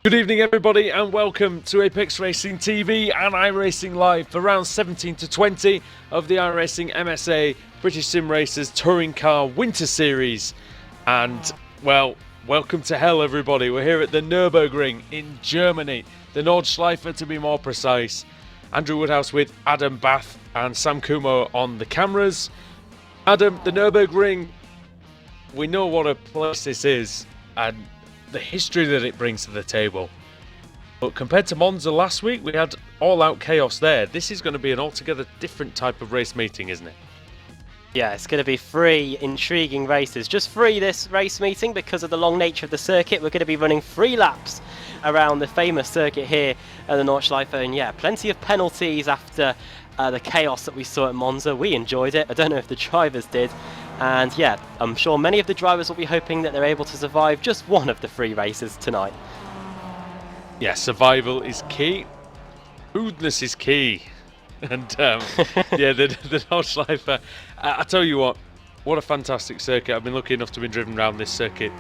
Good evening everybody and welcome to Apex Racing TV and iRacing Live for round 17 to 20 of the iRacing MSA British Sim Racers Touring Car Winter Series. And well, welcome to hell everybody. We're here at the Nurburgring in Germany, the Nordschleife to be more precise. Andrew Woodhouse with Adam Bath and Sam Kumo on the cameras. Adam, the Nurburgring, we know what a place this is and the history that it brings to the table. But compared to Monza last week, we had all-out chaos there. This is going to be an altogether different type of race meeting, isn't it? Yeah, it's going to be three intriguing races. Just three this race meeting because of the long nature of the circuit. We're going to be running 3 laps around the famous circuit here at the Nordschleife. And yeah, plenty of penalties after the chaos that we saw at Monza. We enjoyed it. I don't know if the drivers did. And yeah, I'm sure many of the drivers will be hoping that they're able to survive just one of the 3 races tonight. Yeah, survival is key. Smoothness is key. And yeah, the Nordschleife, I tell you what a fantastic circuit. I've been lucky enough to be driven around this circuit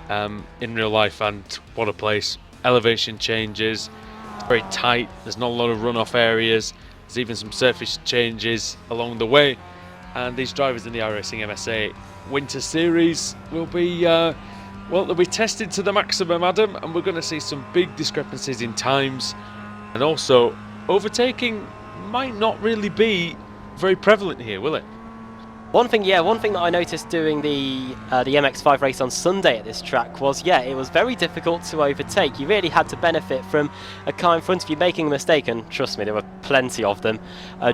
in real life, and what a place. Elevation changes, it's very tight, there's not a lot of runoff areas, there's even some surface changes along the way. And these drivers in the iRacing MSA Winter Series will be, well, they'll be tested to the maximum, Adam, and we're going to see some big discrepancies in times. And also, overtaking might not really be very prevalent here, will it? One thing that I noticed doing the MX5 race on Sunday at this track was, yeah, it was very difficult to overtake. You really had to benefit from a car in front of you making a mistake, and trust me, there were plenty of them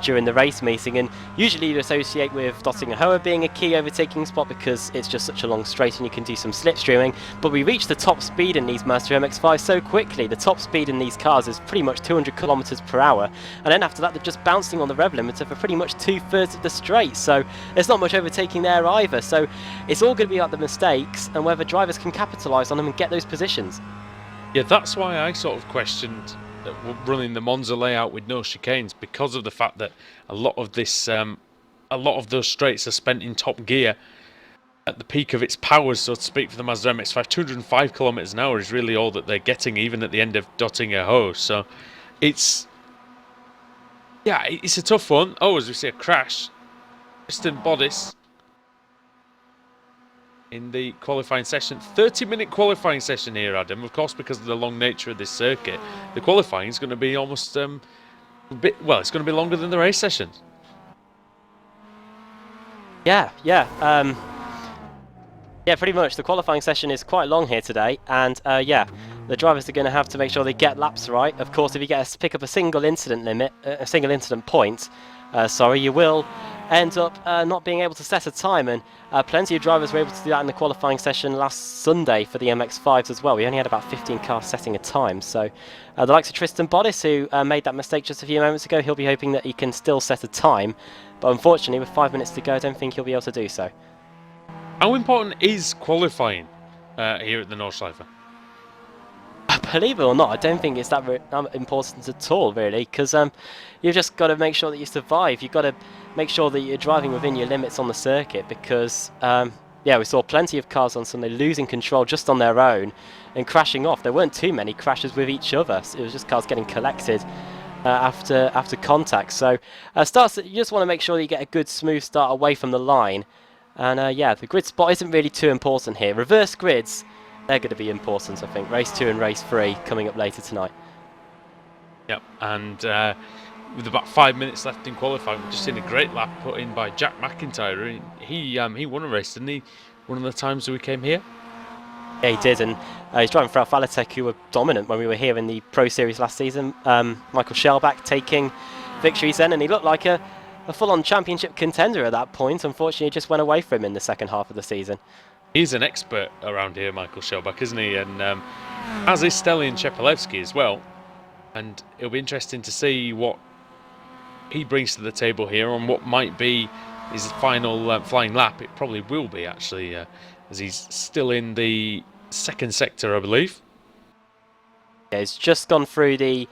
during the race meeting. And usually you associate with Dottingerhoe being a key overtaking spot because it's just such a long straight and you can do some slipstreaming. But we reached the top speed in these Master MX5 so quickly. The top speed in these cars is pretty much 200 kilometers per hour, and then after that they're just bouncing on the rev limiter for pretty much 2/3 of the straight. So there's not much overtaking there either, so it's all going to be about the mistakes and whether drivers can capitalise on them and get those positions. Yeah, that's why I sort of questioned running the Monza layout with no chicanes, because of the fact that a lot of those straights are spent in top gear at the peak of its powers, so to speak, for the Mazda MX-5. 205 kilometers an hour is really all that they're getting, even at the end of Dottingerhoe. So it's a tough one. Oh, as we see a crash. Tristan Bodice in the qualifying session. 30-minute qualifying session here, Adam. Of course, because of the long nature of this circuit, the qualifying is going to be almost it's going to be longer than the race sessions. Yeah, pretty much. The qualifying session is quite long here today, and yeah, the drivers are going to have to make sure they get laps right. Of course, if you pick up a single incident limit, a single incident point, you will end up not being able to set a time, and plenty of drivers were able to do that in the qualifying session last Sunday for the MX-5s as well. We only had about 15 cars setting a time, so the likes of Tristan Bodice, who made that mistake just a few moments ago, he'll be hoping that he can still set a time, but unfortunately with 5 minutes to go I don't think he'll be able to do so. How important is qualifying here at the Nordschleife? Believe it or not, I don't think it's that important at all, really, because you've just got to make sure that you survive. You've got to make sure that you're driving within your limits on the circuit, because yeah, we saw plenty of cars on Sunday losing control just on their own and crashing off. There weren't too many crashes with each other. It was just cars getting collected after contact. So starts, you just want to make sure that you get a good smooth start away from the line. And yeah, the grid spot isn't really too important here. Reverse grids, they're going to be important, I think. Race 2 and Race 3 coming up later tonight. Yep, and with about 5 minutes left in qualifying, we've just seen a great lap put in by Jack McIntyre. He won a race, didn't he? One of the times that we came here. Yeah, he did, and he's driving for Alphalatech, who were dominant when we were here in the Pro Series last season. Michael Shellback taking victories then, and he looked like a full-on championship contender at that point. Unfortunately, it just went away from him in the second half of the season. He's an expert around here, Michael Shellback, isn't he? And as is Stelian Chepelevsky as well. And it'll be interesting to see what he brings to the table here on what might be his final flying lap. It probably will be, actually, as he's still in the second sector, I believe. Yeah, he's just gone through the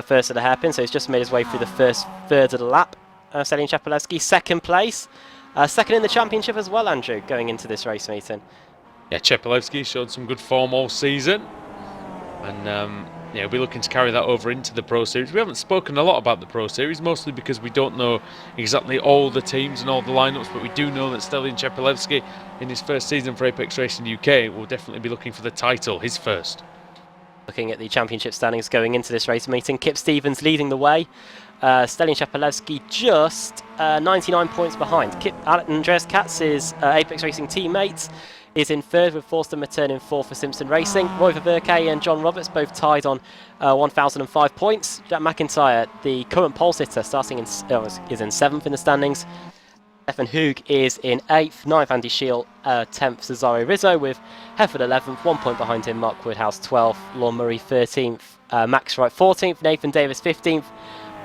first of the hairpin, so he's just made his way through the first third of the lap. Stelian Chepelevsky, second place. Second in the championship as well, Andrew, going into this race meeting. Yeah, Chepelevsky showed some good form all season. And yeah, we'll be looking to carry that over into the Pro Series. We haven't spoken a lot about the Pro Series, mostly because we don't know exactly all the teams and all the lineups, but we do know that Stelian Chepelevsky, in his first season for Apex Racing UK, will definitely be looking for the title, his first. Looking at the championship standings going into this race meeting, Kip Stevens leading the way. Stelian Chepelevsky just 99 points behind. Andreas Katz's Apex Racing teammate is in third, with Forster Matern in fourth for Simpson Racing. Roy Verke and John Roberts both tied on 1,005 points. Jack McIntyre, the current pole sitter, is in seventh in the standings. Stefan Hoog is in 8th, 9th Andy Shield, 10th Cesare Rizzo, with Hefford 11th, 1 point behind him, Mark Woodhouse 12th, Lon Murray 13th, Max Wright 14th, Nathan Davis 15th,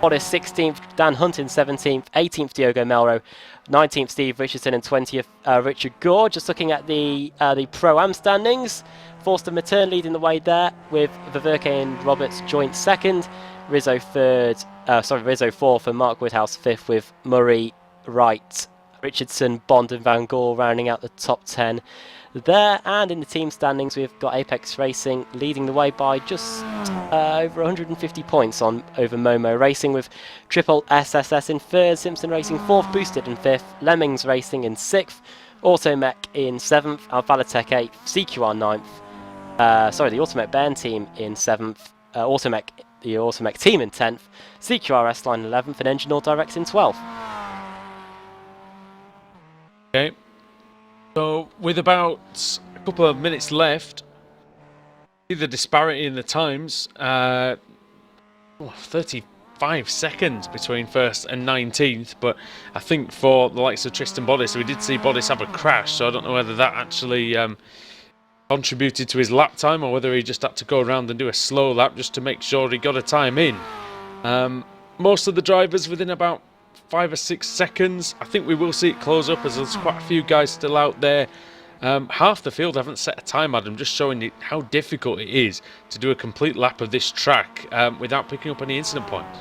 Boris 16th, Dan Hunt in 17th, 18th Diogo Melro, 19th Steve Richardson and 20th Richard Gore. Just looking at the Pro-Am standings, Forster Matern leading the way there, with Verke and Roberts joint second, Rizzo fourth and Mark Woodhouse fifth, with Murray, Wright, Richardson, Bond and Van Gore rounding out the top 10 there. And in the team standings, we've got Apex Racing leading the way by just over 150 points over Momo Racing, with Triple SSS in third, Simpson Racing fourth, Boosted in fifth, Lemmings Racing in sixth, Automech in seventh, Alvalatech 8th, CQR 9th, the Automech Bairn team in seventh, the Automech team in 10th, CQR S-Line 11th, and Engineer Direct in 12th. Okay, so with about a couple of minutes left, see the disparity in the times, 35 seconds between first and 19th, but I think for the likes of Tristan Bodice, we did see Bodice have a crash, so I don't know whether that actually contributed to his lap time or whether he just had to go around and do a slow lap just to make sure he got a time in. Most of the drivers within about 5 or 6 seconds. I think we will see it close up, as there's quite a few guys still out there. Half the field haven't set a time, Adam, just showing you how difficult it is to do a complete lap of this track without picking up any incident points.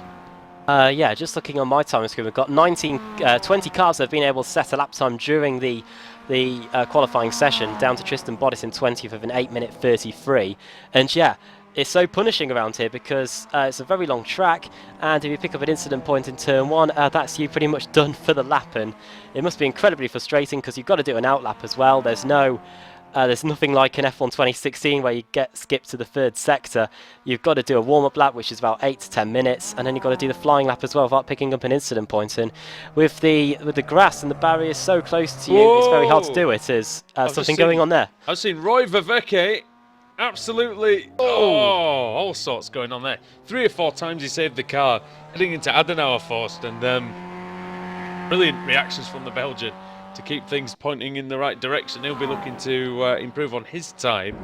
Yeah, just looking on my time screen, we've got 20 cars that have been able to set a lap time during the qualifying session, down to Tristan Bodice in 20th with an 8-minute 33. And yeah, it's so punishing around here because it's a very long track, and if you pick up an incident point in turn 1, that's you pretty much done for the lap, and it must be incredibly frustrating because you've got to do an outlap as well. There's nothing like an F1 2016 where you get skipped to the third sector. You've got to do a warm-up lap, which is about 8 to 10 minutes, and then you've got to do the flying lap as well without picking up an incident point. And with the grass and the barriers so close to you, whoa, it's very hard to do it. Is something going on there? I've seen Roy Verke absolutely, all sorts going on there. 3 or 4 times he saved the car, heading into Adenauer Forst, and brilliant reactions from the Belgian to keep things pointing in the right direction. He'll be looking to improve on his time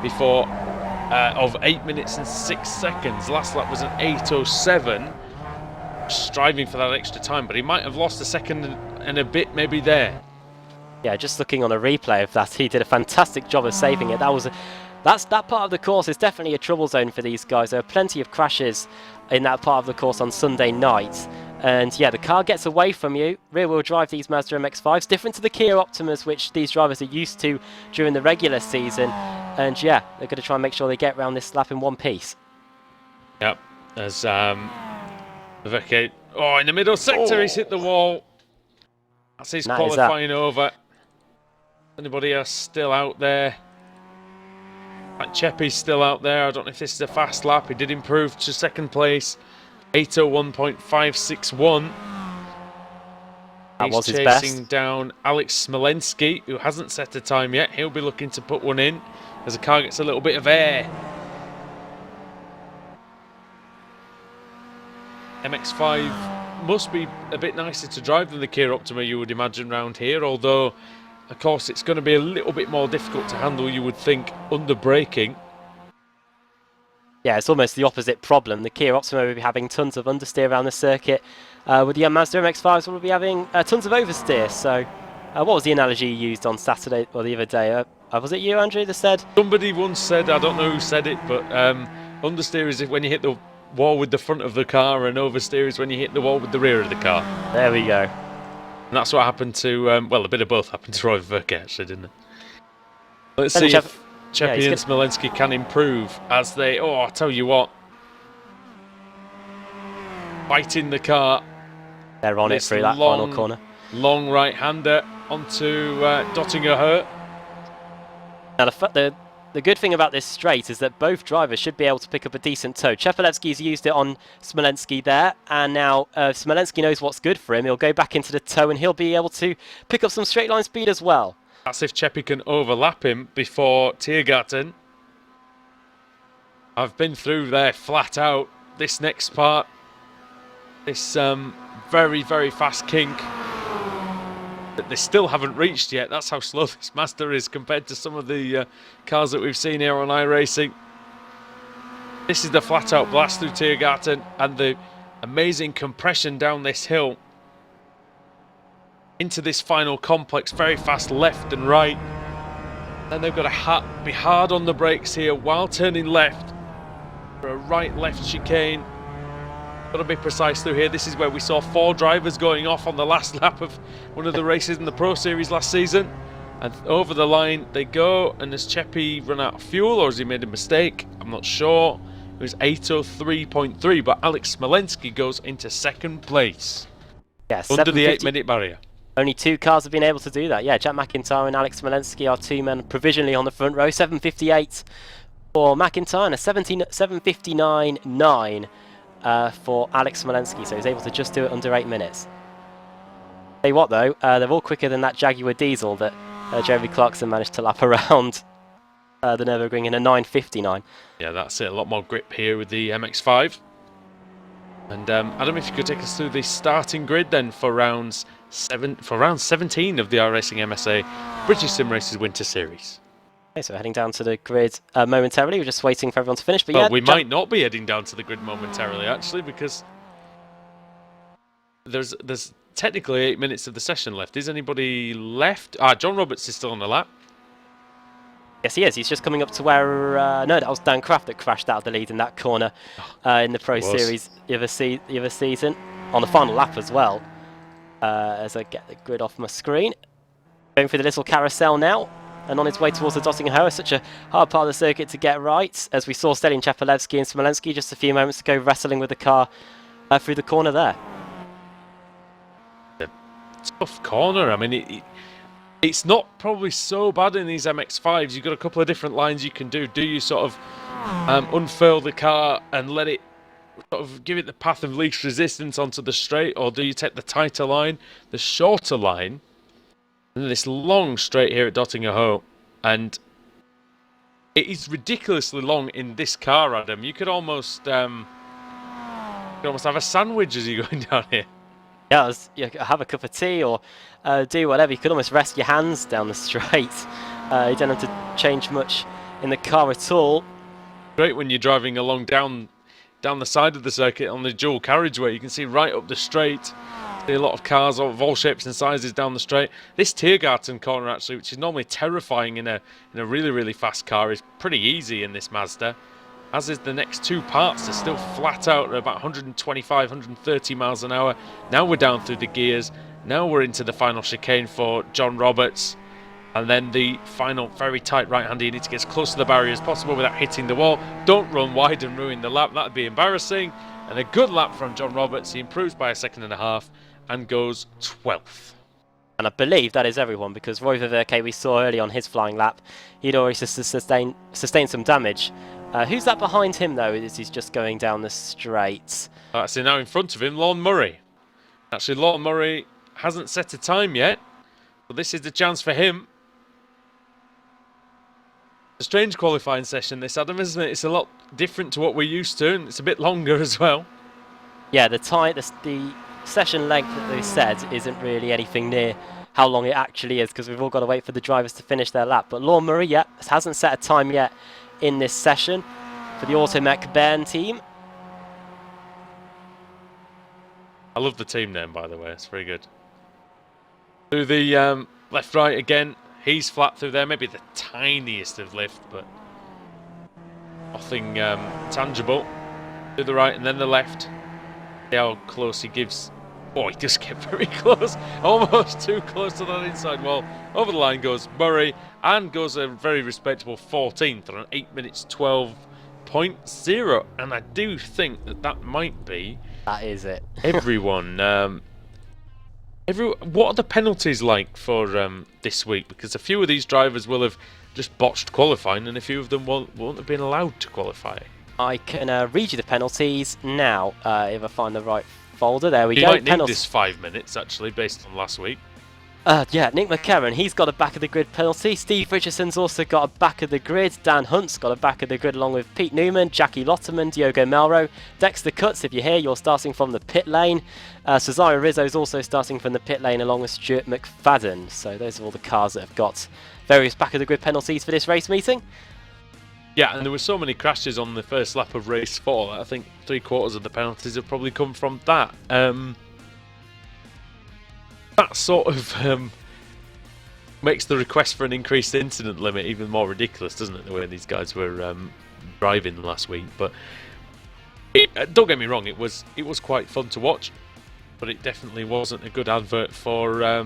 before of 8 minutes and 6 seconds. Last lap was an 8:07, striving for that extra time, but he might have lost a second and a bit maybe there. Yeah, just looking on a replay of that, he did a fantastic job of saving it. That part of the course is definitely a trouble zone for these guys. There are plenty of crashes in that part of the course on Sunday night. And yeah, the car gets away from you. Rear-wheel drive these Mazda MX-5s, different to the Kia Optimas, which these drivers are used to during the regular season. And yeah, they're going to try and make sure they get around this lap in one piece. Yep, as Verke, in the middle sector, he's hit the wall. That's his qualifying over. Anybody else still out there? Cheppy's still out there. I don't know if this is a fast lap. He did improve to second place. 8:01.561. That was his best. He's chasing best. down Alex Smolensky, who hasn't set a time yet. He'll be looking to put one in as the car gets a little bit of air. MX-5 must be a bit nicer to drive than the Kia Optima, you would imagine, round here, although of course it's going to be a little bit more difficult to handle, you would think, under braking. Yeah, it's almost the opposite problem. The Kia Optima will be having tons of understeer around the circuit. With the Mazda MX-5s, we'll be having tons of oversteer. So what was the analogy you used on Saturday or the other day? Was it you, Andrew, that said? Somebody once said, I don't know who said it, but understeer is when you hit the wall with the front of the car, and oversteer is when you hit the wall with the rear of the car. There we go. And that's what happened to, well, a bit of both happened to Roy Verke, actually, didn't it? Let's see Cheppy and Smolensky can improve as they... Oh, I'll tell you what. Fighting the car. They're on it through that final corner. Long right-hander onto Dottinger-Hurt. Now, the good thing about this straight is that both drivers should be able to pick up a decent toe. Chepelevsky's used it on Smolensky there, and now Smolensky knows what's good for him. He'll go back into the toe, and he'll be able to pick up some straight-line speed as well. That's if Cheppy can overlap him before Tiergarten. I've been through there flat out. This next part, this very, very fast kink that they still haven't reached yet. That's how slow this Mazda is compared to some of the cars that we've seen here on iRacing. This is the flat out blast through Tiergarten and the amazing compression down this hill into this final complex. Very fast left and right. Then they've got to be hard on the brakes here while turning left for a right-left chicane. Got to be precise through here. This is where we saw 4 drivers going off on the last lap of one of the races in the Pro Series last season. And over the line they go. And has Cheppy run out of fuel or has he made a mistake? I'm not sure. It was 8:03.3, but Alex Smolensky goes into second place. Yeah, under the 8-minute barrier. Only 2 cars have been able to do that. Yeah, Jack McIntyre and Alex Smolensky are 2 men provisionally on the front row. 7:58 for McIntyre and a 7:59.9. For Alex Smolensky, so he's able to just do it under 8 minutes. Tell you what though, they're all quicker than that Jaguar diesel that Jeremy Clarkson managed to lap around the Nurburgring in a 9:59. Yeah, that's it. A lot more grip here with the MX-5. And Adam, if you could take us through the starting grid then for round 17 of the iRacing MSA British Sim Races Winter Series. Okay, so heading down to the grid momentarily. We're just waiting for everyone to finish. But well, yeah, we might not be heading down to the grid momentarily, actually, because there's technically 8 minutes of the session left. Is anybody left? John Roberts is still on the lap. Yes, he is. He's just coming up to where... no, that was Dan Kraft that crashed out of the lead in that corner in the Pro Series the other season. On the final lap as well. As I get the grid off my screen. Going through the little carousel now. And on its way towards the Dottinger-Hurt, such a hard part of the circuit to get right, as we saw Stelin Chepelevsky and Smolensky just a few moments ago wrestling with the car through the corner there. A tough corner. I mean, it's not probably so bad in these MX-5s. You've got a couple of different lines you can do. Do you sort of unfurl the car and let it sort of give it the path of least resistance onto the straight, or do you take the tighter line, the shorter line, and this long straight here at Dottinger-Hurt, and it is ridiculously long in this car, Adam. You could almost have a sandwich as you're going down here. Yeah, you have a cup of tea or do whatever. You could almost rest your hands down the straight. You don't have to change much in the car at all. Great when you're driving along down the side of the circuit on the dual carriageway. You can see right up the straight. See a lot of cars of all shapes and sizes down the straight. This Tiergarten corner, actually, which is normally terrifying in a really, really fast car, is pretty easy in this Mazda. As is the next 2 parts. They're still flat out at about 125, 130 miles an hour. Now we're down through the gears. Now we're into the final chicane for John Roberts. And then the final very tight right-hander. You need to get as close to the barrier as possible without hitting the wall. Don't run wide and ruin the lap. That would be embarrassing. And a good lap from John Roberts. He improves by 1.5 seconds and goes 12th. And I believe that is everyone, because Roy Ververke, we saw early on his flying lap, he'd already sustained some damage. Who's that behind him, though, as he's just going down the straight? So now in front of him, Lorne Murray. Actually, Lorne Murray hasn't set a time yet, but this is the chance for him. A strange qualifying session, this, Adam, isn't it? It's a lot different to what we're used to, and it's a bit longer as well. Yeah, the session length that they said isn't really anything near how long it actually is, because we've all got to wait for the drivers to finish their lap. But Lorne Murray, yeah, hasn't set a time yet in this session for the Automech Bern team. I love the team name, by the way. It's very good. Through the left-right again. He's flat through there. Maybe the tiniest of lift, but nothing tangible. To the right and then the left. See how close he gives Oh, he just kept very close, almost too close to that inside wall. Over the line goes Murray, and goes a very respectable 14th on an 8 minutes 12.0. And I do think that might be... That is it. everyone. What are the penalties like for this week? Because a few of these drivers will have just botched qualifying, and a few of them won't have been allowed to qualify. I can read you the penalties now, if I find the right folder. There we go. You might need this 5 minutes, actually, based on last week. Yeah, Nick McCarron, he's got a back of the grid penalty. Steve Richardson's also got a back of the grid. Dan Hunt's got a back of the grid along with Pete Newman, Jackie Lotterman, Diogo Melro. Dexter Cutts, if you're here, you're starting from the pit lane. Cesaro Rizzo's also starting from the pit lane along with Stuart McFadden. So those are all the cars that have got various back of the grid penalties for this race meeting. Yeah, and there were so many crashes on the first lap of race 4 that I think 3/4 of the penalties have probably come from that. That sort of makes the request for an increased incident limit even more ridiculous, doesn't it, the way these guys were driving last week. But don't get me wrong, it was quite fun to watch, but it definitely wasn't a good advert for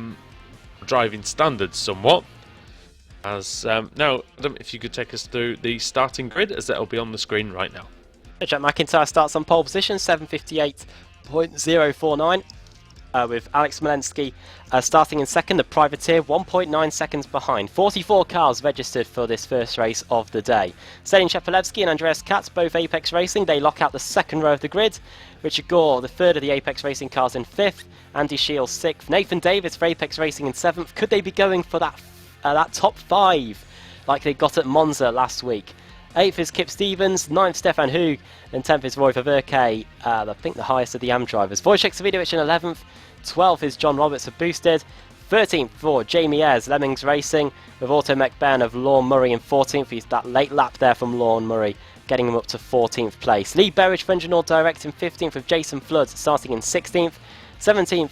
driving standards somewhat. As now, Adam, if you could take us through the starting grid, as that'll be on the screen right now. Jack McIntyre starts on pole position, 7:58.049. With Alex Malensky starting in second, the privateer 1.9 seconds behind. 44 cars registered for this first race of the day. Selin Shepelevsky and Andreas Katz, both Apex Racing, they lock out the second row of the grid. Richard Gore, the third of the Apex Racing cars, in fifth. Andy Shields, sixth. Nathan Davis for Apex Racing in seventh. Could they be going for that top 5 like they got at Monza last week? 8th is Kip Stevens, 9th Stefan Hoog, and 10th is Roy Ververke, I think the highest of the AM drivers. Wojciech Savidovic in 11th, 12th is John Roberts of Boosted, 13th for Jamie Ayres, Lemmings Racing, with Automech Ben of Lorne Murray in 14th. He's that late lap there from Lorne Murray, getting him up to 14th place. Lee Berridge for Engineer Direct in 15th, with Jason Flood starting in 16th. 17th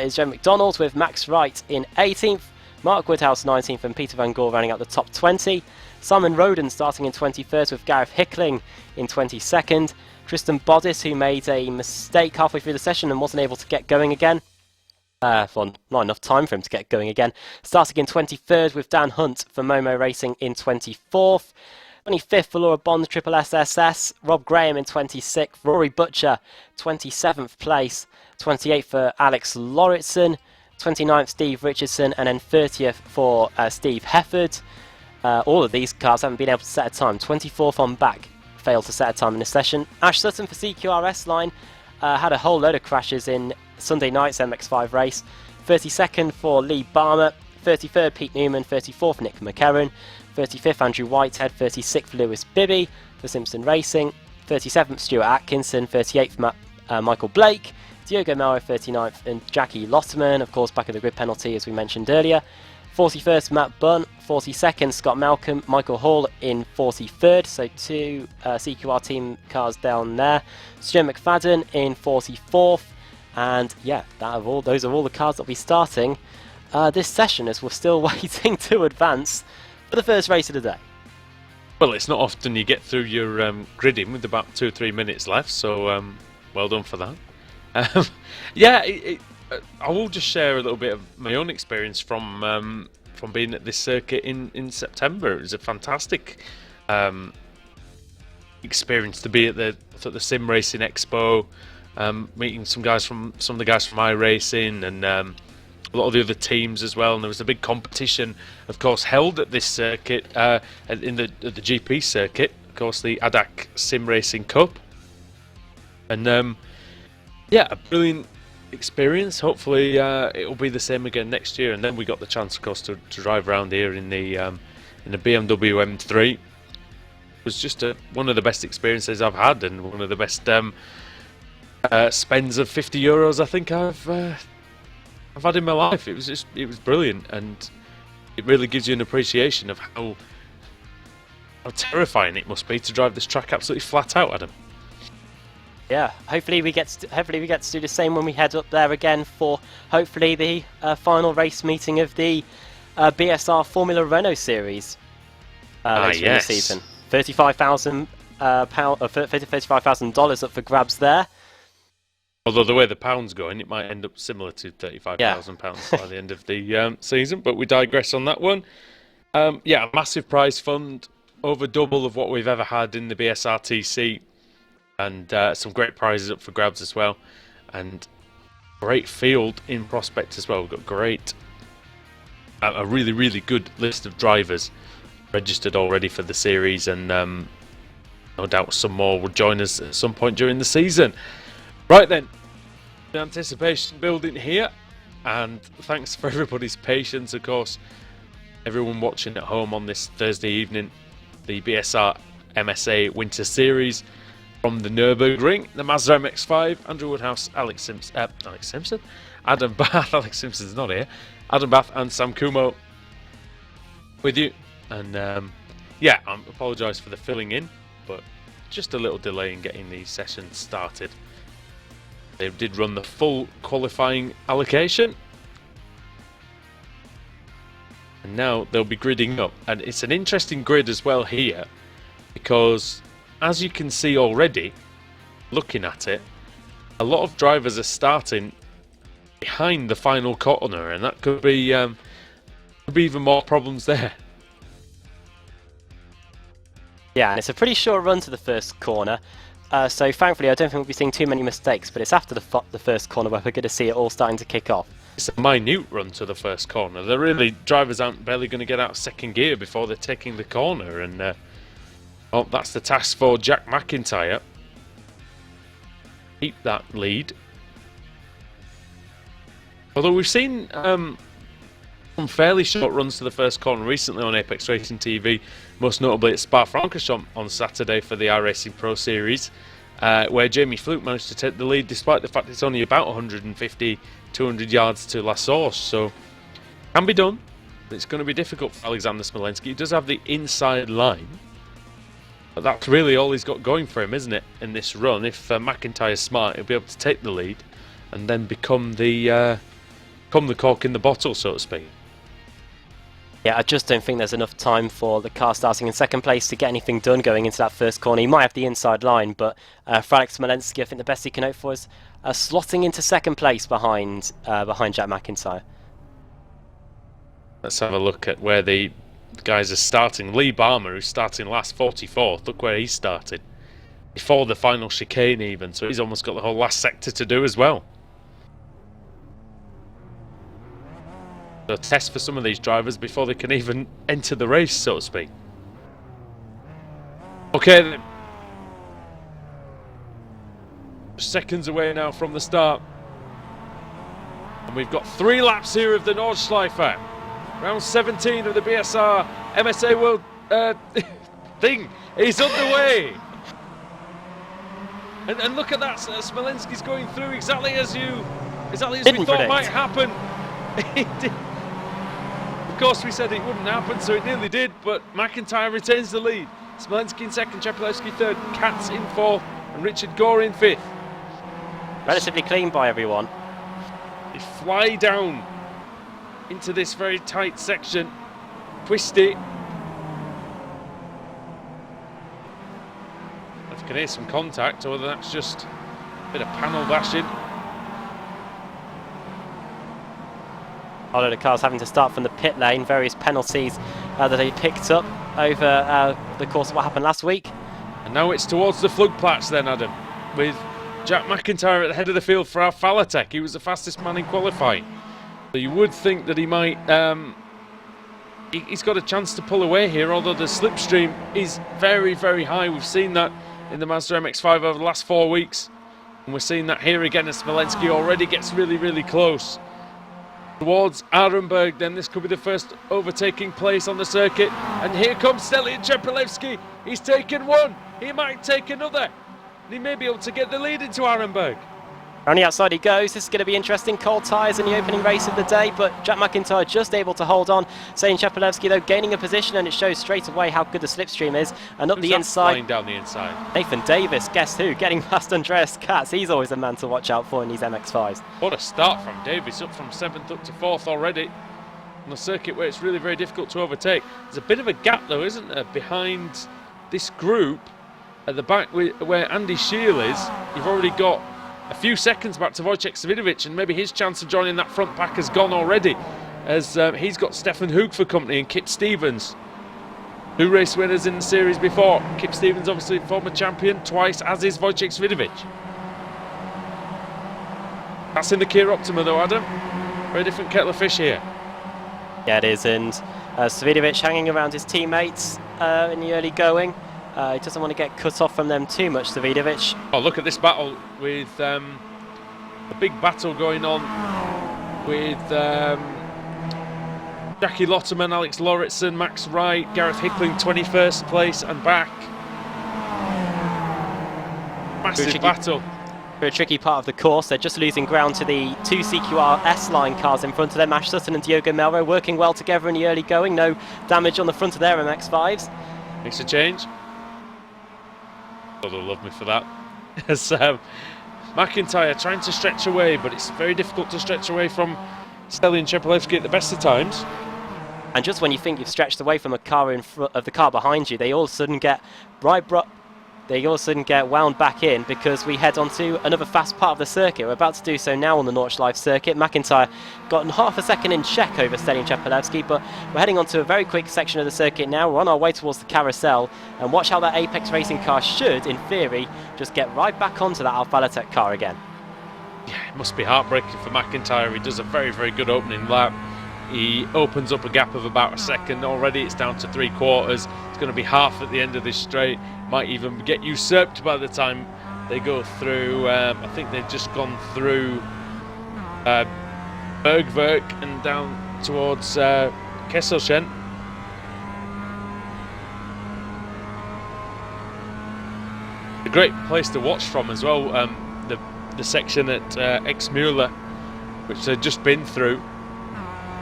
is Joe McDonald, with Max Wright in 18th. Mark Woodhouse 19th, and Peter Van Gore rounding out the top 20. Simon Roden starting in 21st, with Gareth Hickling in 22nd. Tristan Bodis, who made a mistake halfway through the session and wasn't able to get going again. Not enough time for him to get going again. Starting in 23rd, with Dan Hunt for Momo Racing in 24th. 25th for Laura Bond, Triple SSS. Rob Graham in 26th. Rory Butcher, 27th place. 28th for Alex Lauritsen. 29th, Steve Richardson, and then 30th for Steve Hefford. All of these cars haven't been able to set a time. 24th on back, failed to set a time in the session. Ash Sutton for CQRS line had a whole load of crashes in Sunday night's MX5 race. 32nd for Lee Barmer, 33rd Pete Newman, 34th Nick McCarron, 35th Andrew Whitehead, 36th Lewis Bibby for Simpson Racing, 37th Stuart Atkinson, 38th Michael Blake, Diogo Melro 39th, and Jackie Lotterman, of course, back of the grid penalty as we mentioned earlier. 41st Matt Bunn, 42nd Scott Malcolm, Michael Hall in 43rd, so 2 CQR team cars down there. Stuart McFadden in 44th, and yeah, those are all the cars that will be starting this session as we're still waiting to advance for the first race of the day. Well, it's not often you get through your gridding with about 2 or 3 minutes left, so well done for that. I will just share a little bit of my own experience from being at this circuit in September. It was a fantastic experience to be at the Sim Racing Expo, meeting some of the guys from iRacing and a lot of the other teams as well. And there was a big competition, of course, held at this circuit in the GP circuit. Of course, the ADAC Sim Racing Cup, and a brilliant experience. Hopefully it'll be the same again next year. And then we got the chance, of course, to drive around here in the BMW M3. It was just one of the best experiences I've had, and one of the best spends of €50 I think I've had in my life. It was brilliant, and it really gives you an appreciation of how terrifying it must be to drive this track absolutely flat out, Adam. Yeah, hopefully we get to do the same when we head up there again for hopefully the final race meeting of the BSR Formula Renault Series later in the season. $35,000 up for grabs there. Although the way the pound's going, it might end up similar to £35,000 by the end of the season. But we digress on that one. Yeah, a massive prize fund, over double of what we've ever had in the BSRTC, and some great prizes up for grabs as well, and great field in prospect as well. We've got a really, really good list of drivers registered already for the series, and no doubt some more will join us at some point during the season. Right then, the anticipation building here, and thanks for everybody's patience, of course. Everyone watching at home on this Thursday evening, the BSR MSA Winter Series from the Nurburgring, the Mazda MX-5, Andrew Woodhouse, Alex Simpson, Adam Bath, Alex Simpson's not here, Adam Bath and Sam Kumo with you. And yeah, I apologise for the filling in, but just a little delay in getting these sessions started. They did run the full qualifying allocation, and now they'll be gridding up. And it's an interesting grid as well here, because as you can see already, looking at it, a lot of drivers are starting behind the final corner, and that could be even more problems there. Yeah, and it's a pretty short run to the first corner. So thankfully, I don't think we'll be seeing too many mistakes, but it's after the first corner where we're going to see it all starting to kick off. It's a minute run to the first corner. Drivers aren't barely going to get out of second gear before they're taking the corner, and well, that's the task for Jack McIntyre. Keep that lead. Although we've seen some fairly short runs to the first corner recently on Apex Racing TV, most notably at Spa-Francorchamps on Saturday for the iRacing Pro Series, where Jamie Fluke managed to take the lead despite the fact it's only about 150, 200 yards to La Source. So, can be done, but it's going to be difficult for Alexander Smolenski. He does have the inside line, but that's really all he's got going for him, isn't it, in this run? If McIntyre's smart, he'll be able to take the lead and then become the cork in the bottle, so to speak. Yeah, I just don't think there's enough time for the car starting in second place to get anything done going into that first corner. He might have the inside line, but for Alex Smolenski, I think the best he can hope for is slotting into second place behind Jack McIntyre. Let's have a look at where the guys are starting. Lee Barmer, who's starting last, 44th. Look where he started. Before the final chicane even, so he's almost got the whole last sector to do as well. A test for some of these drivers before they can even enter the race, so to speak. Okay then. Seconds away now from the start. And we've got 3 laps here of the Nordschleife. Round 17 of the BSR MSA World thing is underway. And look at that, Smolenski's going through exactly as we thought might happen. He did. Of course, we said it wouldn't happen, so it nearly did, but McIntyre retains the lead. Smolenski in second, Chepelewski third, Katz in fourth, and Richard Gore in fifth. Relatively clean by everyone. They fly down into this very tight section. Twisty. I can hear some contact, or whether that's just a bit of panel bashing. A lot of cars having to start from the pit lane, various penalties that they picked up over the course of what happened last week. And now it's towards the Flugplatz then, Adam, with Jack McIntyre at the head of the field for our Falatech. He was the fastest man in qualifying. So you would think that he might... he's got a chance to pull away here, although the slipstream is very, very high. We've seen that in the Mazda MX-5 over the last 4 weeks. And we're seeing that here again as Smolenski already gets really, really close towards Arenberg. Then this could be the first overtaking place on the circuit, and here comes Stelian Chepelewski. He's taken one, he might take another, and he may be able to get the lead into Arenberg. On the outside he goes. This is going to be interesting. Cold tyres in the opening race of the day, but Jack McIntyre just able to hold on. Stelian Chepelewski though gaining a position, and it shows straight away how good the slipstream is. And up the inside, flying down the inside, Nathan Davis, guess who, getting past Andreas Katz. He's always a man to watch out for in these MX-5s. What a start from Davis, up from 7th up to 4th already on a circuit where it's really very difficult to overtake. There's a bit of a gap though, isn't there, behind this group at the back where Andy Shield is. You've already got a few seconds back to Wojciech Svidovic, and maybe his chance of joining that front pack has gone already, as he's got Stefan Hoog for company and Kip Stevens, 2 race winners in the series before. Kip Stevens obviously former champion twice, as is Wojciech Svidovic. That's in the Kia Optima though, Adam. Very different kettle of fish here. Yeah, it is, and Svidovic hanging around his teammates in the early going. He doesn't want to get cut off from them too much, Svidovic. Oh, look at this battle with a big battle going on with Jackie Lotterman, Alex Lauritsen, Max Wright, Gareth Hickling 21st place and back. Massive battle. For a tricky part of the course, they're just losing ground to the 2 CQR S-Line cars in front of them. Ash Sutton and Diogo Melro working well together in the early going. No damage on the front of their MX-5s. Makes a change. God, they'll love me for that. As McIntyre trying to stretch away, but it's very difficult to stretch away from Stelian Chepelevsky at the best of times. And just when you think you've stretched away from a car in front of the car behind you, they all of a sudden get wound back in, because we head on to another fast part of the circuit. We're about to do so now on the Nordschleife circuit. McIntyre got half a second in check over Stelian Chepelevsky, but we're heading on to a very quick section of the circuit now. We're on our way towards the carousel, and watch how that Apex Racing car should, in theory, just get right back onto that Alfa Latex car again. Yeah, it must be heartbreaking for McIntyre. He does a very, very good opening lap. He opens up a gap of about a second. Already it's down to 3/4. It's going to be half at the end of this straight. Might even get usurped by the time they go through. I think they've just gone through Bergwerk and down towards Kesselchen. A great place to watch from as well. The section at Exmüller, which they've just been through.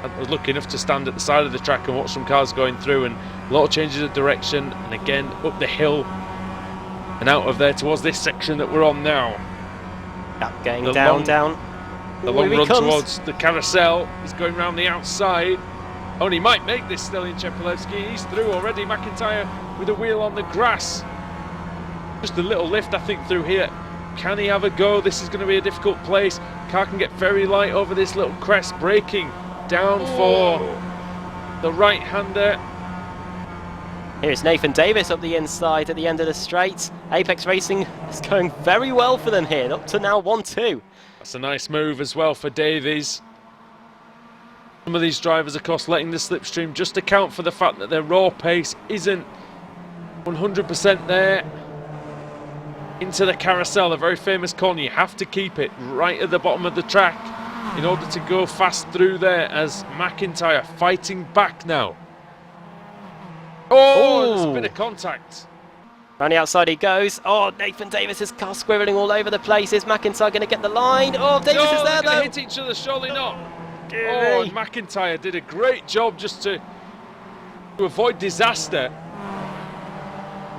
I was lucky enough to stand at the side of the track and watch some cars going through, and a lot of changes of direction, and again up the hill and out of there towards this section that we're on now. Yep, getting down. The long run towards the carousel is going round the outside. Oh, and he might make this, Stelian Chepelevsky. He's through already. McIntyre with a wheel on the grass. Just a little lift, I think, through here. Can he have a go? This is going to be a difficult place. Car can get very light over this little crest, braking down for the right-hander. Here's Nathan Davis up the inside at the end of the straight. Apex Racing is going very well for them here, up to now 1-2. That's a nice move as well for Davies. Some of these drivers, of course, letting the slipstream just account for the fact that their raw pace isn't 100% there. Into the carousel, a very famous corner. You have to keep it right at the bottom of the track in order to go fast through there, as McIntyre fighting back now. Oh, there's a bit of contact. Around the outside he goes. Oh, Nathan Davis's car squirreling all over the place. Is McIntyre going to get the line? Oh, Davis is there though. Hit each other, surely not. Oh, and McIntyre did a great job just to avoid disaster.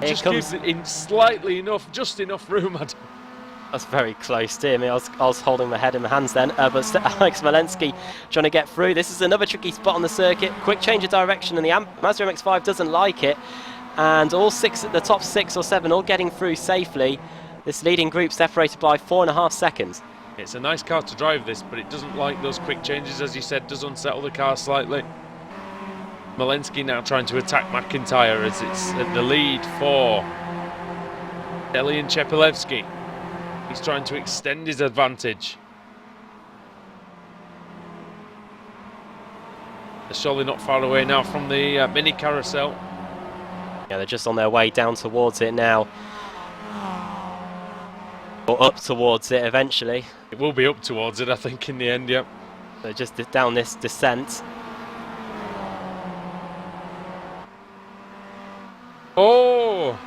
Just keeps it in slightly enough, just enough room. That's very close to him. I was holding my head in my hands then, but Alex Malensky trying to get through. This is another tricky spot on the circuit. Quick change of direction, and the Mazda MX-5 doesn't like it. And all the top 6 or 7 all getting through safely. This leading group separated by 4.5 seconds. It's a nice car to drive this, but it doesn't like those quick changes, as you said, does unsettle the car slightly. Malensky now trying to attack McIntyre as it's at the lead for Stelian Chepelevsky. He's trying to extend his advantage. They're surely not far away now from the mini carousel. Yeah, they're just on their way down towards it now. Or up towards it eventually. It will be up towards it, I think, in the end, yeah. So just down this descent. Oh!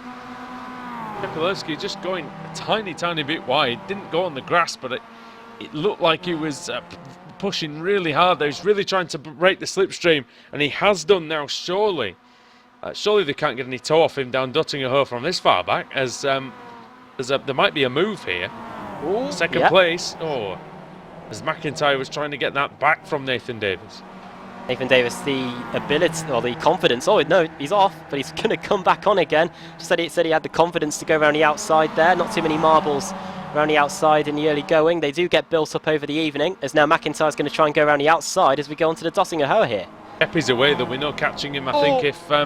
Chepelevsky just going a tiny bit wide. Didn't go on the grass, but it looked like he was pushing really hard there. He's really trying to break the slipstream, and he has done now, surely. Surely they can't get any toe off him down Duttinger from this far back, as there might be a move here. Ooh, second place. Oh, as McIntyre was trying to get that back from Nathan Davis. Nathan Davis, the ability or the confidence. Oh no, he's off, but he's going to come back on again. Just said he had the confidence to go around the outside there. Not too many marbles around the outside in the early going. They do get built up over the evening, as now McIntyre's going to try and go around the outside as we go onto the Dottinger Hoe here. Eppy's away, there'll be no catching him, I think, if... Go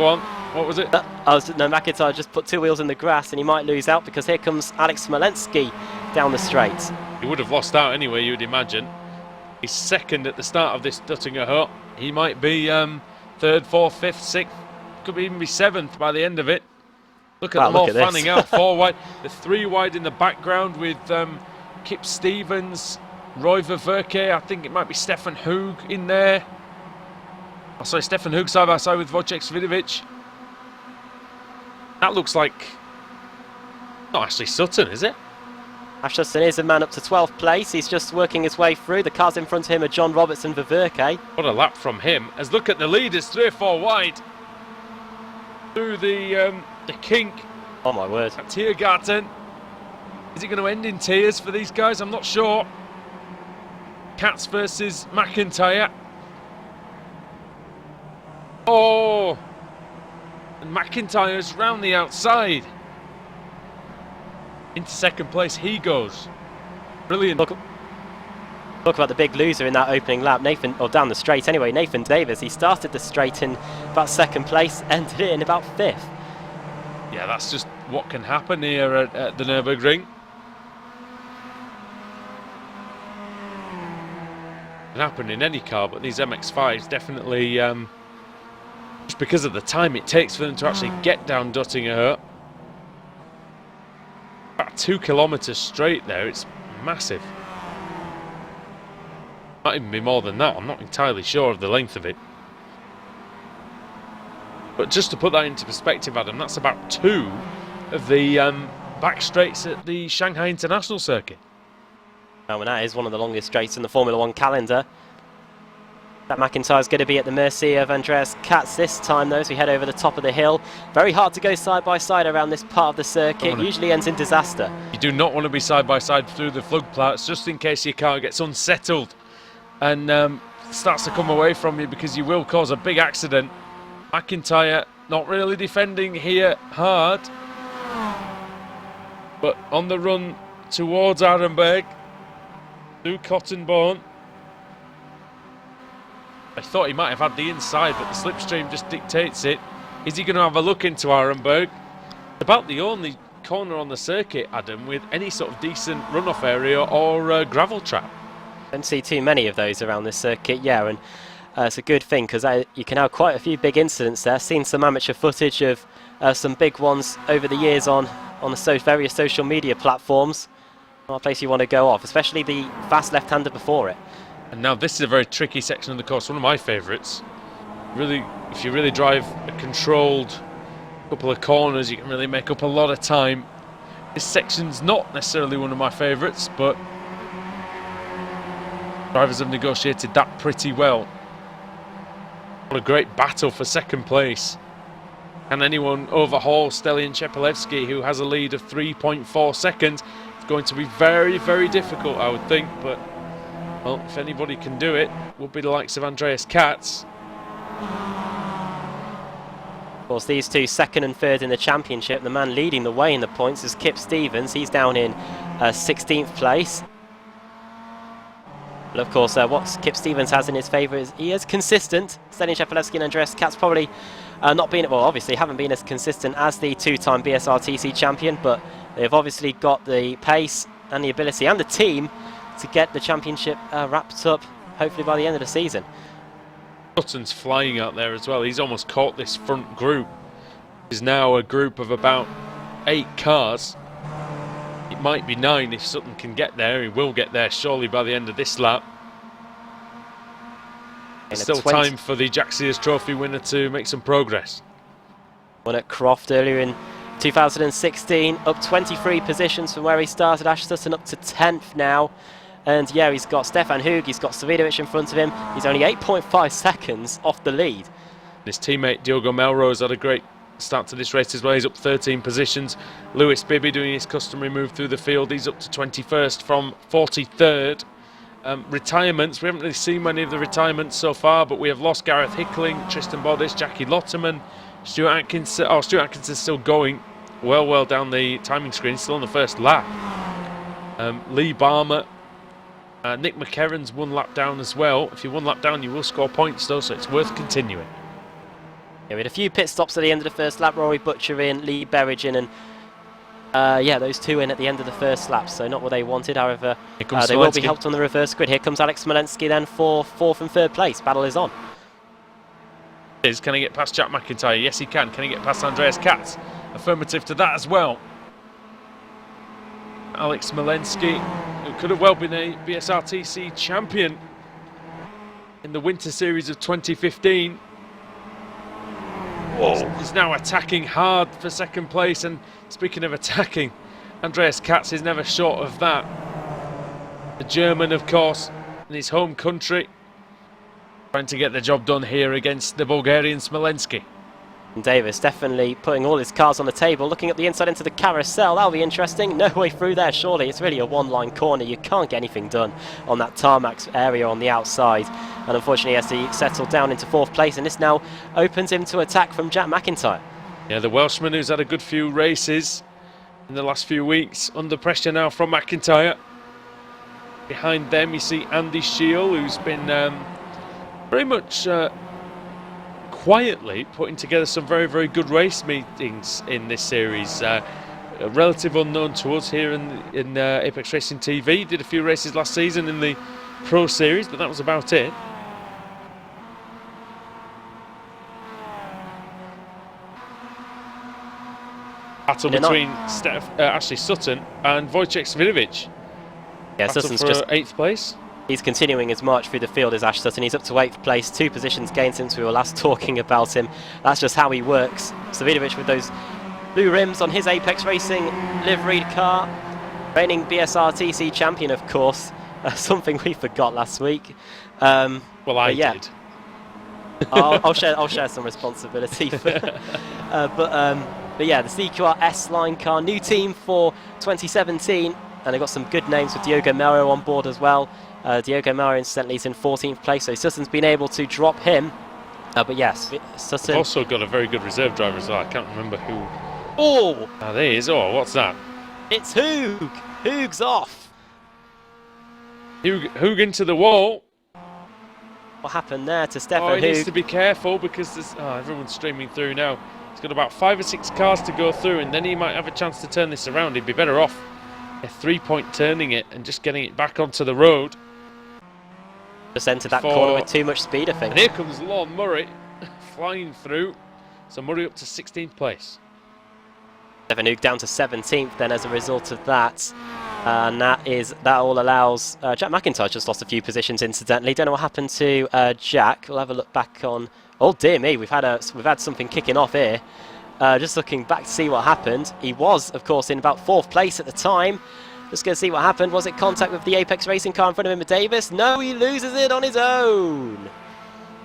on, what was it? No, McIntyre just put 2 wheels in the grass and he might lose out, because here comes Alex Smolenski down the straight. He would have lost out anyway, you'd imagine. He's second at the start of this Dottinger Hoe. He might be 3rd, 4th, 5th, 6th, could even be 7th by the end of it. Look at them all fanning out, 4 wide. The 3 wide in the background with Kip Stevens, Roy Ververke, I think it might be Stefan Hoog in there. Oh, sorry, Stefan Hoog side by side with Wojciech Svidovic. That looks like... not Ashley Sutton, is it? Ash Sutton is a man up to 12th place. He's just working his way through. The cars in front of him are John Roberts and Ververke. What a lap from him. As look at the leaders, 3 or 4 wide. Through the kink. Oh my word. At Tiergarten. Is it going to end in tears for these guys? I'm not sure. Katz versus McIntyre. Oh! And McIntyre's round the outside. Into 2nd place he goes. Brilliant. Talk about the big loser in that opening lap. Down the straight anyway, Nathan Davis. He started the straight in about 2nd place, ended it in about 5th. Yeah, that's just what can happen here at the Nurburgring. Can happen in any car, but these MX-5s definitely, just because of the time it takes for them to actually get down Dottinger Hoe. About 2 kilometres straight there, it's massive. Might even be more than that, I'm not entirely sure of the length of it. But just to put that into perspective, Adam, that's about 2 of the back straights at the Shanghai International Circuit. Well, and that is one of the longest straights in the Formula 1 calendar. That McIntyre's going to be at the mercy of Andreas Katz this time, though, as we head over the top of the hill. Very hard to go side by side around this part of the circuit. Usually ends in disaster. You do not want to be side by side through the Flugplatz, just in case your car gets unsettled and starts to come away from you, because you will cause a big accident. McIntyre not really defending here hard, but on the run towards Arenberg, through Cottonbourne. I thought he might have had the inside, but the slipstream just dictates it. Is he going to have a look into Arenberg? About the only corner on the circuit, Adam, with any sort of decent runoff area or gravel trap. Don't see too many of those around this circuit, yeah, and it's a good thing, because you can have quite a few big incidents there. Seen some amateur footage of some big ones over the years on the various social media platforms. Not a place you want to go off, especially the fast left-hander before it. And now this is a very tricky section of the course, one of my favourites. Really, if you really drive a controlled couple of corners, you can really make up a lot of time. This section's not necessarily one of my favourites, but drivers have negotiated that pretty well. What a great battle for 2nd place. Can anyone overhaul Stelian Chepelevsky, who has a lead of 3.4 seconds? It's going to be very, very difficult, I would think, but well, if anybody can do it, would be the likes of Andreas Katz. Of course, these two 2nd and 3rd in the championship. The man leading the way in the points is Kip Stevens. He's down in 16th place. But of course, what Kip Stevens has in his favour is he is consistent. Stelian Chepelevsky and Andreas Katz probably not been, well, obviously haven't been as consistent as the 2-time BSRTC champion, but they've obviously got the pace and the ability and the team to get the championship wrapped up, hopefully by the end of the season. Sutton's flying out there as well. He's almost caught this front group. It's now a group of about 8 cars. It might be 9 if Sutton can get there. He will get there surely by the end of this lap. There's still time for the Jack Sears Trophy winner to make some progress. Won at Croft earlier in 2016, up 23 positions from where he started. Ash Sutton up to 10th now. And yeah, he's got Stefan Hoog, he's got Svidovic in front of him. He's only 8.5 seconds off the lead. His teammate Diogo Melrose had a great start to this race as well. He's up 13 positions. Lewis Bibby doing his customary move through the field. He's up to 21st from 43rd. Retirements, we haven't really seen many of the retirements so far, but we have lost Gareth Hickling, Tristan Bodis, Jackie Lotterman, Stuart Atkinson. Oh, Stuart Atkinson's still going. well down the timing screen, still on the first lap. Lee Barmer, Nick McKerron's 1 lap down as well. If you're 1 lap down, you will score points though, so it's worth continuing. Yeah, we had a few pit stops at the end of the first lap. Rory Butcher in, Lee Berridge in, and yeah, those 2 in at the end of the first lap, so not what they wanted. However, they will be helped on the reverse grid. Here comes Alex Smolensky then for 4th and 3rd place. Battle is on. Can he get past Jack McIntyre? Yes, he can. Can he get past Andreas Katz? Affirmative to that as well. Alex Smolensky, who could have well been a BSRTC champion in the Winter Series of 2015. He's now attacking hard for 2nd place, and speaking of attacking, Andreas Katz is never short of that. The German, of course, in his home country, trying to get the job done here against the Bulgarian Smolensky. Davis definitely putting all his cards on the table, looking at the inside into the carousel. That'll be interesting. No way through there, surely. It's really a one-line corner. You can't get anything done on that tarmac area on the outside. And unfortunately, he has to settle down into 4th place, and this now opens him to attack from Jack McIntyre. Yeah, the Welshman, who's had a good few races in the last few weeks, under pressure now from McIntyre. Behind them, you see Andy Shiel, who's been very much quietly putting together some very good race meetings in this series. A relative unknown to us here in Apex Racing TV. Did a few races last season in the Pro Series, but that was about it. Battle between Ashley Sutton and Wojciech Svidovic. Yeah, Sutton's just 8th place. He's continuing his march through the field as Ash Sutton. He's up to 8th place, 2 positions gained since we were last talking about him. That's just how he works. Svidovic with those blue rims on his Apex Racing liveried car. Reigning BSRTC champion, of course. Something we forgot last week. Well, I did. I'll share some responsibility. But yeah, the CQR S-Line car, new team for 2017. And they've got some good names with Diogo Melo on board as well. Diogo Melo, incidentally, is in 14th place, so Sutton's been able to drop him. But yes, Sutton... They've also got a very good reserve driver as well. I can't remember who. Oh! There he is. Oh, what's that? It's Hoog! Hoog's off! Hoog into the wall. What happened there to Stefan Hoog? He needs to be careful because there's, everyone's streaming through now. He's got about 5 or 6 cars to go through, and then he might have a chance to turn this around. He'd be better off 3-point turning it and just getting it back onto the road. Just entered that corner with too much speed, I think. And here comes Lon Murray flying through. So Murray up to 16th place. Stefan Hoog down to 17th then as a result of that. And that all allows Jack McIntyre just lost a few positions incidentally. Don't know what happened to Jack. We'll have a look back on. Oh dear me, we've had something kicking off here. Just looking back to see what happened. He was, of course, in about 4th place at the time. Just going to see what happened. Was it contact with the Apex Racing car in front of him with Davis? No, he loses it on his own.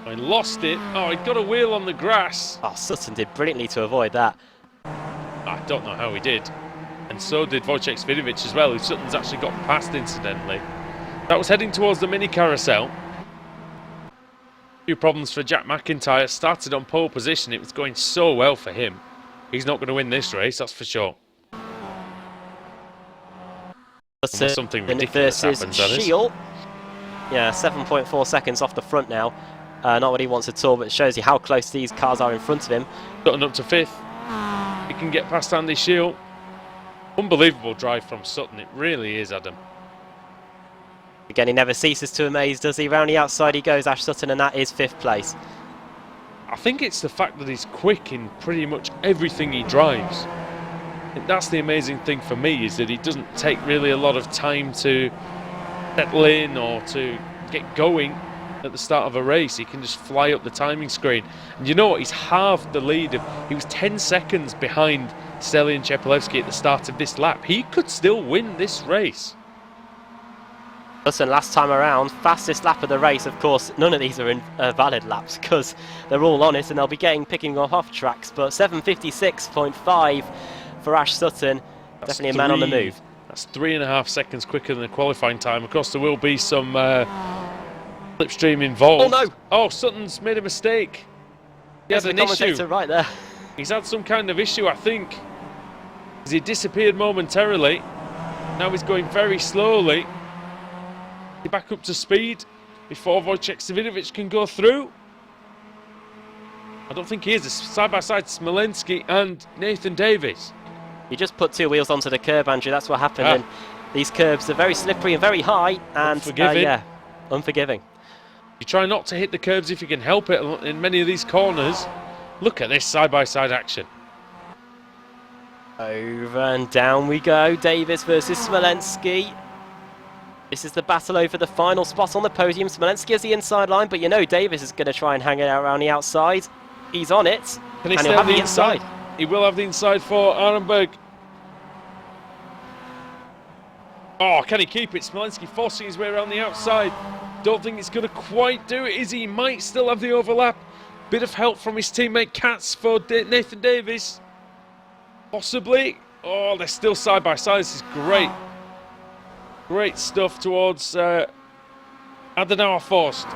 I lost it. Oh, he got a wheel on the grass. Oh, Sutton did brilliantly to avoid that. I don't know how he did. And so did Wojciech Svidovic as well, who Sutton's actually got past incidentally. That was heading towards the mini carousel. A few problems for Jack McIntyre. Started on pole position. It was going so well for him. He's not going to win this race, that's for sure. Unless something ridiculous happens, that is. Shiel. Yeah, 7.4 seconds off the front now. Not what he wants at all, but it shows you how close these cars are in front of him. Sutton up to 5th. He can get past Andy Shiel. Unbelievable drive from Sutton, it really is, Adam. Again, he never ceases to amaze, does he? Round the outside he goes, Ash Sutton, and that is 5th place. I think it's the fact that he's quick in pretty much everything he drives. That's the amazing thing for me, is that he doesn't take really a lot of time to settle in or to get going at the start of a race. He can just fly up the timing screen. And you know what? He's halved the lead. He was 10 seconds behind Stelian Chepelevsky at the start of this lap. He could still win this race. Listen, last time around, fastest lap of the race. Of course, none of these are in valid laps because they're all on it and they'll be picking off tracks. But 7:56.5 for Ash Sutton. That's definitely a man on the move. That's 3.5 seconds quicker than the qualifying time. Of course, there will be some slipstream involved. Oh no! Oh, Sutton's made a mistake. He has an issue right there. He's had some kind of issue, I think. as he disappeared momentarily. Now he's going very slowly. He's back up to speed before Wojciech Savidovic can go through. I don't think he is. It's side-by-side Smolenski and Nathan Davis. You just put two wheels onto the curb, Andrew. That's what happened. And these curbs are very slippery and very high. And unforgiving. Yeah, unforgiving. You try not to hit the curbs if you can help it in many of these corners. Look at this side-by-side action. Over and down we go. Davis versus Smolenski. This is the battle over the final spot on the podium. Smolenski has the inside line, but you know Davis is going to try and hang it out around the outside. He's on it. Can he and stay he'll have on the inside. He will have the inside for Arenberg. Oh, can he keep it? Smolenski forcing his way around the outside. Don't think he's going to quite do it, is he? He might still have the overlap. Bit of help from his teammate Katz for Nathan Davis. Possibly. Oh, they're still side by side. This is great. Great stuff towards Adenauer Forst.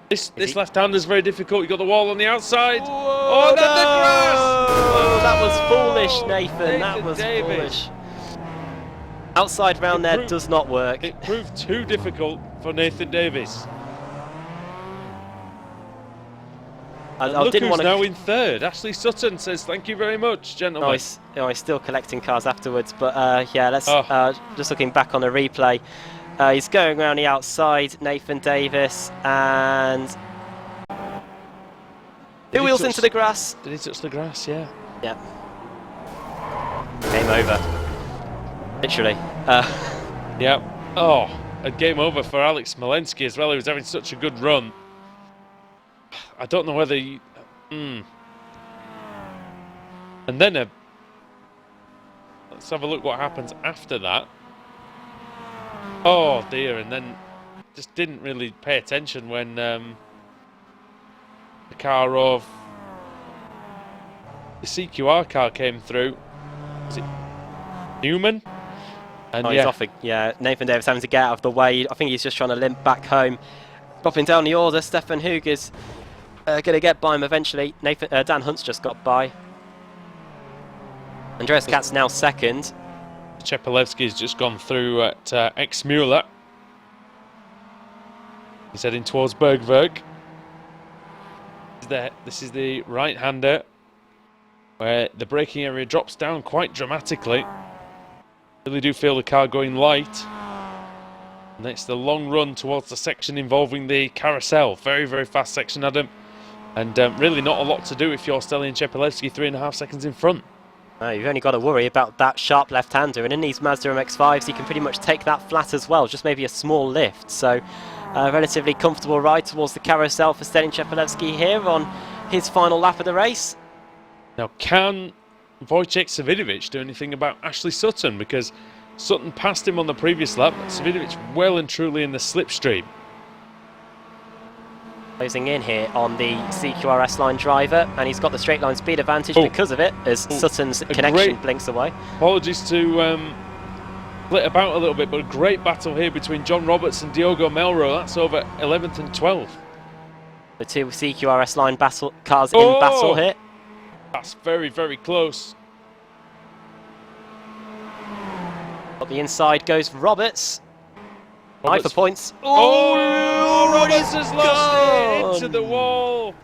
This left-hander is very difficult. You've got the wall on the outside. Whoa, oh, that's the grass! Oh, that was foolish, Nathan. That was Davis. foolish. Outside round there does not work. It proved too difficult for Nathan Davis. I didn't want to. Now in third. Ashley Sutton says thank you very much, gentlemen. Nice. He's still collecting cars afterwards, but yeah, let's just looking back on the replay. He's going around the outside, Nathan Davis, and two wheels into the grass. Did he touch the grass? Yeah. Yeah. Game over. Literally. Yeah. Oh, a game over for Alex Smolenski as well. He was having such a good run. I don't know whether you, And then let's have a look what happens after that. Oh dear, and then just didn't really pay attention when the car of the CQR car came through. Was it Newman? And he's off. Yeah, Nathan Davis having to get out of the way. I think he's just trying to limp back home. Popping down the order, Stefan Hug is going to get by him eventually. Dan Hunt's just got by. Andreas Katz now second. Chepelevsky's just gone through at X-Mueller. He's heading towards Bergwerk. This is the right-hander where the braking area drops down quite dramatically. Really do feel the car going light. And it's the long run towards the section involving the carousel. Very, very fast section, Adam. And really not a lot to do if you're Stelian Chepelevsky 3.5 seconds in front. No, you've only got to worry about that sharp left-hander. And in these Mazda MX-5s, you can pretty much take that flat as well. Just maybe a small lift. So a relatively comfortable ride towards the carousel for Stelian Chepelevsky here on his final lap of the race. Now, can Wojciech Savidovic do anything about Ashley Sutton? Because Sutton passed him on the previous lap. Savidovic well and truly in the slipstream. Closing in here on the CQR S-Line driver, and he's got the straight line speed advantage because of it, as Sutton's connection blinks away. Apologies to split about a little bit, but a great battle here between John Roberts and Diogo Melro. That's over 11th and 12th. The two CQR S-Line cars in battle here. That's very, very close. Up the inside goes Roberts. Eye for points. Roberts has lost it into the wall.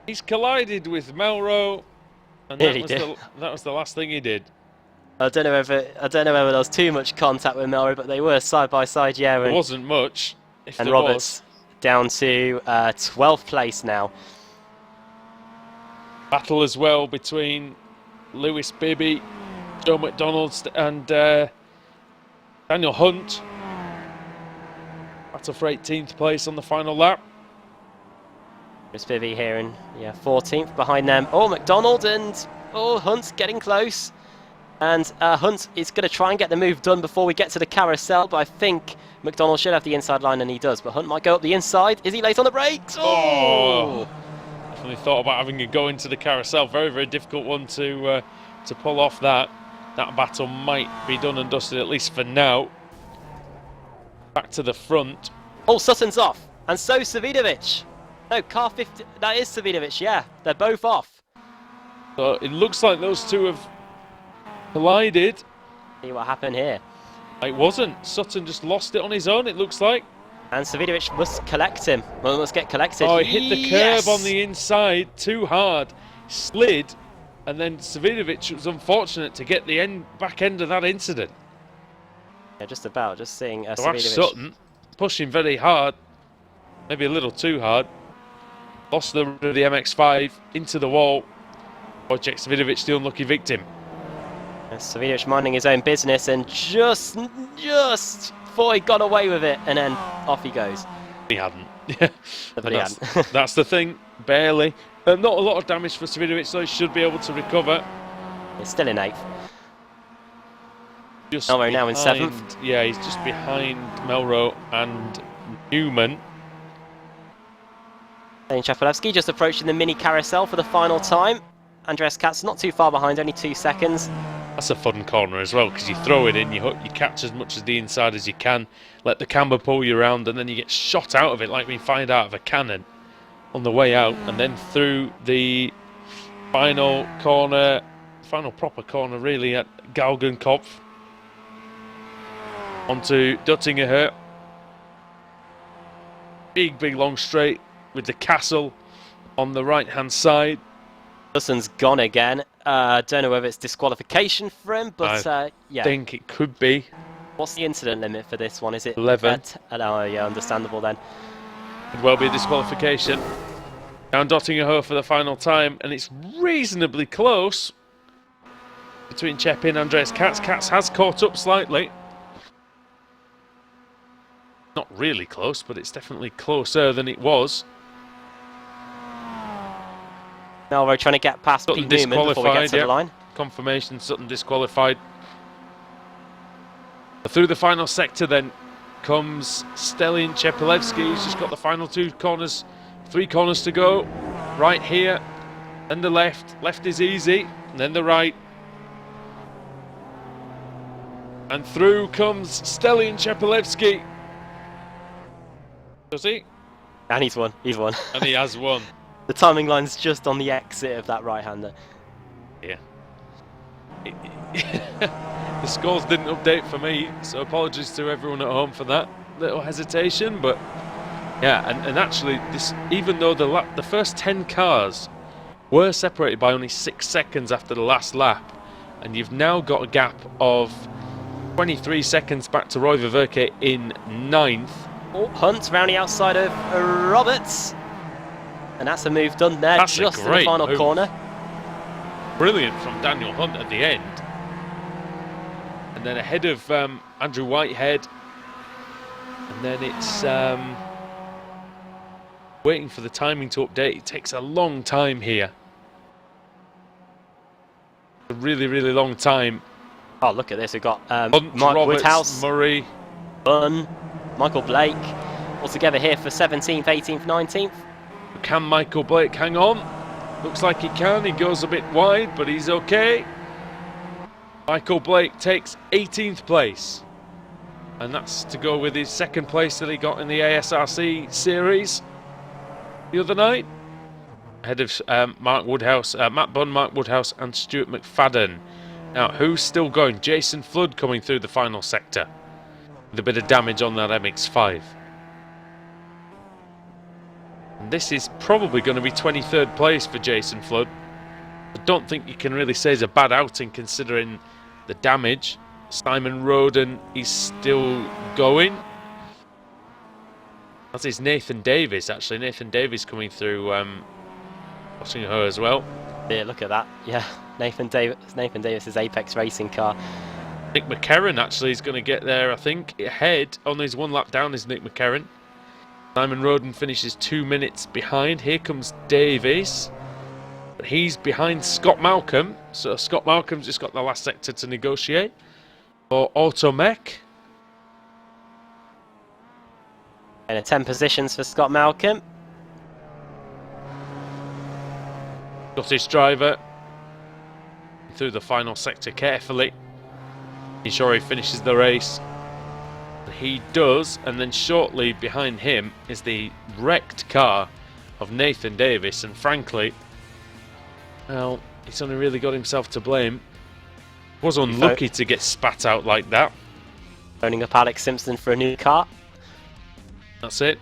He's collided with Melro, and that was the last thing he did. I don't know whether there was too much contact with Melro, but they were side by side, yeah. There wasn't much. And Roberts down to 12th place now. Battle as well between Lewis Bibby, Joe McDonald, and Daniel Hunt. Battle for 18th place on the final lap. Lewis Bibby here in 14th behind them. McDonald and Hunt's getting close. And Hunt is going to try and get the move done before we get to the carousel, but I think McDonald should have the inside line, and he does. But Hunt might go up the inside. Is he late on the brakes? Definitely thought about having a go into the carousel. Very, very difficult one to pull off that. That battle might be done and dusted, at least for now. Back to the front. Sutton's off. And so Savidovic. No, car 50. That is Savidovic, yeah. They're both off. So it looks like those two have collided. See what happened here. It wasn't. Sutton just lost it on his own, it looks like. And Savidovic must collect him. Well, must get collected. Oh, he hit the curb on the inside too hard. Slid. And then Savidovic was unfortunate to get the back end of that incident. Yeah, just about. Just seeing So Savidovic. Sutton pushing very hard. Maybe a little too hard. Lost the MX-5 into the wall. Wojciech Savidovic, the unlucky victim. Savidovic minding his own business and just thought he got away with it, and then off he goes. He hadn't. But he hadn't. That's the thing, barely. Not a lot of damage for Savidovic, so he should be able to recover. He's still in 8th. Melrose now in 7th. Yeah, he's just behind Melrose and Newman. And Chapelewski just approaching the mini carousel for the final time. Andreas Katz not too far behind, only 2 seconds. That's a fun corner as well, because you throw it in, you catch as much of the inside as you can, let the camber pull you around, and then you get shot out of it like being fired out of a cannon on the way out, and then through the final proper corner really at Galgenkopf onto Duttingerhut. Big long straight with the castle on the right hand side. Dustin's gone again. Don't know whether it's disqualification for him, but yeah. I think it could be. What's the incident limit for this one? Is it 11? Oh, yeah, understandable then. Could well be a disqualification. Down Dottingerhut for the final time, and it's reasonably close between Chepi and Andreas Katz. Katz has caught up slightly. Not really close, but it's definitely closer than it was. Melrose trying to get past Sutton Pete Newman before we get to the line. Confirmation, Sutton disqualified. Through the final sector then comes Stelin Chepelevsky. He's just got the final 3 corners to go. Right here, and the left. Left is easy, and then the right. And through comes Stelin Chepelevsky. Does he? And he's won. He's won. And he has won. The timing line's just on the exit of that right-hander. Yeah. The scores didn't update for me, so apologies to everyone at home for that little hesitation. But yeah, and actually, even though the first 10 cars were separated by only 6 seconds after the last lap, and you've now got a gap of 23 seconds back to Roy Ververke in 9th. Oh, Hunt round the outside of Roberts. And that's a move done there, That's just a in the great final move. corner. Brilliant from Daniel Hunt at the end. And then ahead of Andrew Whitehead. And then it's waiting for the timing to update. It takes a long time here. A really long time. Oh, look at this. We've got Hunt, Mark Roberts, Woodhouse, Murray, Bunn, Michael Blake, all together here for 17th, 18th, 19th. Can Michael Blake hang on? Looks like he can. He goes a bit wide, but he's okay. Michael Blake takes 18th place. And that's to go with his 2nd place that he got in the ASRC series the other night. Ahead of Mark Woodhouse, Matt Bunn, Mark Woodhouse and Stuart McFadden. Now, who's still going? Jason Flood coming through the final sector with a bit of damage on that MX-5. And this is probably going to be 23rd place for Jason Flood. I don't think you can really say it's a bad outing considering the damage. Simon Roden is still going. As is Nathan Davis, actually. Nathan Davis coming through watching her as well. Yeah, look at that. Yeah, Nathan Davis's Apex racing car. Nick McCarron actually is going to get there, I think. Ahead, only his 1 lap down is Nick McCarron. Simon Roden finishes 2 minutes behind. Here comes Davies. But he's behind Scott Malcolm. So Scott Malcolm's just got the last sector to negotiate for Automech. And 10 positions for Scott Malcolm. Scottish driver through the final sector carefully. Ensure he finishes the race. He does, and then shortly behind him is the wrecked car of Nathan Davis, and frankly, well, he's only really got himself to blame. Was unlucky to get spat out like that. Phoning up Alex Simpson for a new car. That's it.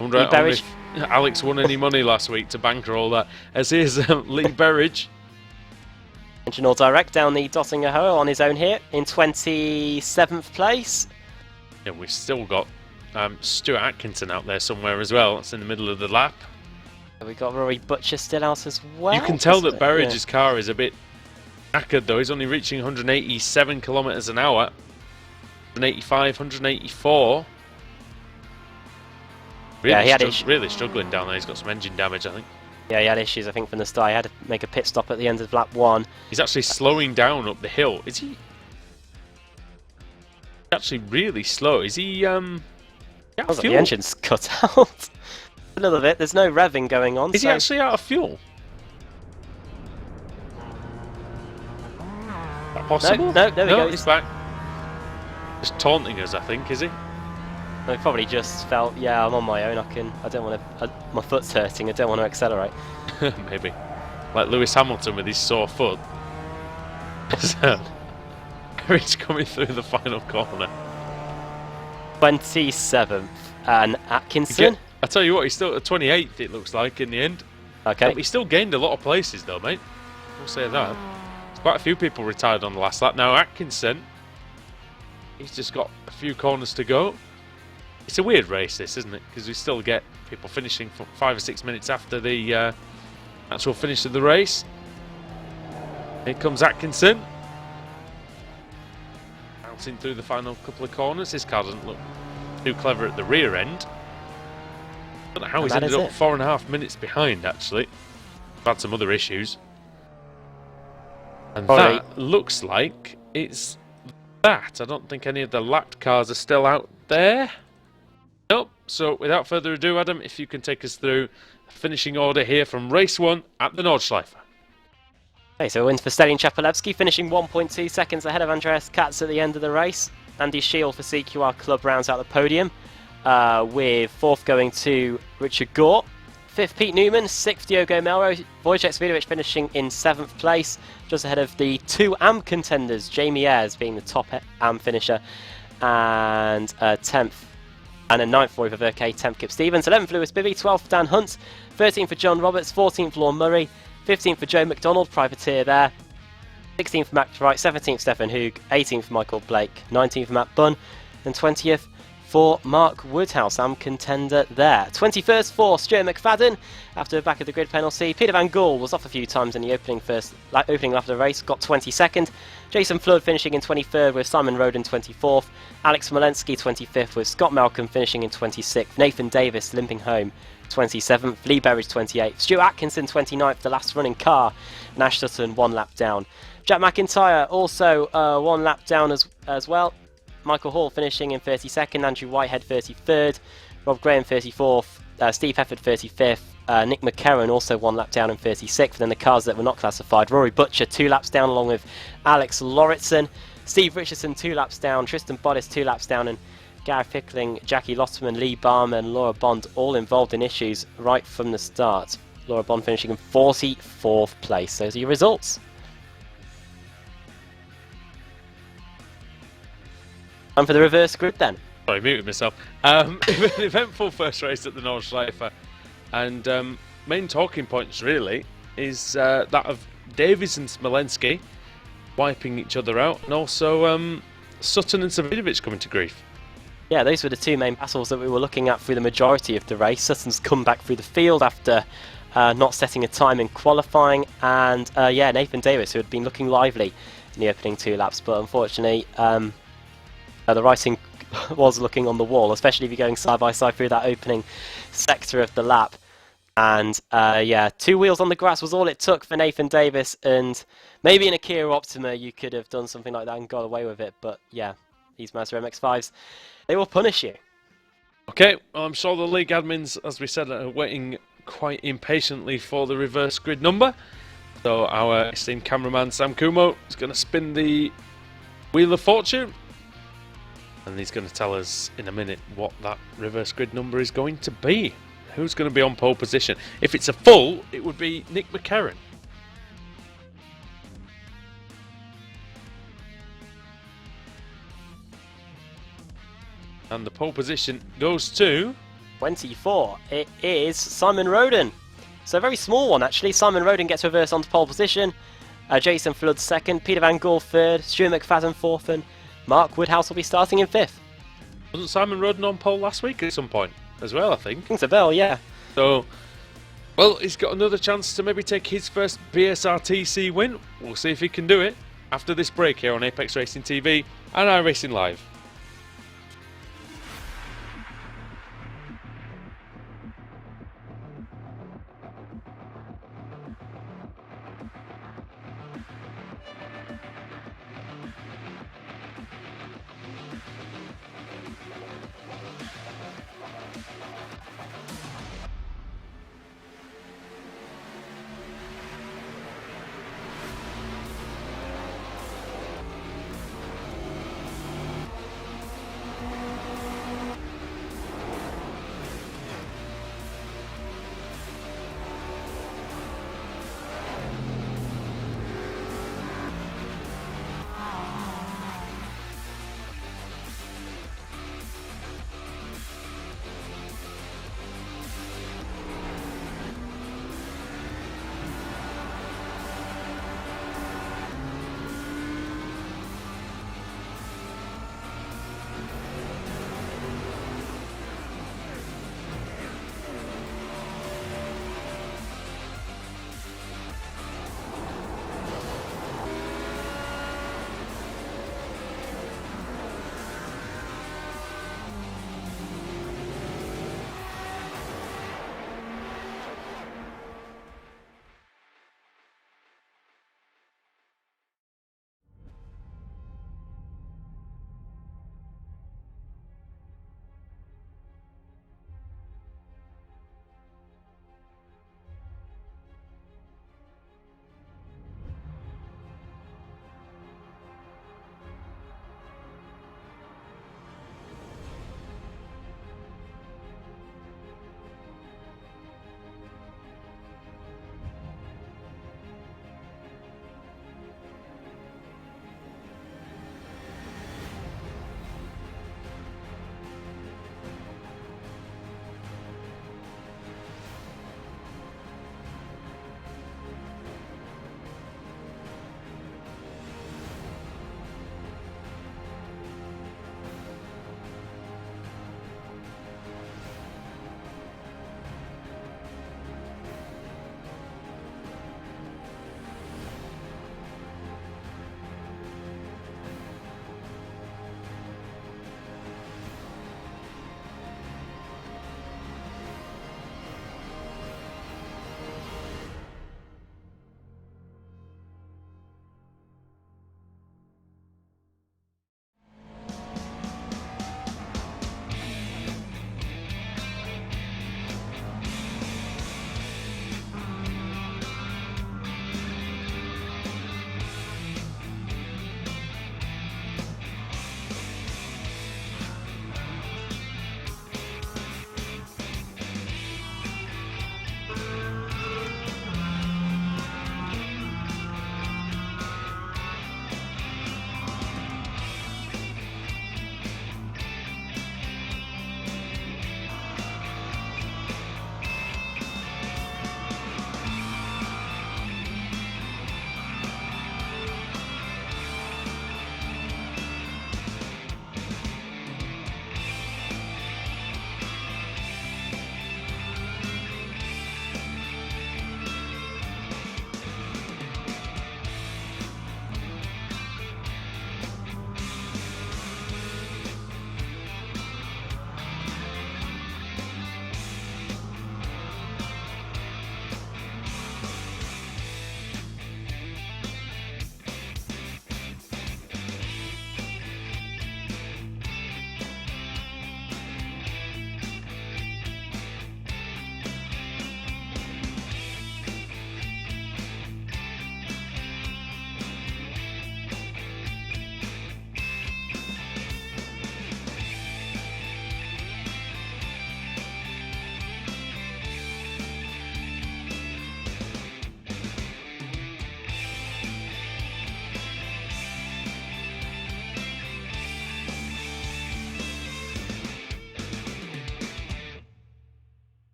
I wonder if Alex won any money last week to bankroll that. As here's Lee Berridge. Regional Direct down the Dottinger Hoe on his own here in 27th place. Yeah, we've still got Stuart Atkinson out there somewhere as well. It's in the middle of the lap. We've got Rory Butcher still out as well. You can tell that Berridge's car is a bit knackered though. He's only reaching 187 kilometres an hour. 185, 184. Really, yeah, really struggling down there. He's got some engine damage, I think. Yeah, he had issues, I think, from the start. He had to make a pit stop at the end of lap 1. He's actually slowing down up the hill. Is he actually really slow? Is he, The engine's cut out a little bit. There's no revving going on. Is he actually out of fuel? Is that possible? No, there we go. He's back. Just taunting us, I think, is he? I probably just felt, yeah, I'm on my own. I don't want to. My foot's hurting. I don't want to accelerate. Maybe, like Lewis Hamilton with his sore foot. He's coming through the final corner. 27th, and Atkinson. I tell you what, he's still at 28th. It looks like in the end. Okay. But he still gained a lot of places, though, mate. We'll say that. There's quite a few people retired on the last lap. Now Atkinson, he's just got a few corners to go. It's a weird race, this, isn't it? Because we still get people finishing for 5 or 6 minutes after the actual finish of the race. Here comes Atkinson. Bouncing through the final couple of corners. His car doesn't look too clever at the rear end. I don't know how he's ended up 4.5 minutes behind, actually. Had some other issues. And that looks like it's that. I don't think any of the lapped cars are still out there. Nope. So without further ado, Adam, if you can take us through the finishing order here from race 1 at the Nordschleife. Okay, so wins for Stalin Chapalevsky, finishing 1.2 seconds ahead of Andreas Katz at the end of the race. Andy Shield for CQR Club rounds out the podium, with 4th going to Richard Gore. 5th, Pete Newman. 6th, Diogo Melro. Wojciech Svidovic finishing in 7th place, just ahead of the 2 AM contenders, Jamie Ayres being the top AM finisher, and 10th. And a 9th, Roy Verke, 10th, Kip Stevens, 11th, Lewis Bibby, 12th, Dan Hunt, 13th for John Roberts, 14th, Lorne Murray, 15th for Joe McDonald, privateer there, 16th for Matt Wright, 17th, Stefan Hoog, 18th for Michael Blake, 19th for Matt Bunn, and 20th for Mark Woodhouse, am contender there. 21st for Stuart McFadden, after a back of the grid penalty. Peter Van Gool was off a few times in the opening lap of the race, got 22nd. Jason Flood finishing in 23rd with Simon Roden 24th. Alex Smolensky 25th with Scott Malcolm finishing in 26th. Nathan Davis limping home 27th. Lee Berridge 28th. Stuart Atkinson 29th, the last running car. Nash Sutton 1 lap down. Jack McIntyre also 1 lap down as well. Michael Hall finishing in 32nd, Andrew Whitehead 33rd, Rob Graham 34th, Steve Hefford 35th, Nick McCarron also 1 lap down in 36th, and then the cars that were not classified, Rory Butcher 2 laps down along with Alex Lauritsen, Steve Richardson 2 laps down, Tristan Bottis 2 laps down, and Gareth Pickling, Jackie Lotterman, Lee Barmer and Laura Bond all involved in issues right from the start. Laura Bond finishing in 44th place. Those are your results. And for the reverse grid then. Sorry, muted myself. Eventful first race at the Nordschleife. And main talking points really is that of Davies and Smolensky wiping each other out, and also Sutton and Savidovic coming to grief. Yeah, those were the 2 main battles that we were looking at through the majority of the race. Sutton's come back through the field after not setting a time in qualifying, and yeah, Nathan Davis, who had been looking lively in the opening 2 laps, but unfortunately the writing was looking on the wall, especially if you're going side by side through that opening sector of the lap. And yeah, 2 wheels on the grass was all it took for Nathan Davis, and maybe in a Kia Optima you could have done something like that and got away with it, but yeah, these Mazda MX-5s, they will punish you. Okay, well, I'm sure the league admins, as we said, are waiting quite impatiently for the reverse grid number. So our esteemed cameraman Sam Kumo is going to spin the Wheel of Fortune, and he's going to tell us in a minute what that reverse grid number is going to be. Who's going to be on pole position? If it's a full, it would be Nick McCarron. And the pole position goes to 24. It is Simon Roden. So a very small one actually. Simon Roden gets reversed onto pole position. Jason Flood second, Peter Van Gool third, Stuart McFadden fourth, and Mark Woodhouse will be starting in fifth. Wasn't Simon Roden on pole last week at some point as well, I think? Rings a bell, yeah. So, well, he's got another chance to maybe take his first BSR TC win. We'll see if he can do it after this break here on Apex Racing TV and iRacing Live.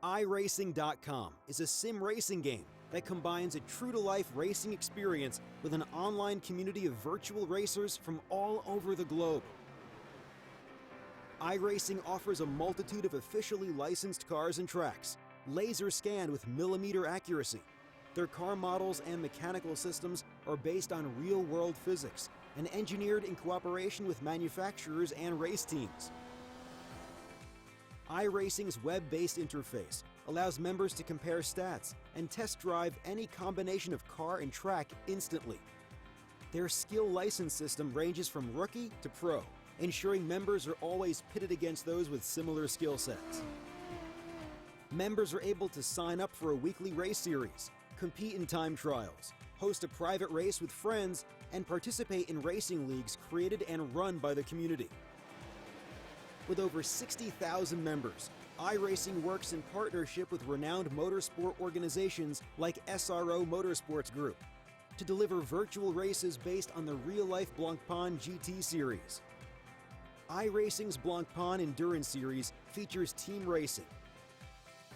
iRacing.com is a sim racing game that combines a true-to-life racing experience with an online community of virtual racers from all over the globe. iRacing offers a multitude of officially licensed cars and tracks, laser scanned with millimeter accuracy. Their car models and mechanical systems are based on real-world physics and engineered in cooperation with manufacturers and race teams. iRacing's web-based interface allows members to compare stats and test drive any combination of car and track instantly. Their skill license system ranges from rookie to pro, ensuring members are always pitted against those with similar skill sets. Members are able to sign up for a weekly race series, compete in time trials, host a private race with friends, and participate in racing leagues created and run by the community. With over 60,000 members, iRacing works in partnership with renowned motorsport organizations like SRO Motorsports Group to deliver virtual races based on the real-life Blancpain GT series. iRacing's Blancpain Endurance Series features team racing,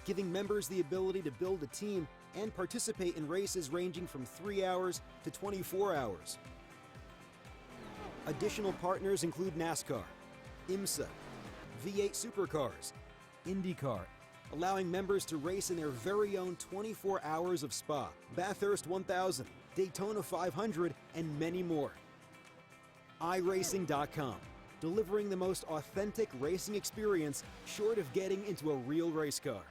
giving members the ability to build a team and participate in races ranging from 3 hours to 24 hours. Additional partners include NASCAR, IMSA, V8 Supercars, IndyCar, allowing members to race in their very own 24 hours of Spa, Bathurst 1000, Daytona 500, and many more. iRacing.com, delivering the most authentic racing experience short of getting into a real race car.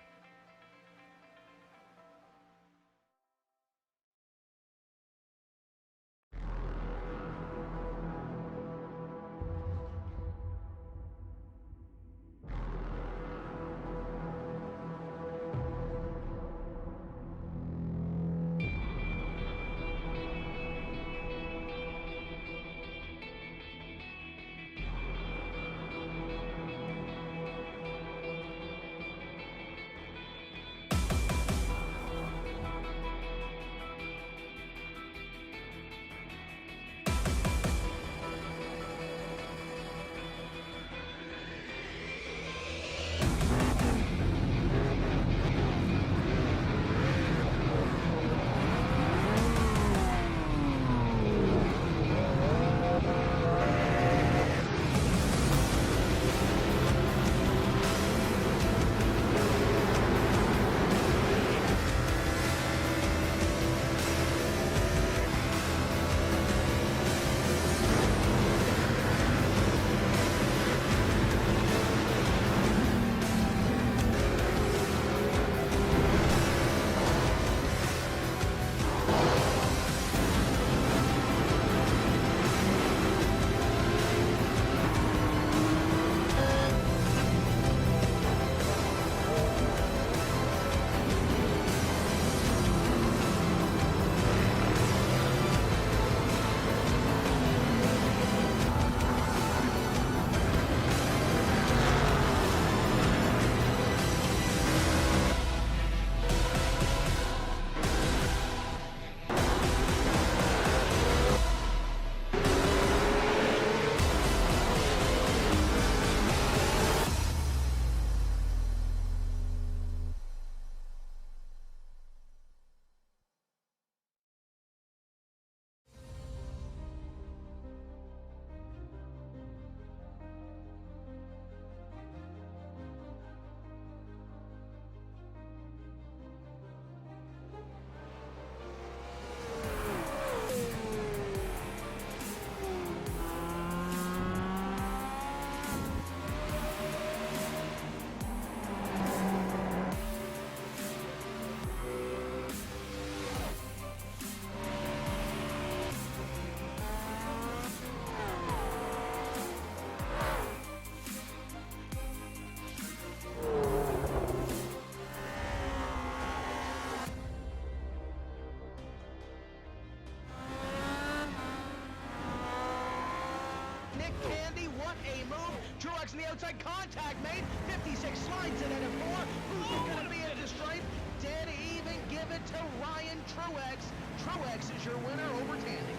the outside, contact made, 56 slides it in at 4, who's going to be into stripe, dead even, give it to Ryan Truex. Truex is your winner over Tandy.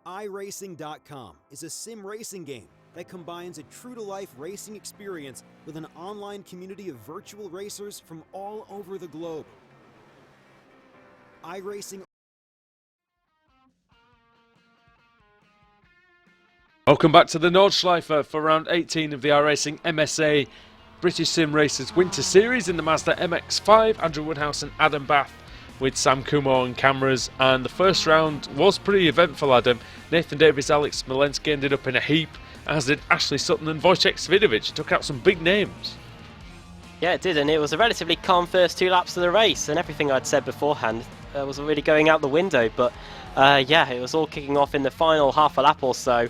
iRacing.com is a sim racing game that combines a true-to-life racing experience with an online community of virtual racers from all over the globe. iRacing. Welcome back to the Nordschleife for round 18 of the iRacing MSA British Sim Racers Winter Series in the Mazda MX-5. Andrew Woodhouse and Adam Bath with Sam Kumo on cameras, and the first round was pretty eventful, Adam. Nathan Davis, Alex Smolenski ended up in a heap, as did Ashley Sutton and Wojciech Svidovic. Took out some big names. Yeah, it did, and it was a relatively calm first 2 laps of the race, and everything I'd said beforehand was already going out the window. But yeah, it was all kicking off in the final half a lap or so.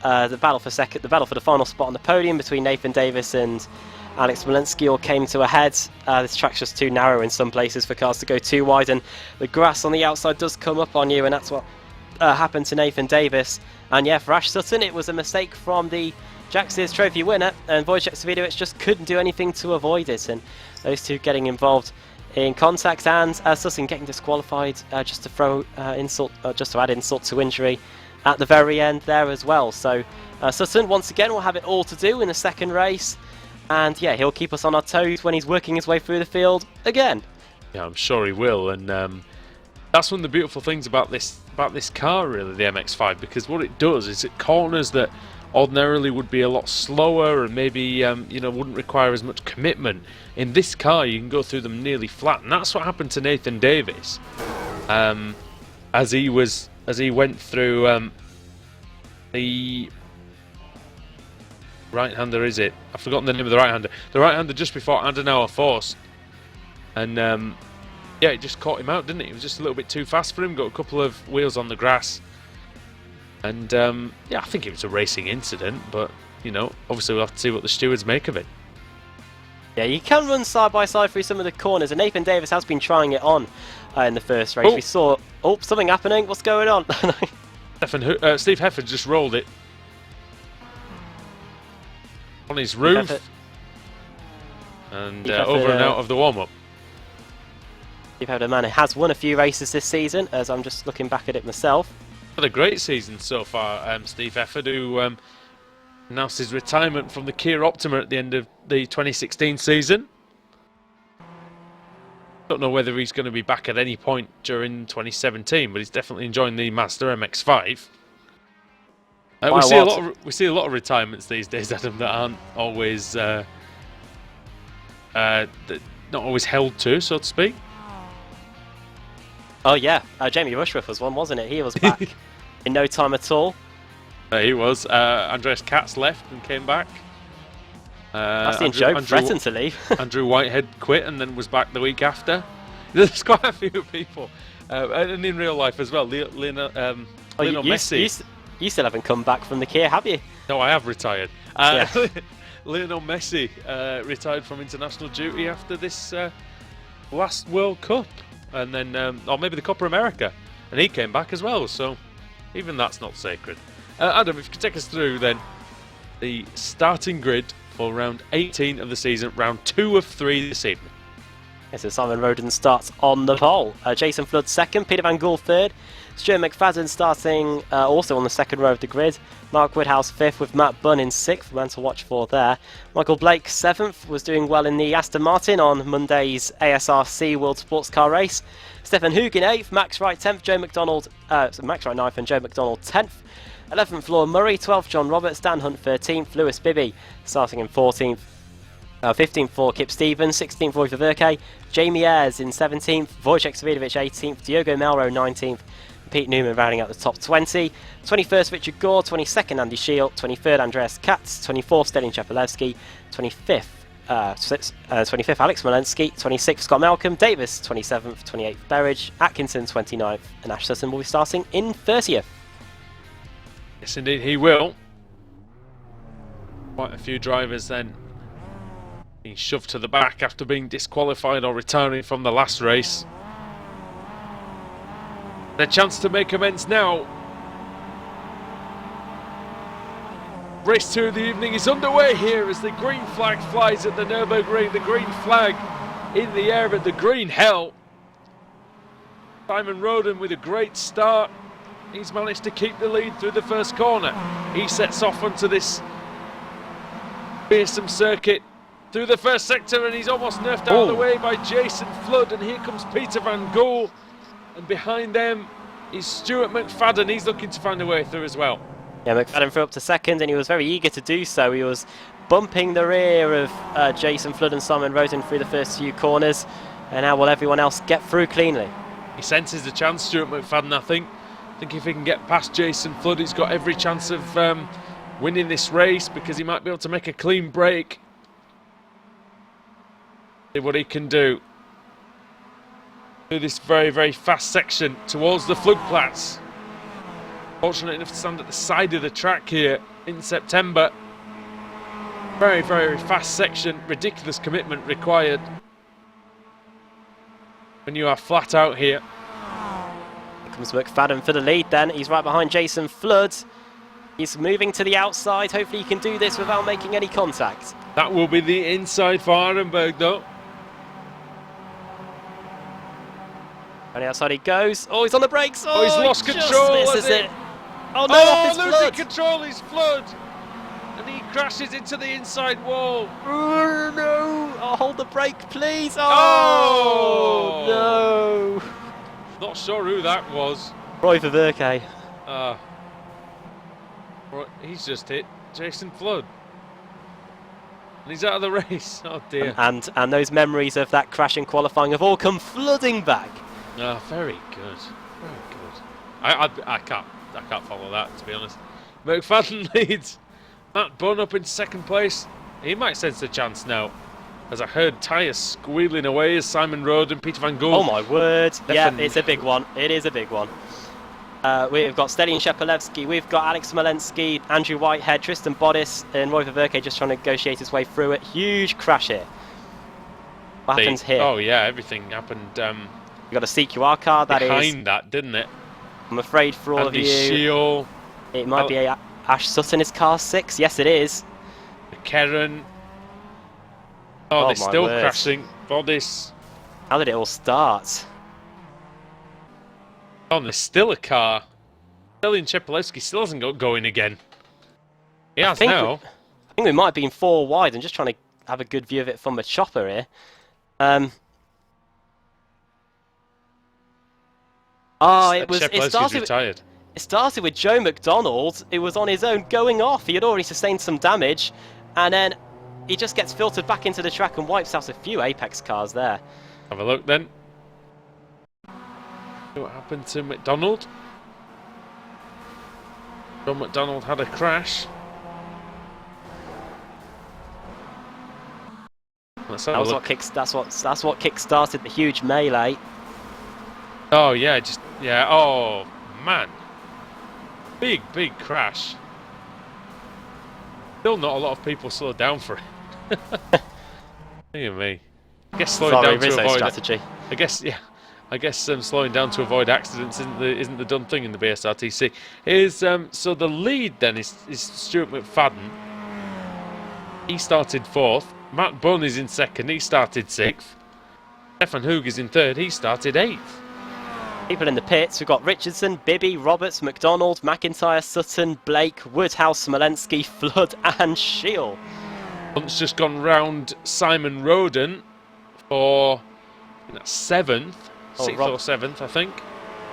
The battle for the final spot on the podium between Nathan Davis and Alex Smolenski all came to a head. This track's just too narrow in some places for cars to go too wide, and the grass on the outside does come up on you, and that's what happened to Nathan Davis. And yeah, for Ash Sutton, it was a mistake from the Jack Sears Trophy winner, and Wojciech Svidovic just couldn't do anything to avoid it, and those two getting involved in contact, and Sutton getting disqualified just to throw just to add insult to injury at the very end there as well. So Sutton once again will have it all to do in the second race, and yeah, he'll keep us on our toes when he's working his way through the field again. Yeah, I'm sure he will, and that's one of the beautiful things about this car, really, the MX-5, because what it does is it corners that ordinarily would be a lot slower and maybe you know, wouldn't require as much commitment. In this car, you can go through them nearly flat, and that's what happened to Nathan Davis as he went through the right-hander, is it? I've forgotten the name of the right-hander. The right-hander just before Adenauer forced. And yeah, it just caught him out, didn't it? It was just a little bit too fast for him. Got a couple of wheels on the grass. And yeah, I think it was a racing incident. But, you know, obviously we'll have to see what the stewards make of it. Yeah, you can run side by side through some of the corners, and Nathan Davis has been trying it on in the first race. We saw, something happening. What's going on? Steve Hefford just rolled it on his roof and over and out of the warm-up. Steve Hefford, a man who has won a few races this season, as I'm just looking back at it myself. Had a great season so far, Steve Hefford, who announced his retirement from the Kia Optima at the end of the 2016 season. Don't know whether he's going to be back at any point during 2017, but he's definitely enjoying the Mazda MX-5. We see a lot of retirements these days, Adam, that aren't always not always held to, so to speak. Oh yeah, Jamie Rushworth was one, wasn't it? He was back in no time at all. He was. Andreas Katz left and came back. I've seen Joe threaten to leave. Andrew Whitehead quit and then was back the week after. There's quite a few people, and in real life as well. Lionel Messi. You still haven't come back from the Kia, have you? No, I have retired. Yeah. Lionel Messi retired from international duty after this last World Cup, and then, or maybe the Copa America, and he came back as well. So even that's not sacred. Adam, if you could take us through then the starting grid for round 18 of the season, round 2 of 3 this evening. Yes, so Simon Roden starts on the pole. Jason Flood second, Peter Van Gool third. Stuart McFadden starting also on the second row of the grid. Mark Woodhouse fifth with Matt Bunn in sixth, man to watch for there. Michael Blake seventh, was doing well in the Aston Martin on Monday's ASRC World Sports Car Race. Stefan Hug in eighth, Max Wright 10th, Max Wright 9th and Joe McDonald 10th. 11th, Laura Murray, 12th, John Roberts, Dan Hunt 13th, Lewis Bibby starting in 14th. 15th for Kip Stevens, 16th Roy Verke, Jamie Ayres in 17th, Wojciech Svidovic 18th, Diogo Melro 19th, Pete Newman rounding out the top 20. 21st Richard Gore, 22nd Andy Shield, 23rd Andreas Katz, 24th Stelin Chapelewski, 25th Alex Smolenski, 26th Scott Malcolm, Davis 27th, 28th Berridge, Atkinson 29th, and Ash Sutton will be starting in 30th. Yes, indeed, he will. Quite a few drivers then being shoved to the back after being disqualified or retiring from the last race. The chance to make amends now. Race 2 of the evening is underway here as the green flag flies at the Nurburgring. The green flag in the air at the green hell. Simon Roden with a great start. he's managed to keep the lead through the first corner. He sets off onto this fearsome circuit through the first sector, and he's almost nerfed out of the way by Jason Flood, and here comes Peter Van Gool, and behind them is Stuart McFadden. He's looking to find a way through as well. Yeah, McFadden threw up to second, and he was very eager to do so. He was bumping the rear of Jason Flood and Simon Rosen through the first few corners, and now will everyone else get through cleanly? He senses the chance, Stuart McFadden, I think. I think if he can get past Jason Flood, he's got every chance of winning this race, because he might be able to make a clean break. See what he can do through this very, very fast section towards the Flugplatz. Fortunate enough to stand at the side of the track here in September. Very, very fast section, ridiculous commitment required when you are flat out here. Here comes McFadden for the lead then. He's right behind Jason Flood. He's moving to the outside. Hopefully he can do this without making any contact. That will be the inside for Arenberg though. On the outside he goes. Oh, he's on the brakes. Oh, he's lost control. Misses it. Oh no, oh, losing Flood. control is Flood. And he crashes into the inside wall. Oh no. Oh, hold the brake, please. Oh, no. Not sure who that was. Roy Ververke. He's just hit Jason Flood. And he's out of the race. Oh dear. And those memories of that crash in qualifying have all come flooding back. Oh, very good. Very good. I can't follow that, to be honest. McFadden leads. Matt Bunn up in second place. He might sense a chance now, as I heard tyres squealing away as Simon Roden and Peter Van Gool. Oh my word. Yeah, it's a big one. It is a big one. We've got Stelian Shepelevsky, we've got Alex Smolensky, Andrew Whitehead, Tristan Bodis, and Roy Ververke just trying to negotiate his way through it. Huge crash here. What happens here? Oh yeah, everything happened. We've got a CQR car that behind that, didn't it? I'm afraid for all Andy of you, Shiel, it might be Ash Sutton is car 6. Yes, it is. Keren. Oh, they're still crashing. Bodis. How did it all start? Oh, there's still a car. Stelian Shepelevsky still hasn't got going again. He has now. I think we might have been 4 wide. I'm just trying to have a good view of it from the chopper here. It started with Joe McDonald. It was on his own going off. He had already sustained some damage, and then he just gets filtered back into the track and wipes out a few Apex cars there. Have a look then. See what happened to McDonald. John McDonald had a crash. Let's have a look. That's what kick-started the huge melee. Oh yeah, oh man, big crash. Still not a lot of people slowed down for it. Look at me. I guess slowing down to avoid strategy. I guess slowing down to avoid accidents isn't the done thing in the BSRTC. So the lead then is Stuart McFadden. He started 4th. Matt Bunn is in 2nd. He started 6th. Stefan Hoog is in 3rd. He started 8th. People in the pits, we've got Richardson, Bibby, Roberts, McDonald, McIntyre, Sutton, Blake, Woodhouse, Smolensky, Flood and Shiel. Hunt's just gone round Simon Roden for 7th, 6th or 7th, I think.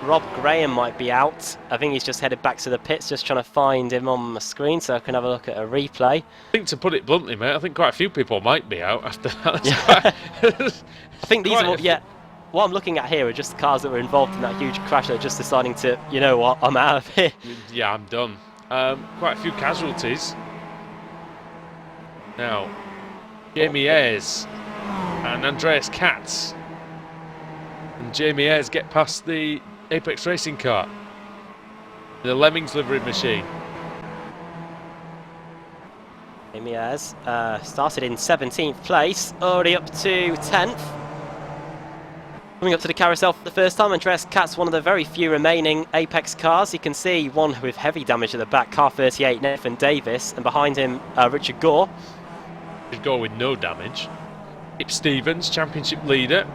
Rob Graham might be out. I think he's just headed back to the pits, just trying to find him on the screen so I can have a look at a replay. I think, to put it bluntly, mate, I think quite a few people might be out after that. I think these are what I'm looking at here are just the cars that were involved in that huge crash that are just deciding to, you know what, I'm out of here. Yeah, I'm done. Quite a few casualties. Now, Jamie Ayres and Andreas Katz. And Jamie Ayres get past the Apex Racing car. The Lemmings livery machine. Jamie Ayres started in 17th place, already up to 10th. Coming up to the carousel for the first time, Andreas Katz, one of the very few remaining Apex cars. You can see one with heavy damage at the back, car 38, Nathan Davis, and behind him, Richard Gore. Richard Gore with no damage. Ip Stevens, championship leader,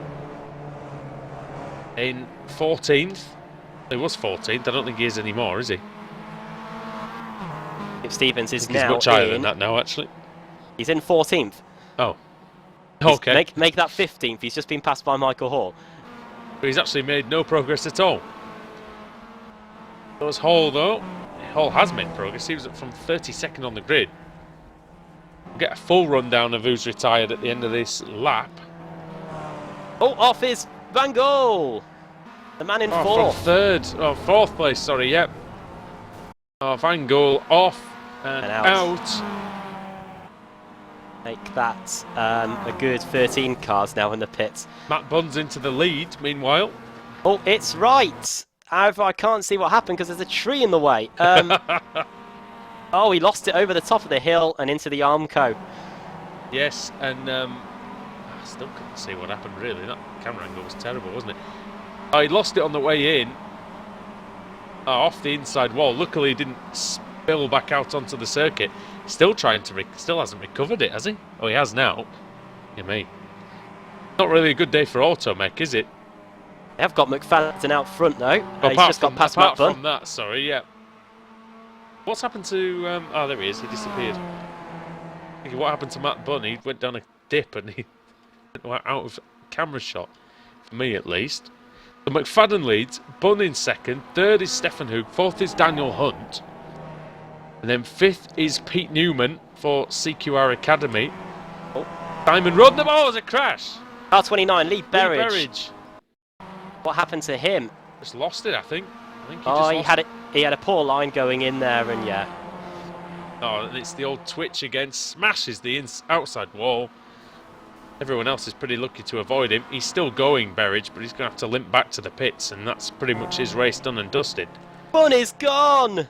in 14th. He was 14th. I don't think he is anymore, is he? Stevens is He's now much higher in. than that now, actually. He's in 14th. Oh. Okay. Make that 15th. He's just been passed by Michael Hall. But he's actually made no progress at all. Those Hall, though. Hall has made progress. He was up from 32nd on the grid. We'll get a full rundown of who's retired at the end of this lap. Oh, off is Van Gogh. The man in fourth. From fourth place, sorry, yep. Van Gogh off and out. Make that a good 13 cars now in the pits. Matt Bunn's into the lead, meanwhile. Oh, it's right. However, I can't see what happened because there's a tree in the way. Oh, he lost it over the top of the hill and into the Armco. Yes, and I still couldn't see what happened, really. That camera angle was terrible, wasn't it? Oh, he lost it on the way in. Off the inside wall. Luckily, he didn't spill back out onto the circuit. Still trying to, still hasn't recovered it, has he? Oh, he has now. You mean? Not really a good day for Automech, is it? They have got McFadden out front though. He's just got past Matt Bunn. Apart from that, sorry, yeah. What's happened to? Oh, there he is. He disappeared. Thinking, what happened to Matt Bunn? He went down a dip and he went out of camera shot. For me, at least. So McFadden leads. Bunn in second. Third is Stefan Hoog. Fourth is Daniel Hunt. And then fifth is Pete Newman for CQR Academy. Oh. Simon Rodney. Oh, there's a crash. R29, Lee Berridge. Lee Berridge. What happened to him? Just lost it, I think. He had a poor line going in there, and yeah. Oh, and it's the old twitch again. Smashes the outside wall. Everyone else is pretty lucky to avoid him. He's still going, Berridge, but he's going to have to limp back to the pits, and that's pretty much his race done and dusted. Bunn is gone!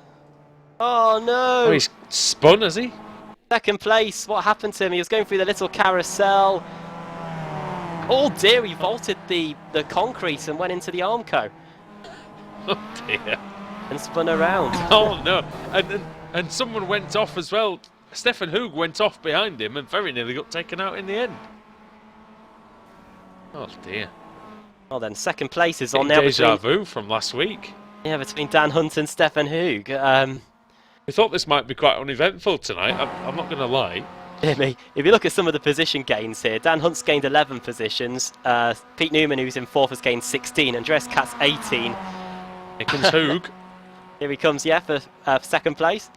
Oh no! Oh, he's spun, has he? Second place. What happened to him? He was going through the little carousel. Oh dear, he vaulted the concrete and went into the Armco. Oh dear. And spun around. Oh no. And someone went off as well. Stefan Hoog went off behind him and very nearly got taken out in the end. Oh dear. Well then, second place is on now Deja vu from last week. Yeah, between Dan Hunt and Stefan Hoog. We thought this might be quite uneventful tonight, I'm not going to lie. If you look at some of the position gains here, Dan Hunt's gained 11 positions. Pete Newman, who's in fourth, has gained 16. Andreas Katz, 18. Here comes Hoog. Here he comes, yeah, for second place.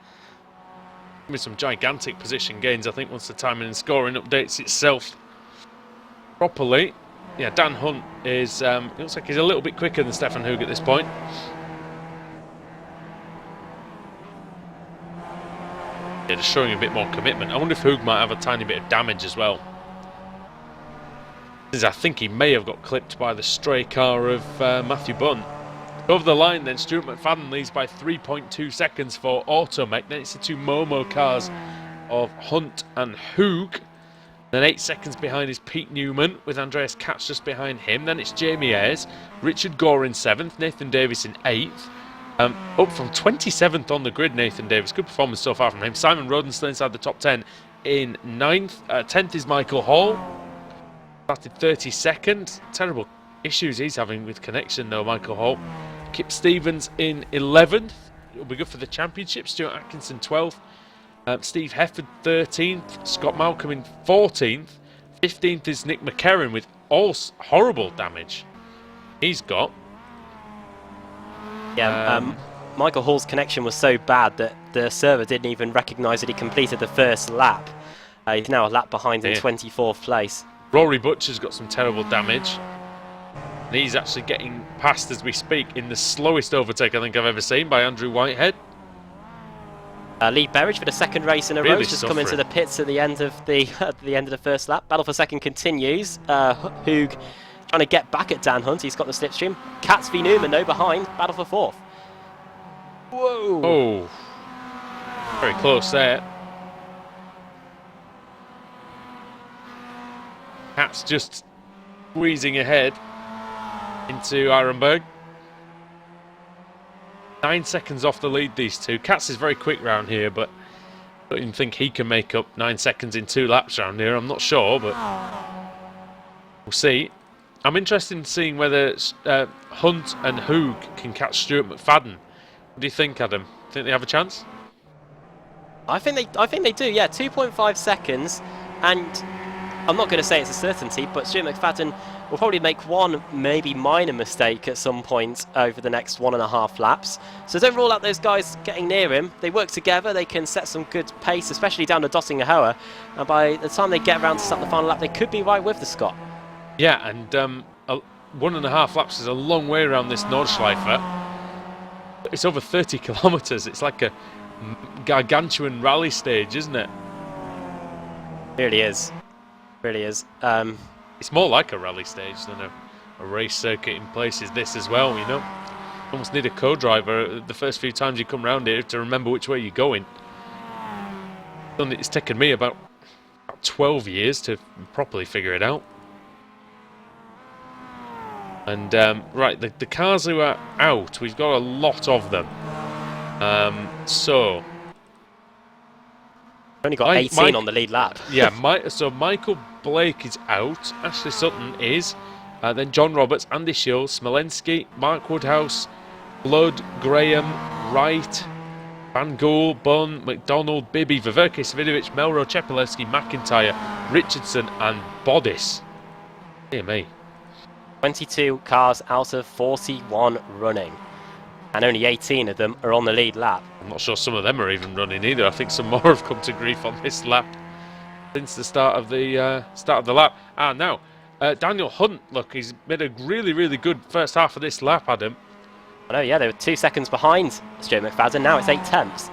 With some gigantic position gains, I think, once the timing and scoring updates itself properly. Yeah, Dan Hunt is, it looks like he's a little bit quicker than Stefan Hoog at this point. Yeah, just showing a bit more commitment. I wonder if Hoog might have a tiny bit of damage as well. I think he may have got clipped by the stray car of Matthew Bunn. Over the line then, Stuart McFadden leads by 3.2 seconds for Automech. Then it's the two Momo cars of Hunt and Hoog. Then 8 seconds behind is Pete Newman, with Andreas Katz just behind him. Then it's Jamie Ayres, Richard Gore in 7th, Nathan Davis in 8th. Up from 27th on the grid, Nathan Davis. Good performance so far from him. Simon Roden still inside the top 10 in 9th. 10th is Michael Hall. Started 32nd. Terrible issues he's having with connection though, Michael Hall. Kip Stevens in 11th. It'll be good for the championship. Stuart Atkinson 12th. Steve Hefford 13th. Scott Malcolm in 14th. 15th is Nick McCarron with all horrible damage he's got. Yeah, Michael Hall's connection was so bad that the server didn't even recognise that he completed the first lap. He's now a lap behind in 24th place. Rory Butcher's got some terrible damage. And he's actually getting passed as we speak in the slowest overtake I think I've ever seen by Andrew Whitehead. Lee Berridge for the second race in a row, just come into the pits at the end of the first lap. Battle for second continues. Hoog trying to get back at Dan Hunt. He's got the slipstream. Katz v Newman though behind. Battle for fourth. Whoa! Oh, very close there. Katz just squeezing ahead into Ironberg. 9 seconds off the lead, these two. Katz is very quick round here, but I don't even think he can make up 9 seconds in 2 laps round here. I'm not sure, but we'll see. I'm interested in seeing whether Hunt and Hoog can catch Stuart McFadden. What do you think, Adam? Think they have a chance? I think they do. Yeah, 2.5 seconds, and I'm not going to say it's a certainty, but Stuart McFadden will probably make one maybe minor mistake at some point over the next 1.5 laps. So don't rule out those guys getting near him. They work together. They can set some good pace, especially down to Dottingerhoa. And by the time they get around to start the final lap, they could be right with the Scot. Yeah, and 1.5 laps is a long way around this Nordschleife. It's over 30 kilometres. It's like a gargantuan rally stage, isn't it? It really is. Really is. It's more like a rally stage than a race circuit in places. This as well, you know. You almost need a co-driver the first few times you come round here to remember which way you're going. It's taken me about 12 years to properly figure it out. And right, the cars who are out, we've got a lot of them. So only got 18 on the lead lap. Yeah, so Michael Blake is out. Ashley Sutton is. Then John Roberts, Andy Schill, Smolensky, Mark Woodhouse, Blood, Graham, Wright, Van Gool, Bunn, McDonald, Bibby, Viverke, Svidovic, Melrose, Chepelewski, McIntyre, Richardson, and Bodis. Dear me. 22 cars out of 41 running, and only 18 of them are on the lead lap. I'm not sure some of them are even running either. I think some more have come to grief on this lap since the start of the lap. Ah, now Daniel Hunt. Look, he's made a really good first half of this lap, Adam. I know. Yeah, they were 2 seconds behind Stuart McFadden. Now it's 8 tenths.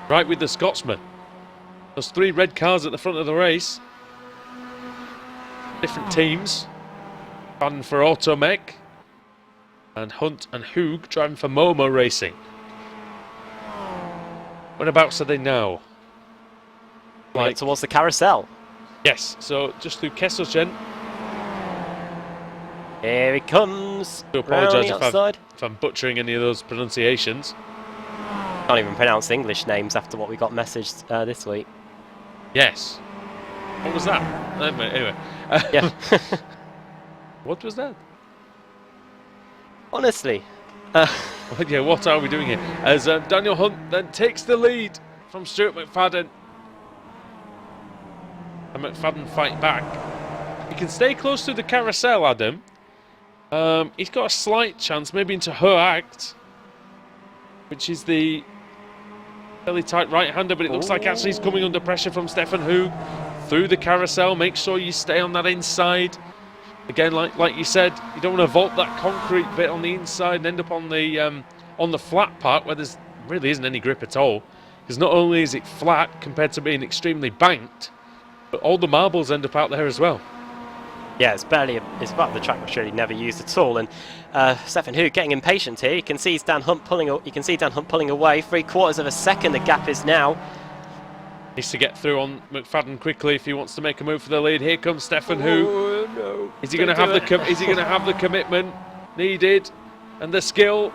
Right with the Scotsman. Those 3 red cars at the front of the race. Different teams. Fun for Automech, and Hunt and Hoog driving for Momo Racing. Whereabouts are they now? Like towards the carousel. Yes, so just through Kesselchen. Here he comes. I do apologise if I'm butchering any of those pronunciations. Can't even pronounce English names after what we got messaged this week. Yes. What was that? Anyway. Yeah. What was that? Honestly. Yeah, what are we doing here? As Daniel Hunt then takes the lead from Stuart McFadden. And McFadden fight back. He can stay close to the carousel, Adam. He's got a slight chance, maybe into her act, which is the fairly tight right-hander, but it looks like actually he's coming under pressure from Stefan Hoog through the carousel. Make sure you stay on that inside. Again, like you said, you don't want to vault that concrete bit on the inside and end up on the flat part where there's really isn't any grip at all. Because not only is it flat compared to being extremely banked, but all the marbles end up out there as well. Yeah, it's part of the track which really never used at all. And Stefan Hoog getting impatient here. You can see Dan Hunt pulling away. 3/4 of a second the gap is now. Needs to get through on McFadden quickly if he wants to make a move for the lead. Here comes Stefan Hoog. No. Is he going to have the commitment needed and the skill?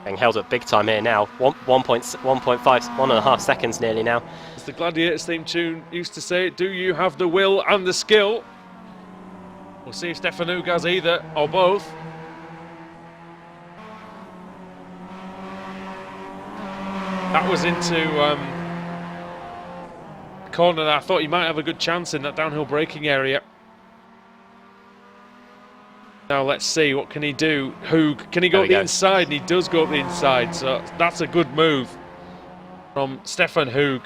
Being held up big time here now. 1.5 seconds nearly now. As the Gladiators theme tune used to say, do you have the will and the skill? We'll see if Stefan Hoog has either or both. That was into corner that I thought he might have a good chance in that downhill braking area. Now let's see, what can he do? Hoog, can he go up the inside? And he does go up the inside, so that's a good move from Stefan Hoog.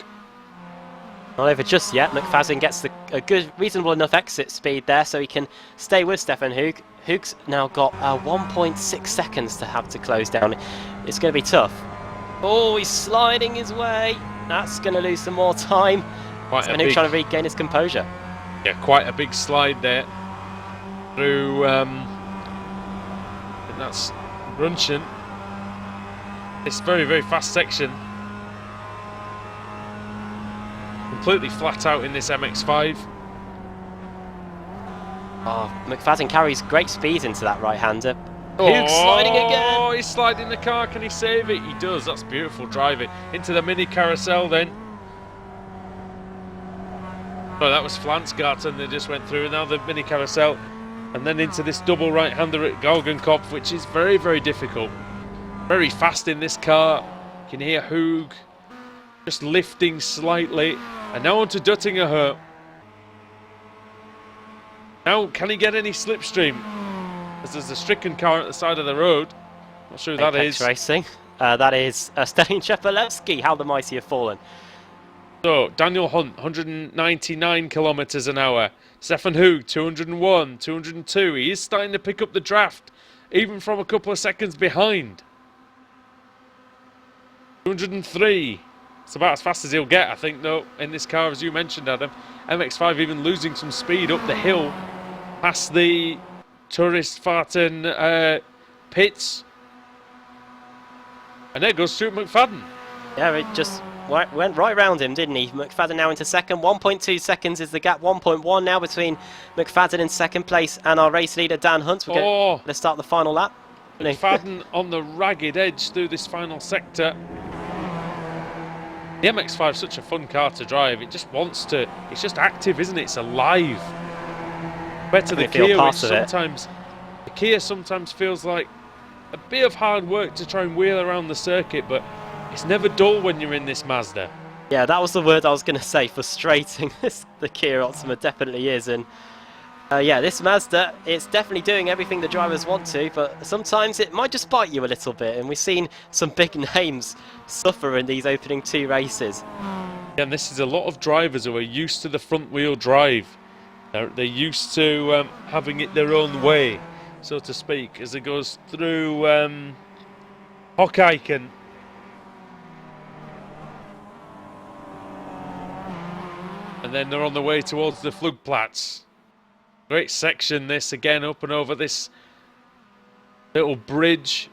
Not over just yet. McFadden gets a good, reasonable enough exit speed there, so he can stay with Stefan Hoog. Hoog's now got 1.6 seconds to have to close down. It's going to be tough. Oh, he's sliding his way. That's going to lose some more time. Stefan Hoog trying to regain his composure. Yeah, quite a big slide there through. I think that's Brunchen. This very fast section. Completely flat out in this MX-5. Oh, McFadden carries great speed into that right-hander. Hoog's sliding again. Oh, he's sliding the car. Can he save it? He does. That's beautiful driving. Into the mini carousel then. Oh, that was Flansgarten they just went through. Now the mini carousel and then into this double right-hander at Galgenkopf, which is very, very difficult. Very fast in this car. You can hear Hoog just lifting slightly. And now on to Duttinger. Now, can he get any slipstream? As there's a stricken car at the side of the road. Not sure who that is. Racing. That is Stalin Chepelevsky. How the mighty have fallen. So, Daniel Hunt, 199 kilometers an hour. Stefan Hoog, 201, 202. He is starting to pick up the draft, even from a couple of seconds behind. 203. It's about as fast as he'll get, I think, though, in this car, as you mentioned, Adam. MX-5 even losing some speed up the hill past the Touristfahrten pits. And there goes Stuart McFadden. Yeah, it just went right round him, didn't he? McFadden now into second. 1.2 seconds is the gap. 1.1 now between McFadden in second place and our race leader, Dan Hunt. We're going to start the final lap. McFadden on the ragged edge through this final sector. The MX-5 is such a fun car to drive. It just wants to... It's just active, isn't it? It's alive. Better the Kia, which sometimes... The Kia sometimes feels like a bit of hard work to try and wheel around the circuit, but it's never dull when you're in this Mazda. Yeah, that was the word I was going to say. Frustrating. The Kia Optima definitely is. And yeah, this Mazda, it's definitely doing everything the drivers want to, but sometimes it might just bite you a little bit. And we've seen some big names suffer in these opening two races. Yeah, and this is a lot of drivers who are used to the front wheel drive. They're used to having it their own way, so to speak, as it goes through Hokkaiken. And then they're on the way towards the Flugplatz. Great section this, again, up and over this little bridge.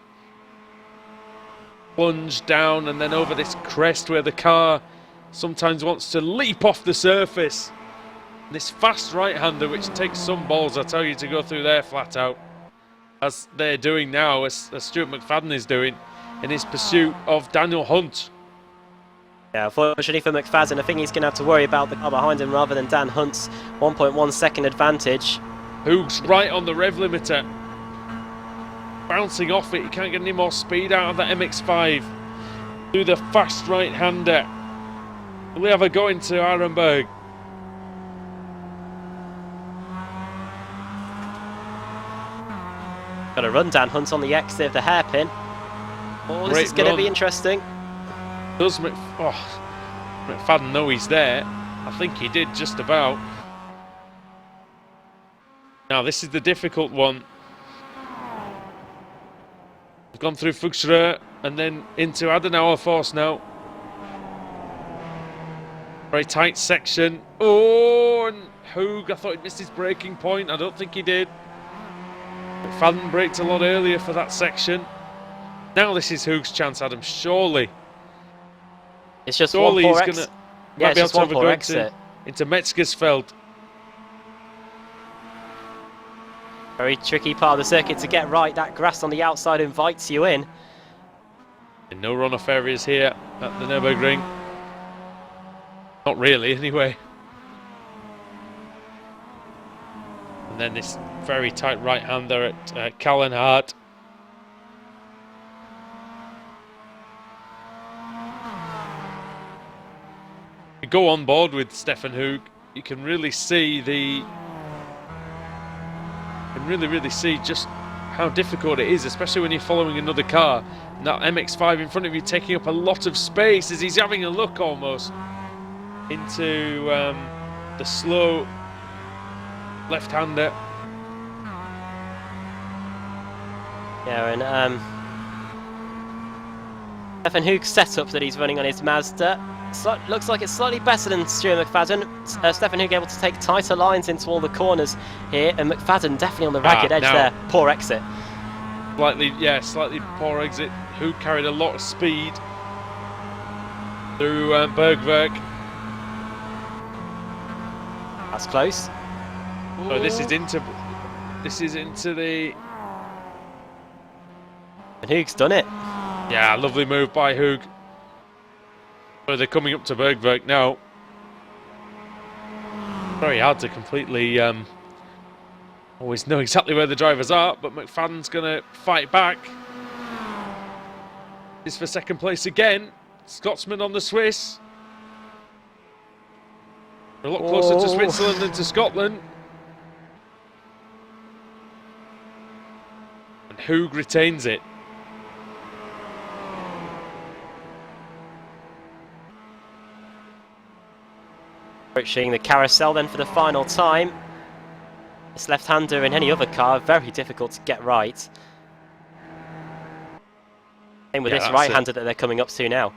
Plunge down and then over this crest where the car sometimes wants to leap off the surface. And this fast right-hander, which takes some balls, I tell you, to go through there flat out. As they're doing now, as Stuart McFadden is doing in his pursuit of Daniel Hunt. Yeah, unfortunately for McFadden, I think he's going to have to worry about the car behind him rather than Dan Hunt's 1.1 second advantage. Hoog's right on the rev limiter. Bouncing off it, he can't get any more speed out of that MX-5. Through the fast right-hander. Will we have a go into Arenberg? Got to run Dan Hunt on the exit of the hairpin. Oh, this is going to be interesting. Does McFadden know he's there? I think he did just about. Now this is the difficult one. We've gone through Fuchsröhr and then into Adenauer Force now. Very tight section. Oh, and Hoog, I thought he'd missed his braking point. I don't think he did. McFadden braked a lot earlier for that section. Now this is Hoog's chance, Adam, surely. It's just surely one poor he's exit. gonna Yeah, might be it's able just to one have a poor go exit. into Metzgersfeld. Very tricky part of the circuit to get right. That grass on the outside invites you in. And no runoff areas here at the Nurburgring. Not really, anyway. And then this very tight right-hander at Kallenhardt. You go on board with Stefan Hoog, you can really see really see just how difficult it is, especially when you're following another car. And that MX-5 in front of you taking up a lot of space as he's having a look almost into the slow left-hander. Yeah, and Stefan Hoog's setup that he's running on his Mazda looks like it's slightly better than Stuart McFadden. Stefan Hoog able to take tighter lines into all the corners here, and McFadden definitely on the ragged edge there. Poor exit. Slightly poor exit. Hoog carried a lot of speed through Bergwerk. That's close. So this is into the. And Hoog's done it. Yeah, lovely move by Hoog. So they're coming up to Bergwerk now. Very hard to completely always know exactly where the drivers are, but McFadden's going to fight back. Is for second place again. Scotsman on the Swiss. A lot closer to Switzerland than to Scotland. And Hoog retains it. Approaching the carousel then for the final time. This left-hander in any other car, very difficult to get right. Same with this right-hander that they're coming up to now.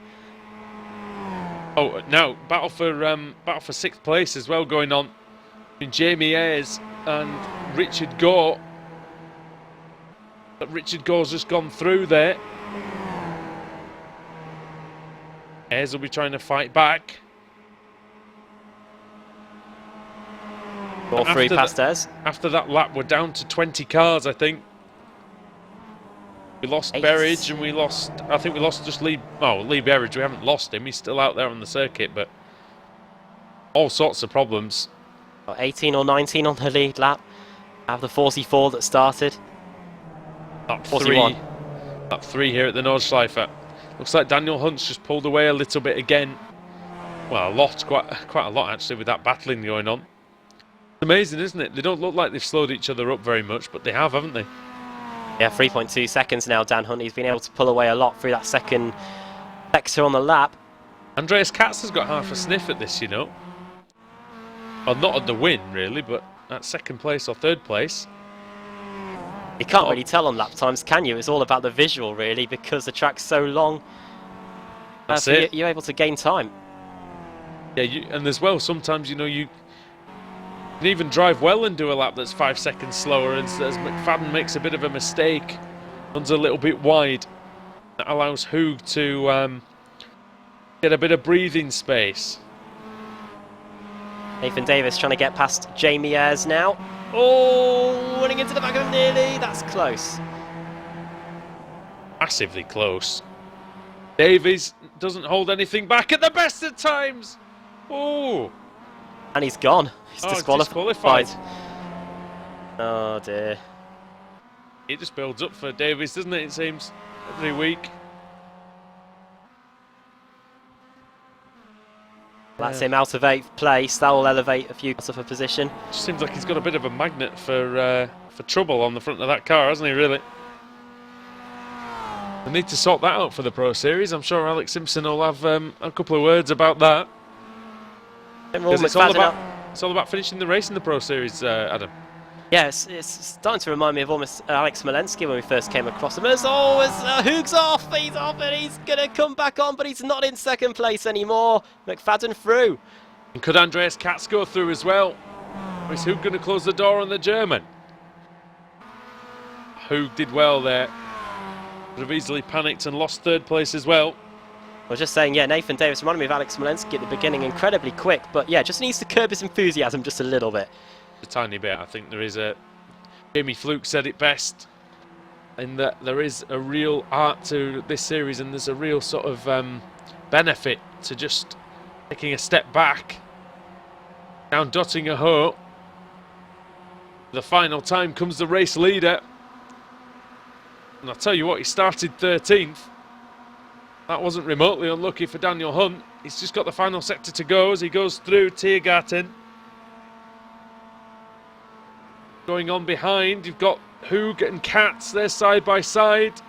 Oh, now battle for sixth place as well going on between Jamie Ayres and Richard Gore. But Richard Gore's just gone through there. Ayres will be trying to fight back. All three past Ayres. After that lap, we're down to 20 cars, I think. We lost Berridge and we lost, I think we lost just Lee Berridge. We haven't lost him. He's still out there on the circuit, but all sorts of problems. 18 or 19 on the lead lap. Out of the 44 that started. Lap 41. Lap 3 here at the Nordschleife. Looks like Daniel Hunt's just pulled away a little bit again. Well, a lot, quite a lot actually, with that battling going on. It's amazing, isn't it? They don't look like they've slowed each other up very much, but they have, haven't they? Yeah, 3.2 seconds now, Dan Hunt. He's been able to pull away a lot through that second sector on the lap. Andreas Katz has got half a sniff at this, you know. Well, not at the win, really, but at second place or third place. You can't really tell on lap times, can you? It's all about the visual, really, because the track's so long. That's it. You're able to gain time. Yeah, and as well, sometimes, you know, you can even drive well and do a lap that's 5 seconds slower, and as McFadden makes a bit of a mistake, runs a little bit wide. That allows Hoog to get a bit of breathing space. Nathan Davis trying to get past Jamie Ayres now. Oh, running into the back of him nearly. That's close. Massively close. Davies doesn't hold anything back at the best of times. Oh. And he's gone. He's disqualified. Oh dear. It just builds up for Davies, doesn't it? It seems every week. That's him out of 8th place. That will elevate a few off a position. Just seems like he's got a bit of a magnet for trouble on the front of that car, hasn't he? Really. They need to sort that out for the Pro Series. I'm sure Alex Simpson will have a couple of words about that. It's all about finishing the race in the Pro Series, Adam. Yeah, it's starting to remind me of almost Alex Smolensky when we first came across him. Hoog's off! He's off and he's going to come back on, but he's not in second place anymore. McFadden through. And could Andreas Katz go through as well? Or is Hoog going to close the door on the German? Hoog did well there. Could have easily panicked and lost third place as well. I was just saying, yeah, Nathan Davis reminded me of Alex Smolensky at the beginning, incredibly quick, but yeah, just needs to curb his enthusiasm just a little bit. A tiny bit. I think there is a... Jamie Fluke said it best, in that there is a real art to this series, and there's a real sort of benefit to just taking a step back, down dotting a hoe. The final time comes the race leader, and I'll tell you what, he started 13th. That wasn't remotely unlucky for Daniel Hunt. He's just got the final sector to go as he goes through Tiergarten. Going on behind, you've got Hoog and Katz, they're side by side.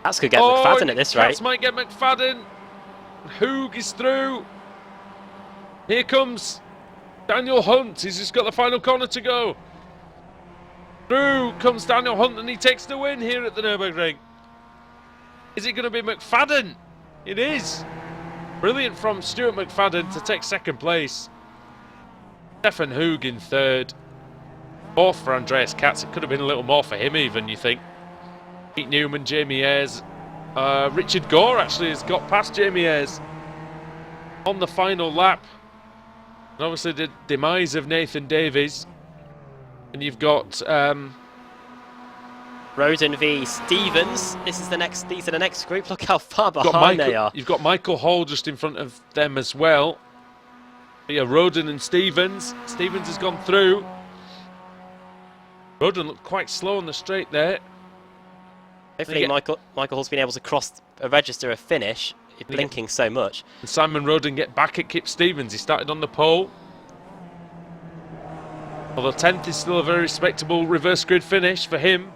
Katz could get McFadden at this rate. Katz might get McFadden. Hoog is through. Here comes Daniel Hunt. He's just got the final corner to go. Through comes Daniel Hunt and he takes the win here at the Nurburgring. Is it going to be McFadden? It is. Brilliant from Stuart McFadden to take second place. Stefan Hoog in third. Fourth for Andreas Katz. It could have been a little more for him even, you think. Pete Newman, Jamie Ayres. Richard Gore actually has got past Jamie Ayres on the final lap. And obviously the demise of Nathan Davies. And you've got... Roden v Stevens. These are the next group. Look how far behind they are. You've got Michael Hall just in front of them as well. But yeah, Roden and Stevens. Stevens has gone through. Roden looked quite slow on the straight there. Hopefully Michael Hall's been able to register a finish, blinking so much. And Simon Roden get back at Kip Stevens. He started on the pole. Although 10th is still a very respectable reverse grid finish for him.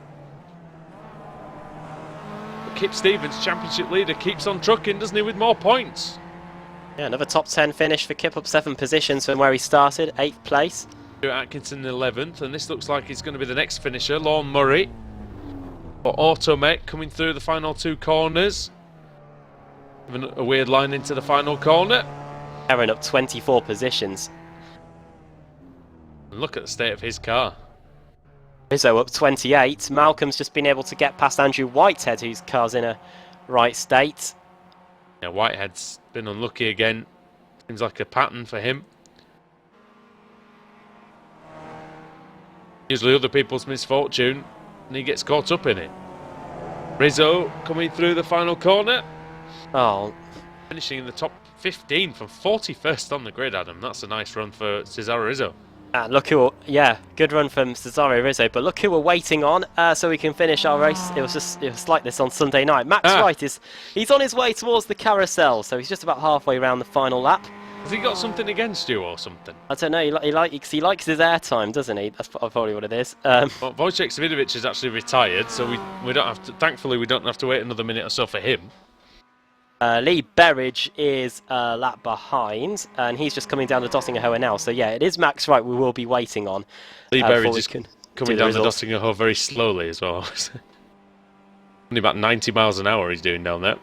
But Kip Stevens, championship leader, keeps on trucking, doesn't he, with more points? Yeah, another top 10 finish for Kip, up 7 positions from where he started, 8th place. Atkinson 11th, and this looks like he's going to be the next finisher, Lorne Murray. But Automech coming through the final 2 corners. Even a weird line into the final corner. Aaron up 24 positions. And look at the state of his car. Rizzo up 28. Malcolm's just been able to get past Andrew Whitehead, whose car's in a right state. Yeah, Whitehead's been unlucky again. Seems like a pattern for him. Usually other people's misfortune, and he gets caught up in it. Rizzo coming through the final corner. Oh, Finishing in the top 15 from 41st on the grid, Adam. That's a nice run for Cesaro Rizzo. and look who, yeah, good run from Cesaro Rizzo, but look who we're waiting on so we can finish our race. It was like this on Sunday night. Max Wright he's on his way towards the carousel, so he's just about halfway around the final lap. Has he got something against you or something? I don't know, he likes his airtime, doesn't he? That's probably what it is. Well, Wojciech Svidovic is actually retired, so we don't have to. Thankfully, we don't have to wait another minute or so for him. Lee Berridge is a lap behind, and he's just coming down the Dottinger now. So yeah, it is Max Wright we will be waiting on. Lee Berridge is coming down the Dottinger very slowly as well. Only about 90 miles an hour he's doing down there.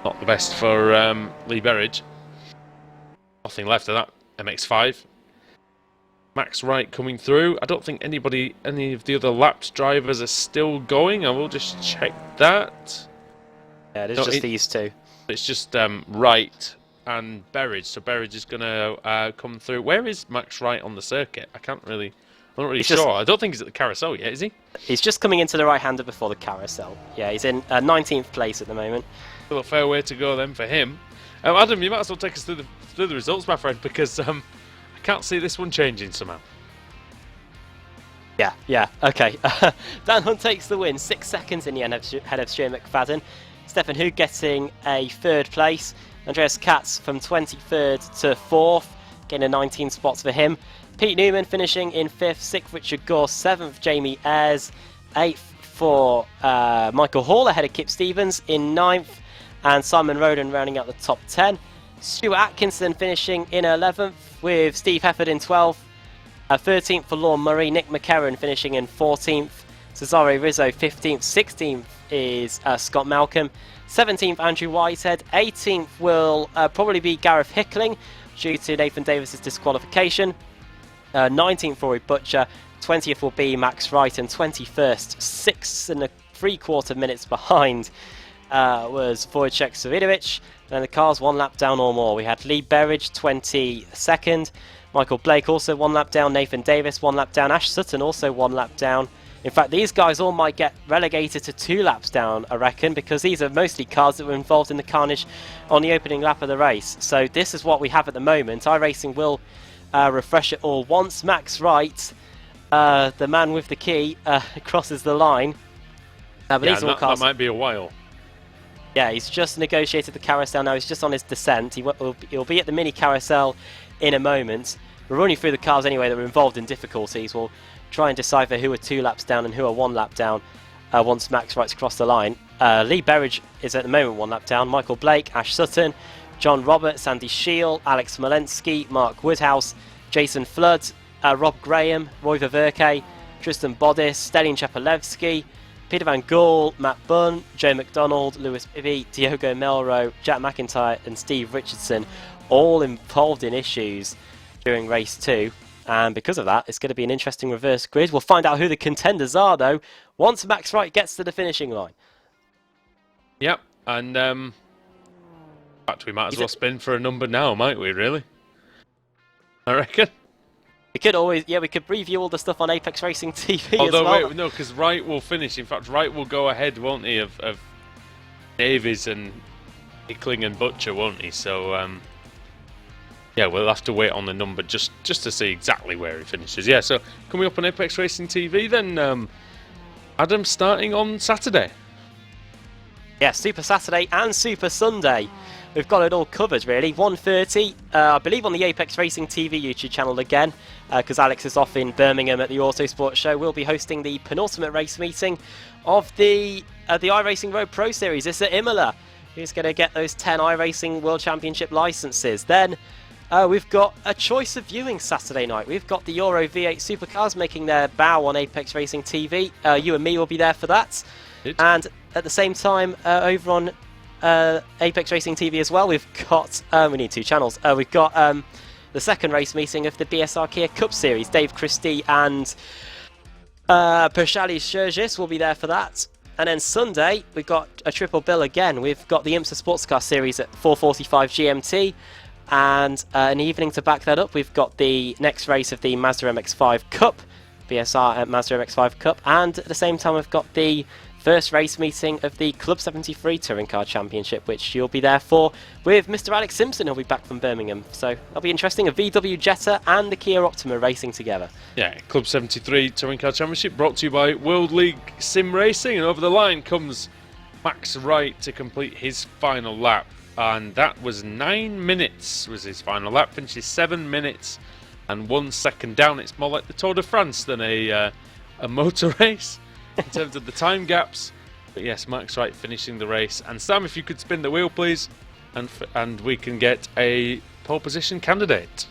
Not the best for Lee Berridge. Nothing left of that MX-5. Max Wright coming through. I don't think any of the other lapped drivers are still going. I will just check that. Yeah, it is just these two. It's just Wright and Berridge. So Berridge is going to come through. Where is Max Wright on the circuit? I'm not really sure. I don't think he's at the carousel yet, is he? He's just coming into the right-hander before the carousel. Yeah, he's in 19th place at the moment. Still a fair way to go then for him. Adam, you might as well take us through the results, my friend, because I can't see this one changing somehow. Yeah, okay. Dan Hunt takes the win, 6 seconds in the end ahead of Stuart McFadden. Stefan Hoog getting a 3rd place. Andreas Katz from 23rd to 4th, getting 19 spots for him. Pete Newman finishing in 5th, 6th Richard Gore, 7th Jamie Ayres, 8th for Michael Hall ahead of Kip Stevens in 9th, and Simon Roden rounding out the top 10. Stuart Atkinson finishing in 11th with Steve Hefford in 12th. 13th for Lorne Murray, Nick McCarron finishing in 14th. Cesaro Rizzo 15th, 16th is Scott Malcolm. 17th Andrew Whitehead. 18th will probably be Gareth Hickling due to Nathan Davis's disqualification. 19th Rory Butcher. 20th will be Max Wright, and 21st, 6.75 minutes behind, was Wojciech Svidovic. And the cars 1 lap down or more. We had Lee Berridge 22nd, Michael Blake also 1 lap down, Nathan Davis 1 lap down, Ash Sutton also 1 lap down. In fact, these guys all might get relegated to 2 laps down, I reckon, because these are mostly cars that were involved in the carnage on the opening lap of the race. So this is what we have at the moment. iRacing will refresh it all once Max Wright, the man with the key, crosses the line. But yeah, these are all cars. That might be a while. Yeah, he's just negotiated the carousel now. He's just on his descent. He'll be at the mini carousel in a moment. We're running through the cars anyway that were involved in difficulties. We'll try and decipher who are 2 laps down and who are 1 lap down once Max Wright's crossed the line. Lee Berridge is at the moment 1 lap down. Michael Blake, Ash Sutton, John Roberts, Andy Scheel, Alex Smolensky, Mark Woodhouse, Jason Flood, Rob Graham, Roy Ververke, Tristan Bodis, Stelin Chapalevsky, Peter Van Gool, Matt Bunn, Joe McDonald, Lewis Bibby, Diogo Melro, Jack McIntyre and Steve Richardson, all involved in issues during race 2. And because of that, it's going to be an interesting reverse grid. We'll find out who the contenders are, though, once Max Wright gets to the finishing line. Yep, and in fact, we might as well spin for a number now, might we, really? I reckon. We could always, we could preview all the stuff on Apex Racing TV Although, as well. Wait, no, because Wright will finish. In fact, Wright will go ahead, won't he, of Davies and Hickling and Butcher, won't he? So, yeah, we'll have to wait on the number just to see exactly where he finishes. Yeah, so coming up on Apex Racing TV then, Adam, starting on Saturday. Yeah, Super Saturday and Super Sunday. We've got it all covered, really. 1:30, I believe, on the Apex Racing TV YouTube channel again, because Alex is off in Birmingham at the Autosport Show. We'll be hosting the penultimate race meeting of the iRacing Road Pro Series. It's at Imola. Who's going to get those 10 iRacing World Championship licenses? Then we've got a choice of viewing Saturday night. We've got the Euro V8 Supercars making their bow on Apex Racing TV. You and me will be there for that. And at the same time, over on Apex Racing TV as well, we've got, we need 2 channels, we've got the second race meeting of the BSR Kia Cup Series. Dave Christie and Pershali Shergis will be there for that. And then Sunday, we've got a triple bill again. We've got the IMSA Sports Car Series at 4:45 GMT. And an evening to back that up, we've got the next race of the Mazda MX-5 Cup, BSR Mazda MX-5 Cup. And at the same time, we've got the first race meeting of the Club 73 Touring Car Championship, which you'll be there for with Mr. Alex Simpson. He'll be back from Birmingham, so that'll be interesting. A VW Jetta and the Kia Optima racing together. Yeah, Club 73 Touring Car Championship brought to you by World League Sim Racing, and over the line comes Max Wright to complete his final lap, and that was 9 minutes was his final lap. Finishes 7 minutes and 1 second down. It's more like the Tour de France than a motor race in terms of the time gaps. But yes, Max Wright finishing the race. And Sam, if you could spin the wheel, please, and we can get a pole position candidate.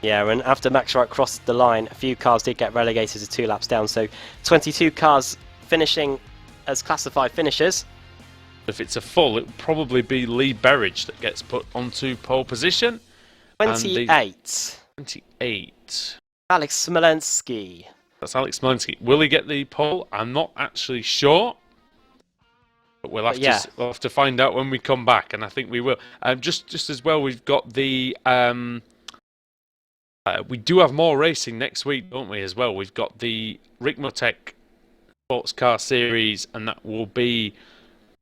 Yeah, and after Max Wright crossed the line, a few cars did get relegated to 2 laps down, so 22 cars finishing as classified finishers. If it's a full, it will probably be Lee Berridge that gets put onto pole position. 28. 28. Alex Smolensky. That's Alex Smolensky. Will he get the pole? I'm not actually sure. But we'll have to find out when we come back, and I think we will. Just as well, we've got the... we do have more racing next week, don't we, as well? We've got the Ricmotech Sports Car Series, and that will be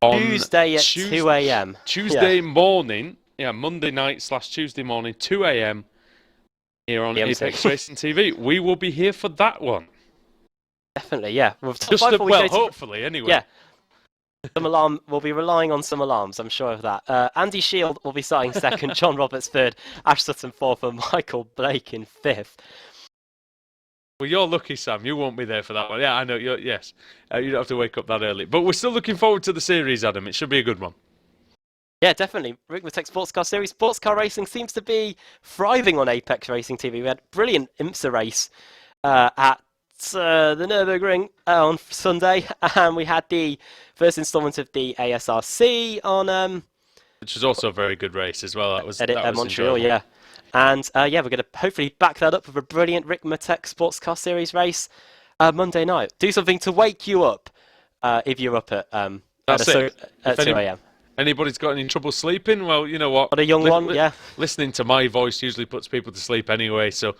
on Tuesday at 2 a.m. Tuesday morning. Yeah, Monday night / Tuesday morning, 2 a.m. here on Apex Racing TV. We will be here for that one. Definitely, yeah. Hopefully, anyway. Yeah. We'll be relying on some alarms, I'm sure of that. Andy Shield will be starting second, John Roberts third, Ash Sutton fourth, and Michael Blake in fifth. Well, you're lucky, Sam. You won't be there for that one. Yeah, I know. Yes. You don't have to wake up that early. But we're still looking forward to the series, Adam. It should be a good one. Yeah, definitely. Ricmotech Sports Car Series. Sports car racing seems to be thriving on Apex Racing TV. We had a brilliant IMSA race at the Nurburgring on Sunday, and we had the first instalment of the ASRC on... which was also a very good race as well. That was Montreal, enjoyable. yeah. And we're going to hopefully back that up with a brilliant Ricmotech Sports Car Series race Monday night. Do something to wake you up if you're up at 2 a.m. Anybody's got any trouble sleeping? Well, you know what? What a young one, yeah. Listening to my voice usually puts people to sleep anyway, so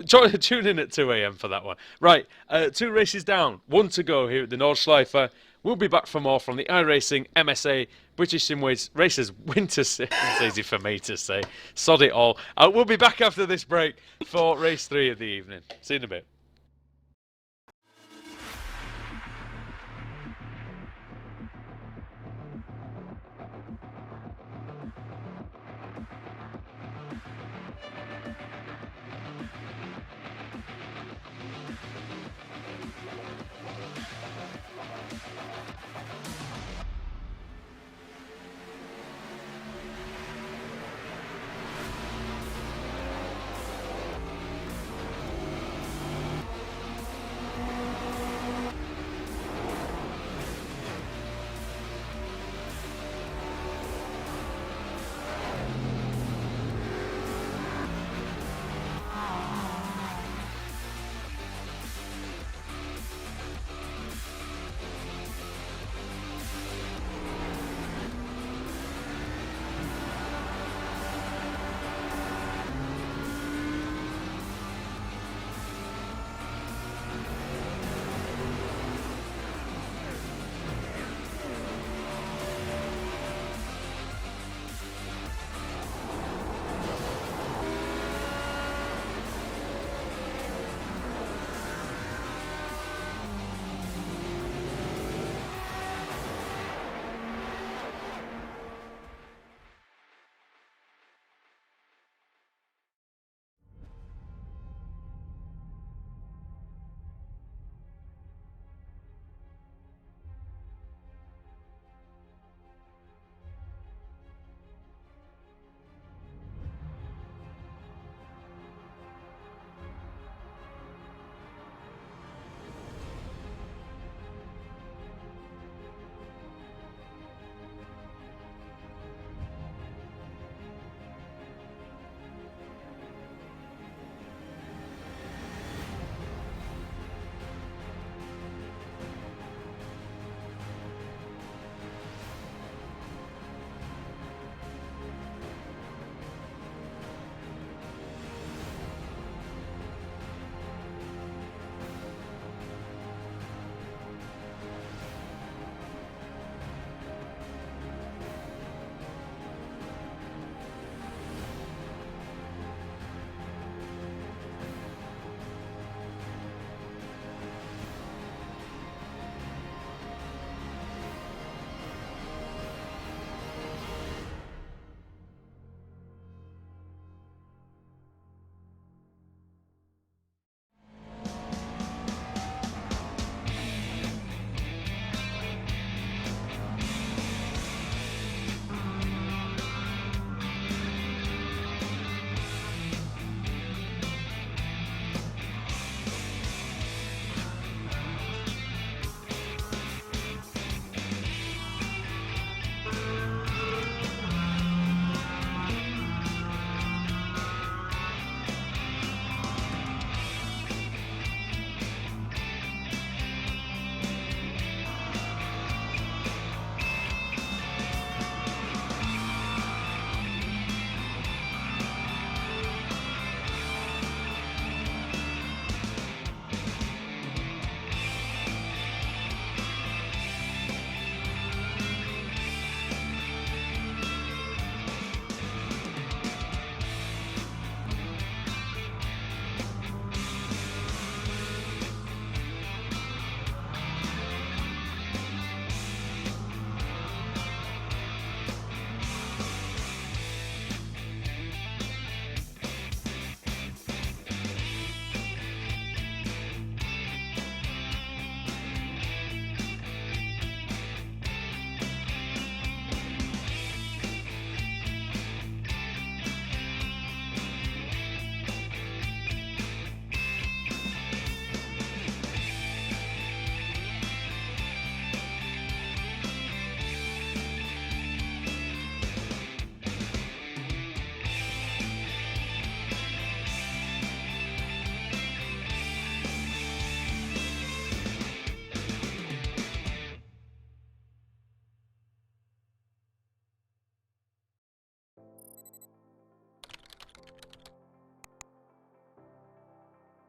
tune in at 2 a.m. for that one. Right, 2 races down, 1 to go here at the Nordschleife. We'll be back for more from the iRacing MSA British Sim Racers Winter Series. It's easy for me to say. Sod it all. We'll be back after this break for race 3 of the evening. See you in a bit.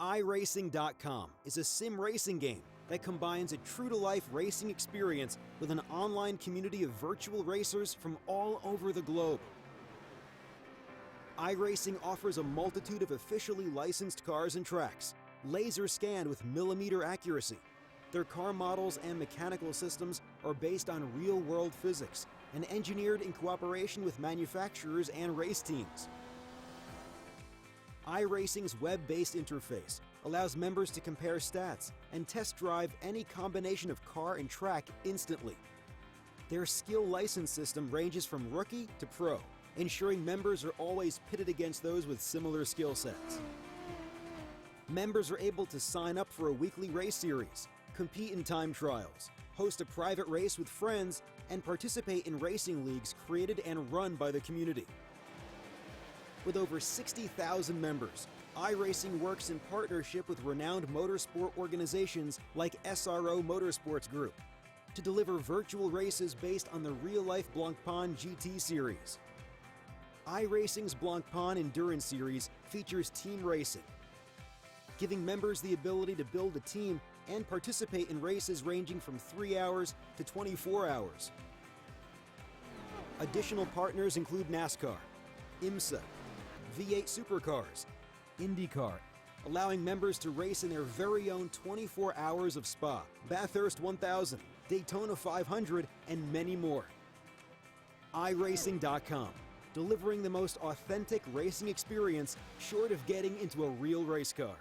iRacing.com is a sim racing game that combines a true-to-life racing experience with an online community of virtual racers from all over the globe. iRacing offers a multitude of officially licensed cars and tracks, laser scanned with millimeter accuracy. Their car models and mechanical systems are based on real-world physics and engineered in cooperation with manufacturers and race teams. iRacing's web-based interface allows members to compare stats and test drive any combination of car and track instantly. Their skill license system ranges from rookie to pro, ensuring members are always pitted against those with similar skill sets. Members are able to sign up for a weekly race series, compete in time trials, host a private race with friends, and participate in racing leagues created and run by the community. With over 60,000 members, iRacing works in partnership with renowned motorsport organizations like SRO Motorsports Group to deliver virtual races based on the real-life Blancpain GT series. iRacing's Blancpain Endurance Series features team racing, giving members the ability to build a team and participate in races ranging from 3 hours to 24 hours. Additional partners include NASCAR, IMSA, V8 Supercars, IndyCar, allowing members to race in their very own 24 hours of Spa, Bathurst 1000, Daytona 500, and many more. iRacing.com, delivering the most authentic racing experience short of getting into a real race car.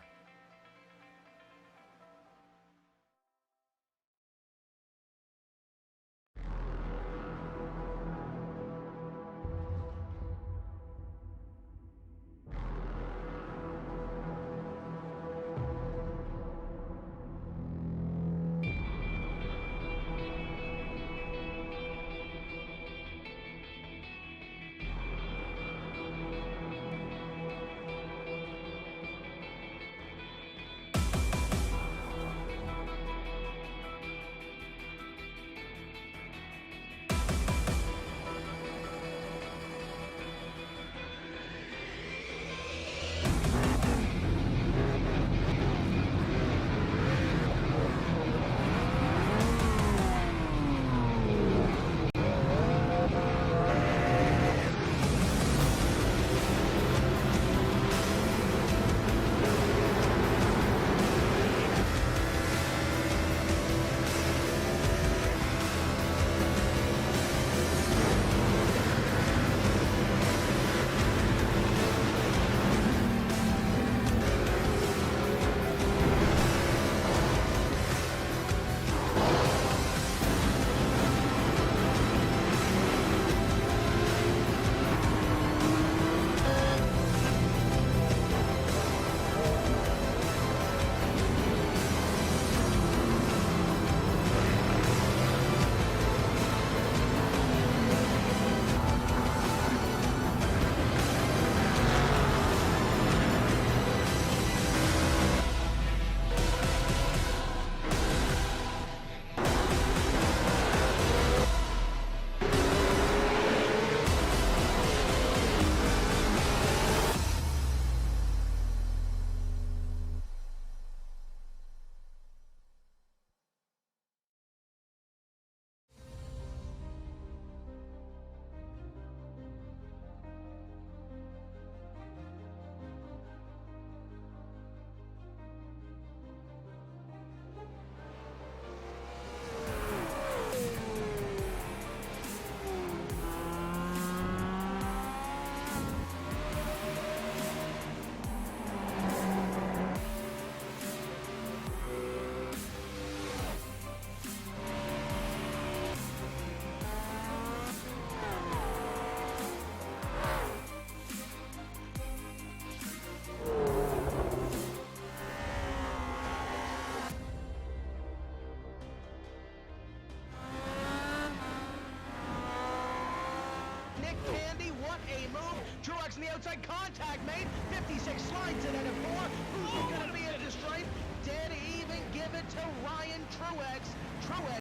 Truex in the outside, contact made. 56 slides it at a 4. Who's going to be at the stripe? Dead even, give it to Ryan Truex. Truex.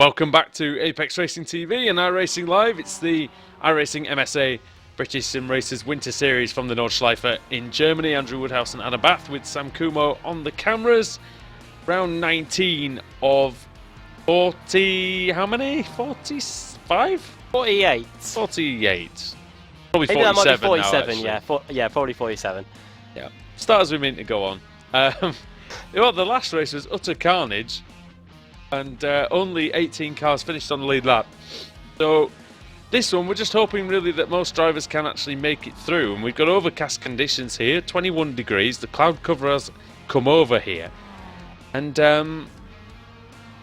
Welcome back to Apex Racing TV and iRacing Live. It's the iRacing MSA British Sim Racers Winter Series from the Nordschleife in Germany. Andrew Woodhouse and Anna Bath with Sam Kumo on the cameras. Round 19 of 40... how many? 45? 48. 48. Probably Maybe that might be 47 47, now, yeah, probably 47. Yeah. Start as we mean to go on. Well, the last race was utter carnage, and only 18 cars finished on the lead lap. So this one, we're just hoping really that most drivers can actually make it through. And we've got overcast conditions here, 21 degrees. The cloud cover has come over here. And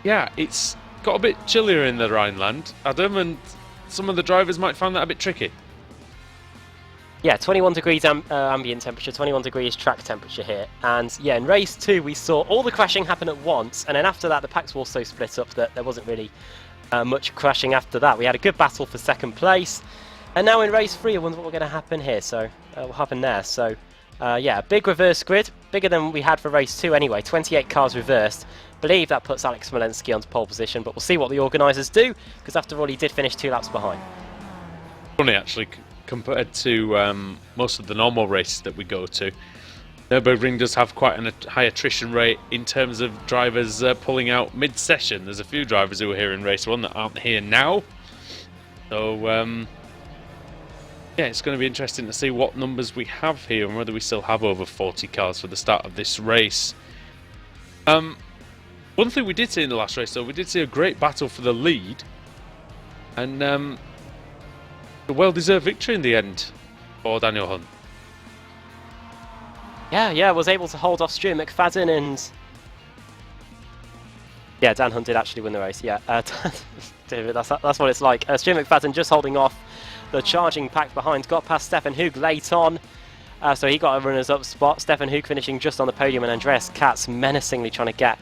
yeah, it's got a bit chillier in the Rhineland, Adam, and some of the drivers might find that a bit tricky. Yeah, 21 degrees ambient temperature, 21 degrees track temperature here. And yeah, in race 2 we saw all the crashing happen at once, and then after that the packs were also split up that there wasn't really much crashing after that. We had a good battle for second place. And now in race 3 I wonder what will going to happen here, so what will happen there. So yeah, a big reverse grid, bigger than we had for race 2 anyway, 28 cars reversed. Believe that puts Alex Smolensky onto pole position, but we'll see what the organisers do, because after all he did finish 2 laps behind. Funny actually, compared to most of the normal races that we go to, Nurburgring does have quite a high attrition rate in terms of drivers pulling out mid-session. There's a few drivers who are here in race 1 that aren't here now. So yeah, it's going to be interesting to see what numbers we have here and whether we still have over 40 cars for the start of this race. One thing we did see in the last race though, we did see a great battle for the lead, and a well-deserved victory in the end for Daniel Hunt. Yeah, was able to hold off Stuart McFadden, and yeah, Dan Hunt did actually win the race. Yeah, David, that's what it's like. Stuart McFadden just holding off the charging pack behind, got past Stefan Hoog late on, so he got a runners-up spot. Stefan Hoog finishing just on the podium, and Andreas Katz menacingly trying to get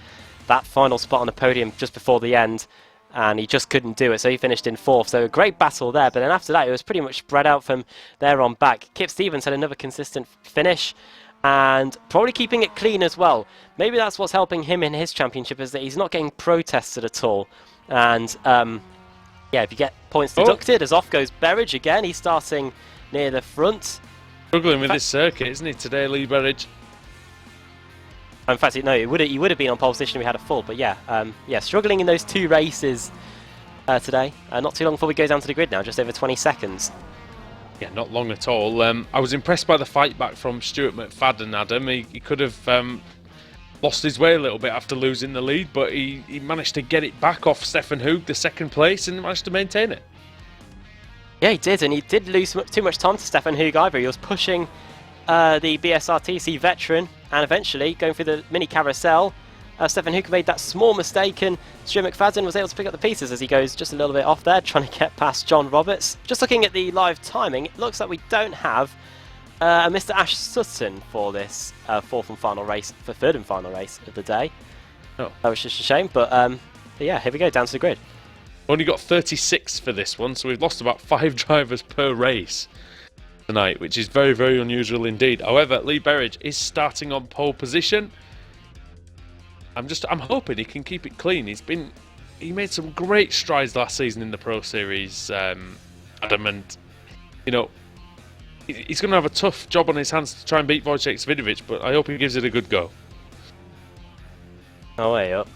that final spot on the podium just before the end, and he just couldn't do it, so he finished in 4th. So a great battle there, but then after that it was pretty much spread out from there on back. Kip Stevens had another consistent finish, and probably keeping it clean as well. Maybe that's what's helping him in his championship, is that he's not getting protested at all. And yeah, if you get points deducted, as off goes Berridge again. He's starting near the front. Struggling with this circuit, isn't he, today, Lee Berridge? In fact, no, he would have been on pole position if we had a full. But yeah, yeah, struggling in those 2 races today. Not too long before we go down to the grid now, just over 20 seconds. Yeah, not long at all. I was impressed by the fight back from Stuart McFadden, Adam. He could have lost his way a little bit after losing the lead, but he managed to get it back off Stefan Hoog, the 2nd place, and managed to maintain it. Yeah, he did, and he did lose too much time to Stefan Hoog either. He was pushing the BSRTC veteran, and eventually going through the mini carousel, Stefan Hoog made that small mistake, and Stuart McFadden was able to pick up the pieces as he goes just a little bit off there, trying to get past John Roberts. Just looking at the live timing, it looks like we don't have Mr. Ash Sutton for this 4th and final race, for 3rd and final race of the day. Oh. That was just a shame, but yeah, here we go, down to the grid. Only got 36 for this one, so we've lost about 5 drivers per race tonight, which is very, very unusual indeed. However, Lee Berridge is starting on pole position. I'm hoping he can keep it clean. He made some great strides last season in the Pro Series, Adam, and you know, he's going to have a tough job on his hands to try and beat Wojciech Svidovic, but I hope he gives it a good go. Oh, way up.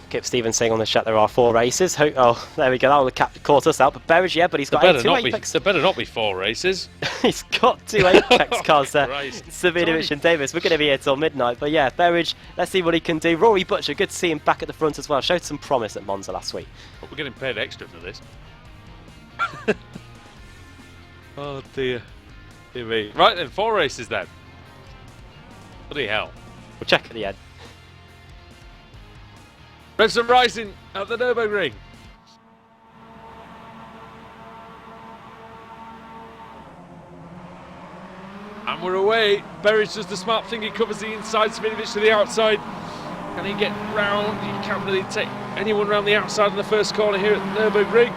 Kip Stevens saying on the chat there are 4 races. Oh, there we go. That would have caught us out. But Berridge, yeah, but he's got 2 Apex. There better not be 4 races. He's got 2 Apex cars there. Christ. Svidovic and Davis. We're going to be here till midnight. But yeah, Berridge, let's see what he can do. Rory Butcher, good to see him back at the front as well. Showed some promise at Monza last week. But we're getting paid extra for this. Oh dear. Dear me. Right then, 4 races then. Bloody hell. We'll check at the end. Revs are rising at the Nurburgring. And we're away. Berridge does the smart thing. He covers the inside, Svidovic to the outside. Can he get round? He can't really take anyone round the outside in the first corner here at Nurburgring.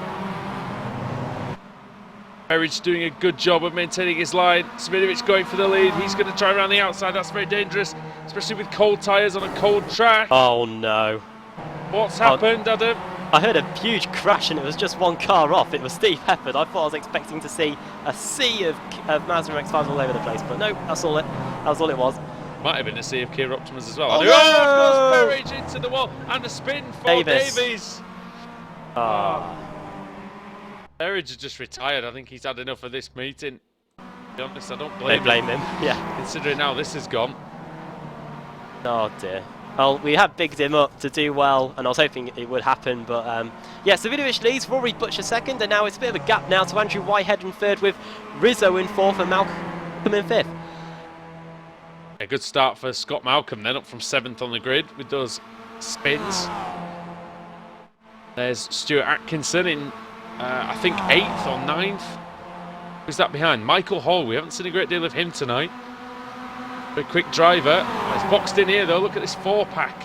Berridge doing a good job of maintaining his line. Svidovic going for the lead. He's going to try around the outside. That's very dangerous, especially with cold tyres on a cold track. Oh no. What's happened, Adam? I heard a huge crash and it was just one car off. It was Steve Hefford. I thought I was expecting to see a sea of Mazda MX-5s all over the place, but no, that's all it. That was all it was. Might have been a sea of Kia Optimas as well. Oh, Oh, no! goes Perridge into the wall and a spin for Davis. Davies. Ah. Perridge has just retired. I think he's had enough of this meeting. To be honest, I don't Don't blame him. Yeah. considering how this has gone. Oh dear. Well, we had bigged him up to do well, and I was hoping it would happen, but yeah, Savinovich leads, Rory Butcher second, and now it's a bit of a gap now to Andrew Whitehead in third, with Rizzo in fourth and Malcolm in fifth. A good start for Scott Malcolm then, up from 7th on the grid with those spins. There's Stuart Atkinson in, I think, 8th or 9th. Who's that behind? Michael Hall. We haven't seen a great deal of him tonight. Very quick driver. He's boxed in here though. Look at this 4-pack.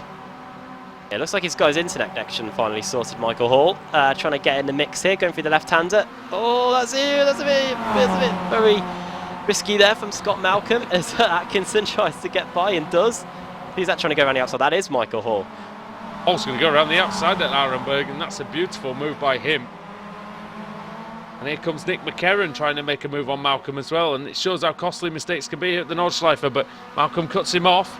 Yeah, looks like he's got his internet connection finally sorted, Michael Hall. Trying to get in the mix here, going through the left-hander. Oh, that's a bit very risky there from Scott Malcolm as Atkinson tries to get by and does. Who's that trying to go around the outside? That is Michael Hall. Hall's going to go around the outside at Nurburgring, and that's a beautiful move by him. And here comes Nick McCarron trying to make a move on Malcolm as well, and it shows how costly mistakes can be here at the Nordschleife, but Malcolm cuts him off.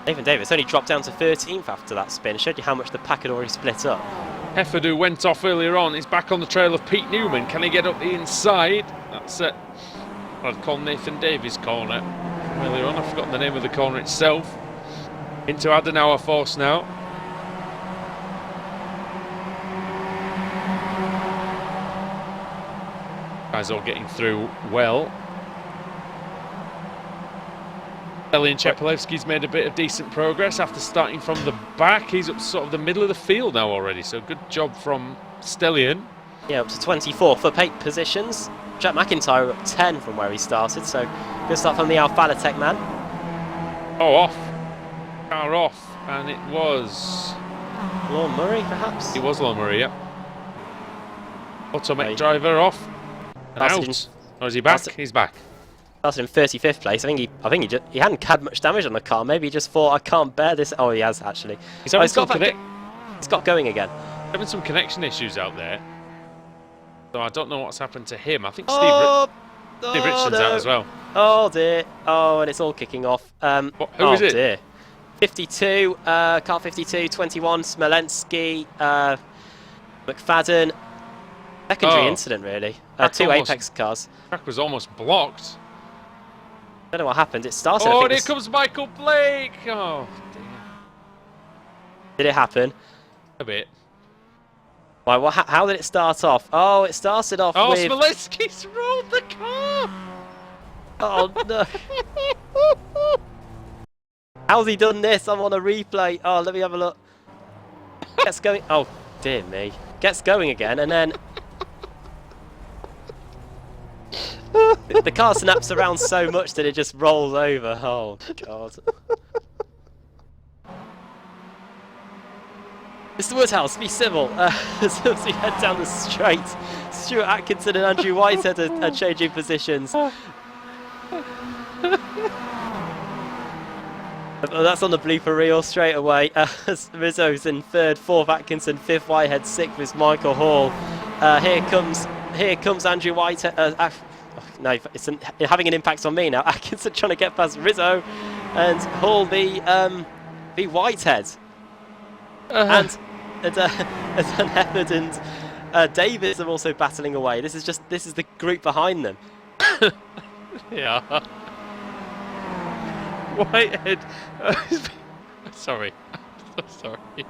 Nathan Davis only dropped down to 13th after that spin. Showed you how much the pack had already split up. Hefford, who went off earlier on, is back on the trail of Pete Newman. Can he get up the inside? That's it. I'd call Nathan Davies' corner earlier on. I've forgotten the name of the corner itself. Into Adenauer Force now. Guys all getting through well. Elian Chepelevsky's made a bit of decent progress after starting from the back. He's up sort of the middle of the field now already, so good job from Stellian. Yeah, up to 24 for 8 positions. Jack McIntyre up 10 from where he started, so good start from the Alpha Tech man. Oh, off. Car off, and it was... Lorne Murray, perhaps? It was Lorne Murray, yeah. Automech driver off. And out. Oh, is he back? He's back. Started in 35th place. I think he hadn't had much damage on the car. Maybe he just thought, I can't bear this. Oh, he has actually. He's got going again. Having some connection issues out there. So I don't know what's happened to him. I think Steve Richardson's out as well. Oh dear. Oh, and it's all kicking off. Who is it? Dear. 52, car 52, 21, Smolensky, McFadden. Secondary incident, really. 2 Apex cars. Track was almost blocked. I don't know what happened. It started. Oh, and here comes Michael Blake. Oh, dear. Did it happen? A bit. Why? How did it start off? Oh, it started off with... Oh, Smolensky's rolled the car. Oh, no. How's he done this? I'm on a replay. Oh, let me have a look. Gets going. Oh, dear me. Gets going again, and then... the car snaps around so much that it just rolls over. Oh, God. Mr. Woodhouse, be civil. As we head down the straight, Stuart Atkinson and Andrew Whitehead are changing positions. That's on the blooper reel straight away. Rizzo's in third, fourth Atkinson, fifth Whitehead, sixth is Michael Hall. Here comes Andrew Whitehead. No, it's having an impact on me now. Atkinson trying to get past Rizzo, and Hall the Whitehead, and Hefford and Davis are also battling away. This is the group behind them. Yeah. Whitehead. Sorry. I'm so sorry.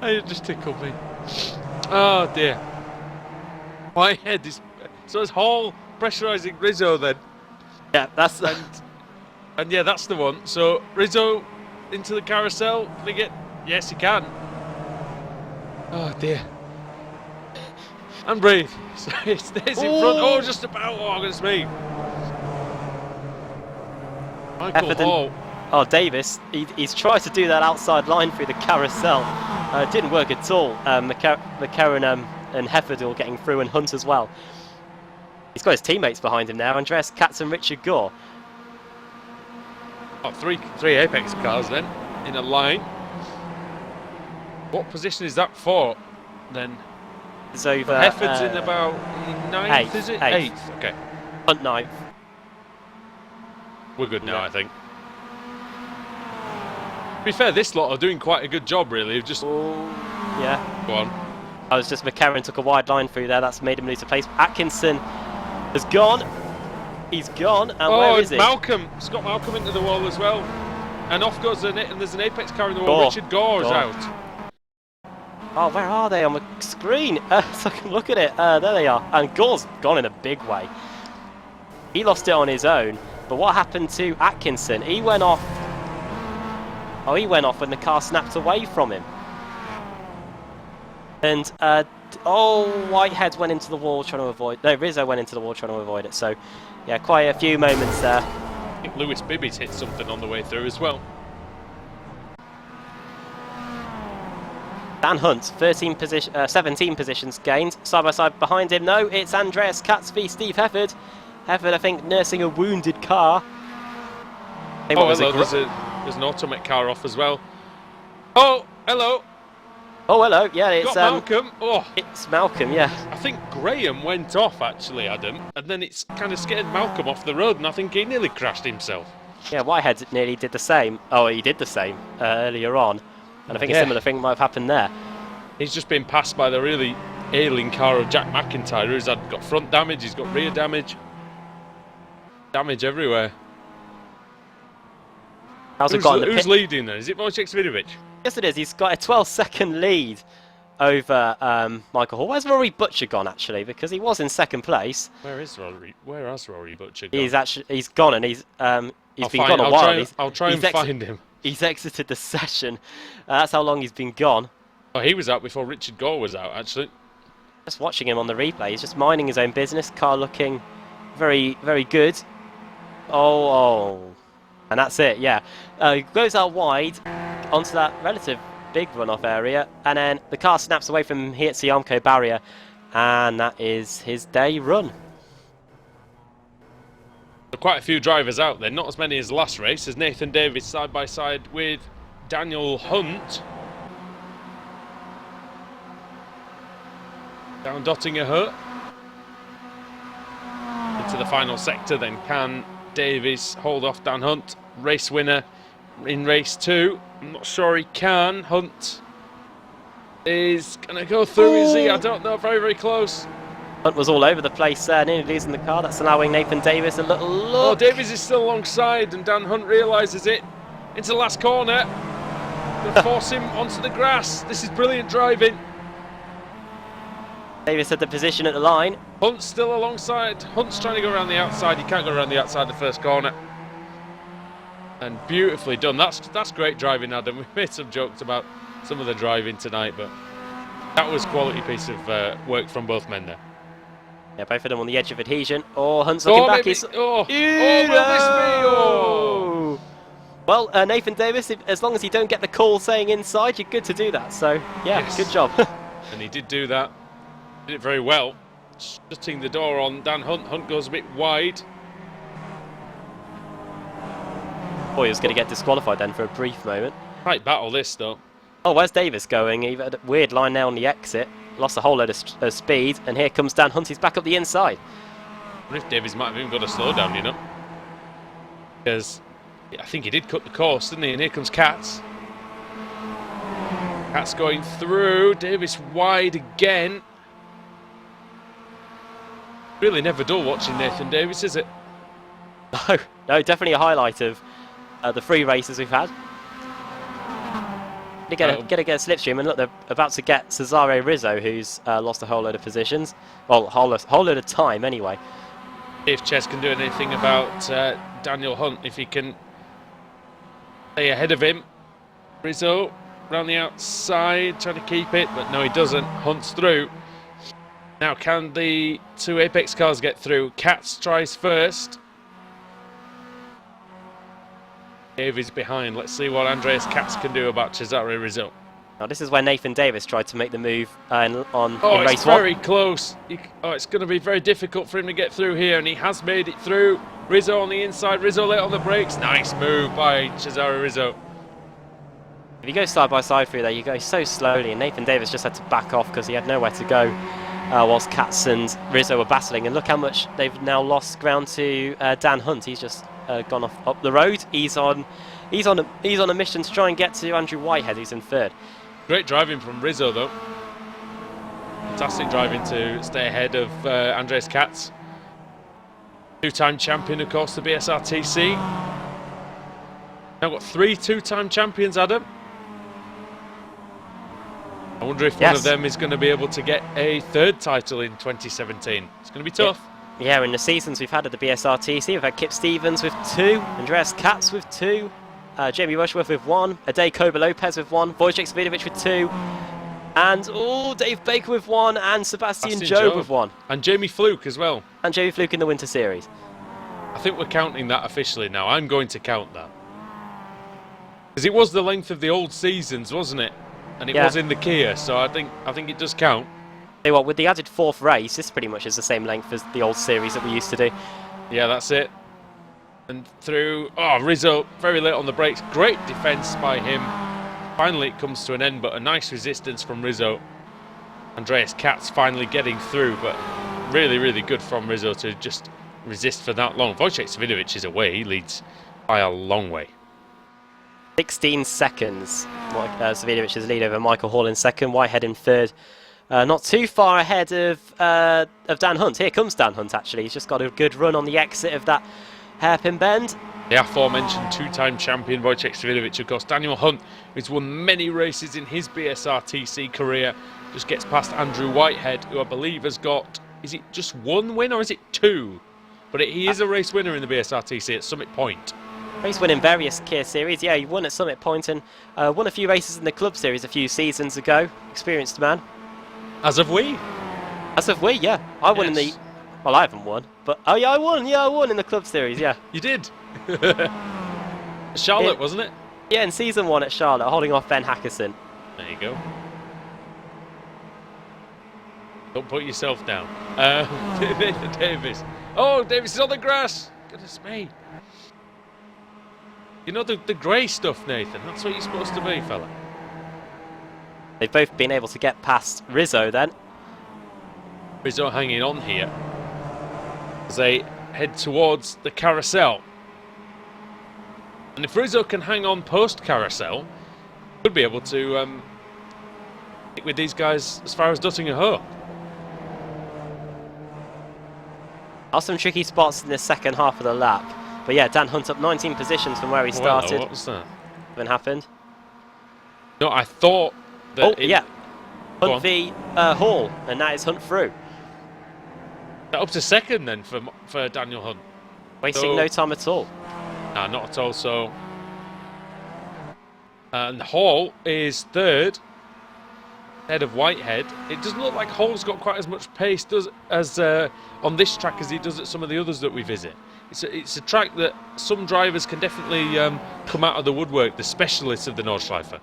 It just tickled me. Oh dear. Whitehead is. So is Hall pressurising Rizzo then? Yeah, that's and yeah, that's the one. So Rizzo into the carousel. Can he get? Yes, he can. Oh dear. And breathe. So it stays in front. Oh, just about. Oh, goodness me. Michael Hall. Oh, Davis. He's tried to do that outside line through the carousel. It didn't work at all. McCarron and Hefford all getting through, and Hunt as well. He's got his teammates behind him now, Andreas Katz and Richard Gore. Oh, three Apex cars then, in a line. What position is that for, then? It's over. Hefford's in about 9th, is it? 8th. Okay. Hunt 9th. We're good now, Yeah. I think. To be fair, this lot are doing quite a good job, really. Of just Yeah. go on. I was just McCarron took a wide line through there. That's made him lose a place. Atkinson has gone. He's gone. And where is he? Malcolm. Scott Malcolm into the wall as well. And off goes and there's an apex car in the wall. Richard Gore's out. Oh, where are they on the screen? So I can look at it. There they are. And Gore's gone in a big way. He lost it on his own. But what happened to Atkinson? He went off. Oh, he went off when the car snapped away from him. And, Whitehead went into the wall trying to avoid... No, Rizzo went into the wall trying to avoid it. So, yeah, quite a few moments there. I think Lewis Bibby's hit something on the way through as well. Dan Hunt, 17 positions gained. Side by side behind him. No, it's Andreas Katz v Steve Hefford. Hefford, I think, nursing a wounded car. Oh, hello, there's an automatic car off as well. Oh, hello. Oh, hello. Yeah, it's Malcolm. Oh, it's Malcolm. Yeah. I think Graham went off actually, Adam, and then it's kind of scared Malcolm off the road, and I think he nearly crashed himself. Yeah, Whitehead nearly did the same. Oh, he did the same earlier on, and I think a similar thing might have happened there. He's just been passed by the really ailing car of Jack McIntyre, who's got front damage, he's got rear damage, damage everywhere. Who's leading then? Is it Wojciech Svidovic? Yes, it is. He's got a 12-second lead over Michael Hall. Where's Rory Butcher gone, actually? Because he was in second place. Where has Rory Butcher gone? He's gone, and he's been gone a while. I'll try and find him. He's exited the session. That's how long he's been gone. Oh, he was out before Richard Gore was out, actually. Just watching him on the replay, he's just minding his own business. Car looking very, very good. Oh. And that's it, yeah. He goes out wide onto that relative big runoff area, and then the car snaps away from him. He hits the Armco barrier, and that is his day run. Quite a few drivers out there, not as many as the last race, as Nathan Davis side by side with Daniel Hunt. Down Dottinger Hut. Into the final sector then. Can Davis hold off Dan Hunt? Race winner in race 2. I'm not sure he can. Hunt is going to go through, is he? I don't know, very, very close. Hunt was all over the place there, nearly losing the car. That's allowing Nathan Davis a little look. Oh, Davis is still alongside, and Dan Hunt realises it. Into the last corner. Going force him onto the grass. This is brilliant driving. Davis had the position at the line. Hunt's still alongside. Hunt's trying to go around the outside. He can't go around the outside the first corner. And beautifully done. That's great driving, Adam. We made some jokes about some of the driving tonight, but that was a quality piece of work from both men there. Yeah, both of them on the edge of adhesion. Oh, Hunt's looking back. Will this be? Oh. Well, Nathan Davis, as long as you don't get the call saying inside, you're good to do that. So, yeah, yes. Good job. And he did do that. Did it very well. Shutting the door on Dan Hunt. Hunt goes a bit wide. Boy, he was going to get disqualified then for a brief moment. Tight battle this, though. Oh, where's Davis going? He had a weird line now on the exit. Lost a whole load of speed. And here comes Dan Hunt. He's back up the inside. I wonder if Davis might have even got a slowdown, you know. Because I think he did cut the course, didn't he? And here comes Katz. Katz going through. Davis wide again. Really never dull watching Nathan Davis, is it? No, definitely a highlight of the 3 races we've had. Get a slipstream, and look, they're about to get Cesare Rizzo, who's lost a whole load of positions. Well, whole load of time anyway. If Ches can do anything about Daniel Hunt, if he can stay ahead of him. Rizzo around the outside, trying to keep it, but no, he doesn't. Hunt's through. Now, can the 2 Apex cars get through? Katz tries first. Davis behind. Let's see what Andreas Katz can do about Cesare Rizzo. Now, this is where Nathan Davis tried to make the move in race 1. It's very close. It's going to be very difficult for him to get through here, and he has made it through. Rizzo on the inside. Rizzo late on the brakes. Nice move by Cesare Rizzo. If you go side by side through there, you go so slowly, and Nathan Davis just had to back off because he had nowhere to go whilst Katz and Rizzo were battling. And look how much they've now lost ground to Dan Hunt. He's just gone off up the road. He's on a mission to try and get to Andrew Whitehead, who's in third. Great driving from Rizzo, though. Fantastic driving to stay ahead of Andreas Katz. Two-time champion, of course, the BSRTC. Now got 3 two-time champions, Adam. I wonder if one of them is going to be able to get a 3rd title in 2017. It's going to be tough. Yeah, in the seasons we've had at the BSRTC, we've had Kip Stevens with 2, Andreas Katz with 2, Jamie Rushworth with 1, Ade Koba Lopez with 1, Wojciech Svidovic with 2, and Dave Baker with 1, and Sebastian Jobe with 1. And Jamie Fluke as well. And Jamie Fluke in the Winter Series. I think we're counting that officially now. I'm going to count that. Because it was the length of the old seasons, wasn't it? And it was in the Kia, so I think it does count. Hey, well, with the added 4th race, this pretty much is the same length as the old series that we used to do. Yeah, that's it. And through, Rizzo, very late on the brakes. Great defence by him. Finally it comes to an end, but a nice resistance from Rizzo. Andreas Katz finally getting through, but really, really good from Rizzo to just resist for that long. Wojciech Svidovic is away. He leads by a long way. 16 seconds. Svidovic's lead over Michael Hall in 2nd, Whitehead in 3rd. Not too far ahead of Dan Hunt. Here comes Dan Hunt, actually. He's just got a good run on the exit of that hairpin bend. The aforementioned two-time champion Wojciech Svidovic, of course. Daniel Hunt, who's won many races in his BSRTC career, just gets past Andrew Whitehead, who I believe has got, is it just 1 win or is it 2? But he is a race winner in the BSRTC at Summit Point. He's winning various Kia series. Yeah, he won at Summit Point and won a few races in the Club Series a few seasons ago. Experienced man. As have we. As have we, yeah. I won in the... Well, I haven't won, but... Oh, yeah, I won. Yeah, I won in the Club Series, yeah. You did. Charlotte, wasn't it? Yeah, in Season 1 at Charlotte, holding off Ben Hackerson. There you go. Don't put yourself down. Nathan Davis. Oh, Davis is on the grass. Goodness me. You know the grey stuff, Nathan. That's what you're supposed to be, fella. They've both been able to get past Rizzo then. Rizzo hanging on here as they head towards the carousel. And if Rizzo can hang on post-carousel, could be able to stick with these guys as far as Duttinger Ho. Are some tricky spots in the second half of the lap. But yeah, Dan Hunt up 19 positions from where he started. What was that? What happened? No, I thought that... yeah. Hunt v Hall, and that is Hunt through. Up to 2nd then for Daniel Hunt. Wasting no time at all. No, not at all, so... And Hall is 3rd, ahead of Whitehead. It doesn't look like Hall's got quite as much pace as on this track as he does at some of the others that we visit. It's a track that some drivers can definitely come out of the woodwork, the specialists of the Nordschleife.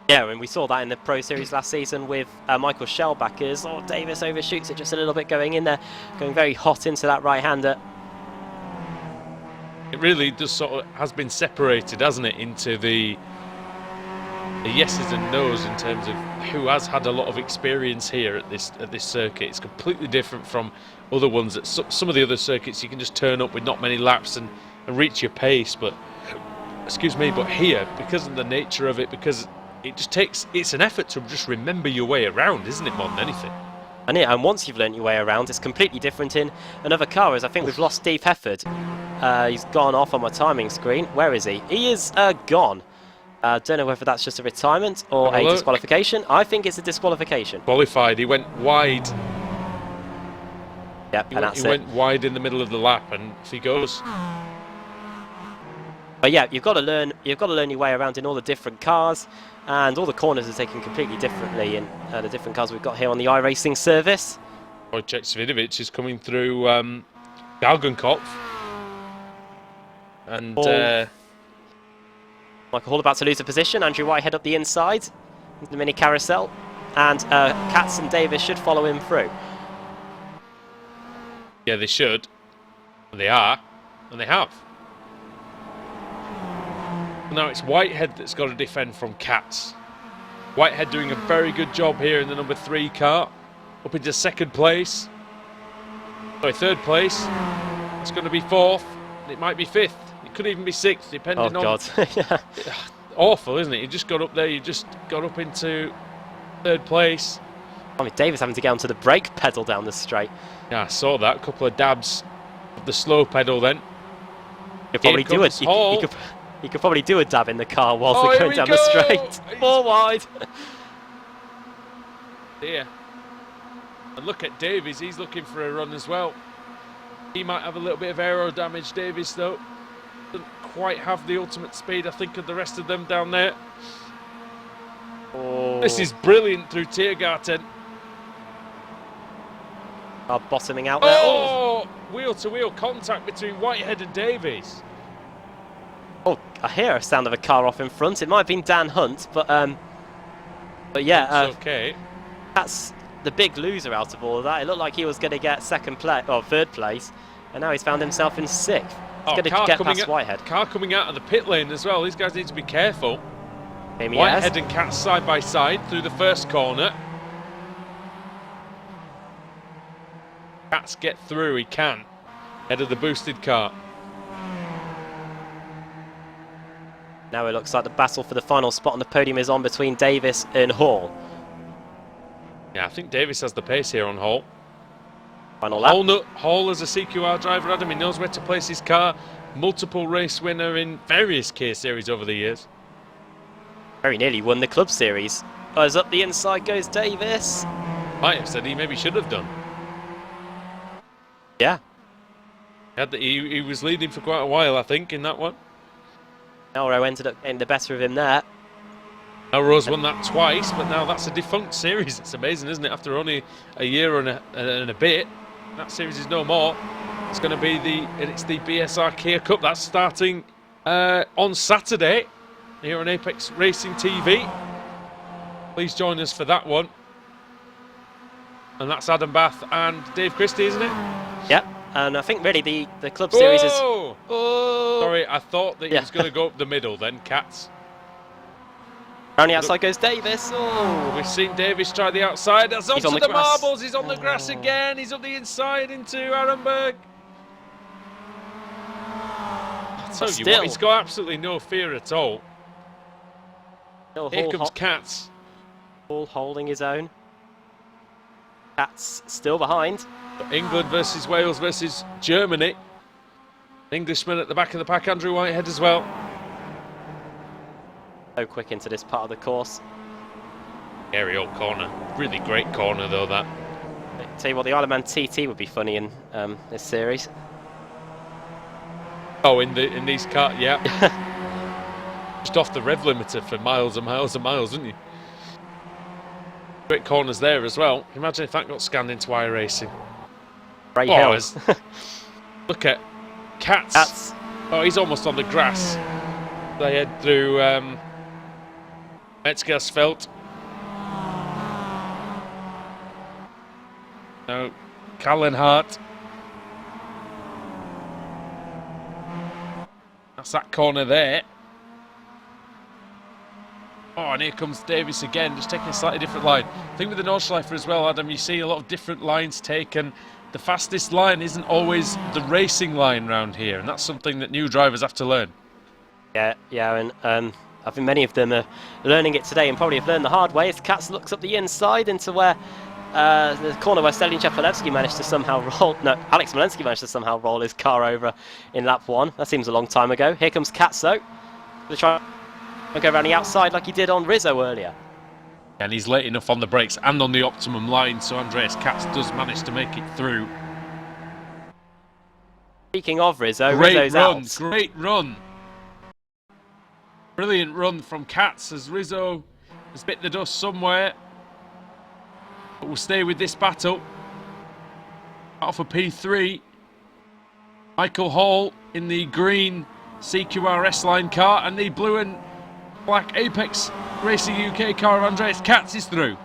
Yeah, and we saw that in the Pro Series last season with Michael Shellback as Davis overshoots it just a little bit going in there, going very hot into that right-hander. It really does sort of has been separated, hasn't it, into the yeses and nos in terms of who has had a lot of experience here at this circuit. It's completely different from other ones. At some of the other circuits, you can just turn up with not many laps and reach your pace. But excuse me, but here, because of the nature of it, because it just takes, it's an effort to just remember your way around, isn't it, more than anything? And once you've learnt your way around, it's completely different in another car. As I think we've lost Steve Hefford. He's gone off on my timing screen. Where is he? He is gone. Don't know whether that's just a retirement or a disqualification. I think it's a disqualification. Qualified. He went wide. Yep, and that's it. He went wide in the middle of the lap, and off he goes. But yeah, you've got to learn your way around in all the different cars, and all the corners are taken completely differently in the different cars we've got here on the iRacing service. Wojciech Svidovic is coming through Galgenkopf. And Michael Hall about to lose a position. Andrew Whitehead up the inside, the mini carousel, and Katz and Davis should follow him through. Yeah, they should. And they are, and they have. Now it's Whitehead that's got to defend from Katz. Whitehead doing a very good job here in the number 3 car. Up into 2nd place. Sorry, 3rd place. It's going to be 4th. It might be 5th. It could even be 6th, depending on... God. Yeah. Awful, isn't it? You just got up there, you just got up into 3rd place. I mean, Davis having to get onto the brake pedal down the straight. Yeah, I saw that. A couple of dabs of the slow pedal then. You could probably do it. You could probably do a dab in the car whilst they're going down the straight. 4 wide. Yeah. And look at Davies, he's looking for a run as well. He might have a little bit of aero damage, Davies, though. Doesn't quite have the ultimate speed, I think, of the rest of them down there. Oh. This is brilliant through Tiergarten. Are bottoming out there. Oh! Wheel-to-wheel contact between Whitehead and Davies. Oh, I hear a sound of a car off in front. It might have been Dan Hunt, but yeah. It's okay. That's the big loser out of all of that. It looked like he was going to get 3rd place, and now he's found himself in 6th. He's going to get past Whitehead. Car coming out of the pit lane as well. These guys need to be careful. Maybe Whitehead and Katz side by side through the 1st corner. Katz get through, he can. Head of the boosted car. Now it looks like the battle for the final spot on the podium is on between Davis and Hall. Yeah, I think Davis has the pace here on Hall. Final lap. Hall as a CQR driver, Adam, he knows where to place his car. Multiple race winner in various K series over the years. Very nearly won the Club Series. As up the inside goes Davis. Might have said he maybe should have done. Yeah. He was leading for quite a while, I think, in that one. Elro ended up getting the better of him there. Elro's won that twice, but now that's a defunct series. It's amazing, isn't it? After only a year and a bit, that series is no more. It's going to be the BSR Kia Cup. That's starting on Saturday here on Apex Racing TV. Please join us for that one. And that's Adam Bath and Dave Christie, isn't it? Yep. And I think really the Club Series is... Oh! Sorry, I thought that he was going to go up the middle then, Katz. Around the outside goes Davis. Oh! We've seen Davis try the outside. That's onto the marbles. He's on the grass again. He's up the inside into Arenberg. I tell you what, he's got absolutely no fear at all. Here comes Katz. Hall holding his own. Katz still behind. England versus Wales versus Germany. Englishman at the back of the pack, Andrew Whitehead as well. So quick into this part of the course. Scary old corner. Really great corner though, that. Tell you what, the Isle of Man TT would be funny in this series. Oh, in these cars, yeah. Just off the rev limiter for miles and miles and miles, didn't you? Great corners there as well. Imagine if that got scanned into iRacing. Great hills. Look at Katz. Oh, he's almost on the grass. They head through Metzgersfeld. No, Kallenhardt. That's that corner there. Oh, and here comes Davis again, just taking a slightly different line. I think with the Nordschleifer as well, Adam, you see a lot of different lines taken. The fastest line isn't always the racing line round here, and that's something that new drivers have to learn. Yeah, and I think many of them are learning it today and probably have learned the hard way. As Katz looks up the inside into where the corner where Stelin Chapalevsky managed to somehow roll. No, Alex Malensky managed to somehow roll his car over in lap 1. That seems a long time ago. Here comes Katz though. Gonna try and go around the outside like he did on Rizzo earlier. And he's late enough on the brakes and on the optimum line, so Andreas Katz does manage to make it through. Speaking of Rizzo, Rizzo's out. Great run. Brilliant run from Katz as Rizzo has bit the dust somewhere. But we'll stay with this battle. Out for P3. Michael Hall in the green CQR S-Line car and the blue and black Apex Racing UK car of Andreas Katz is through.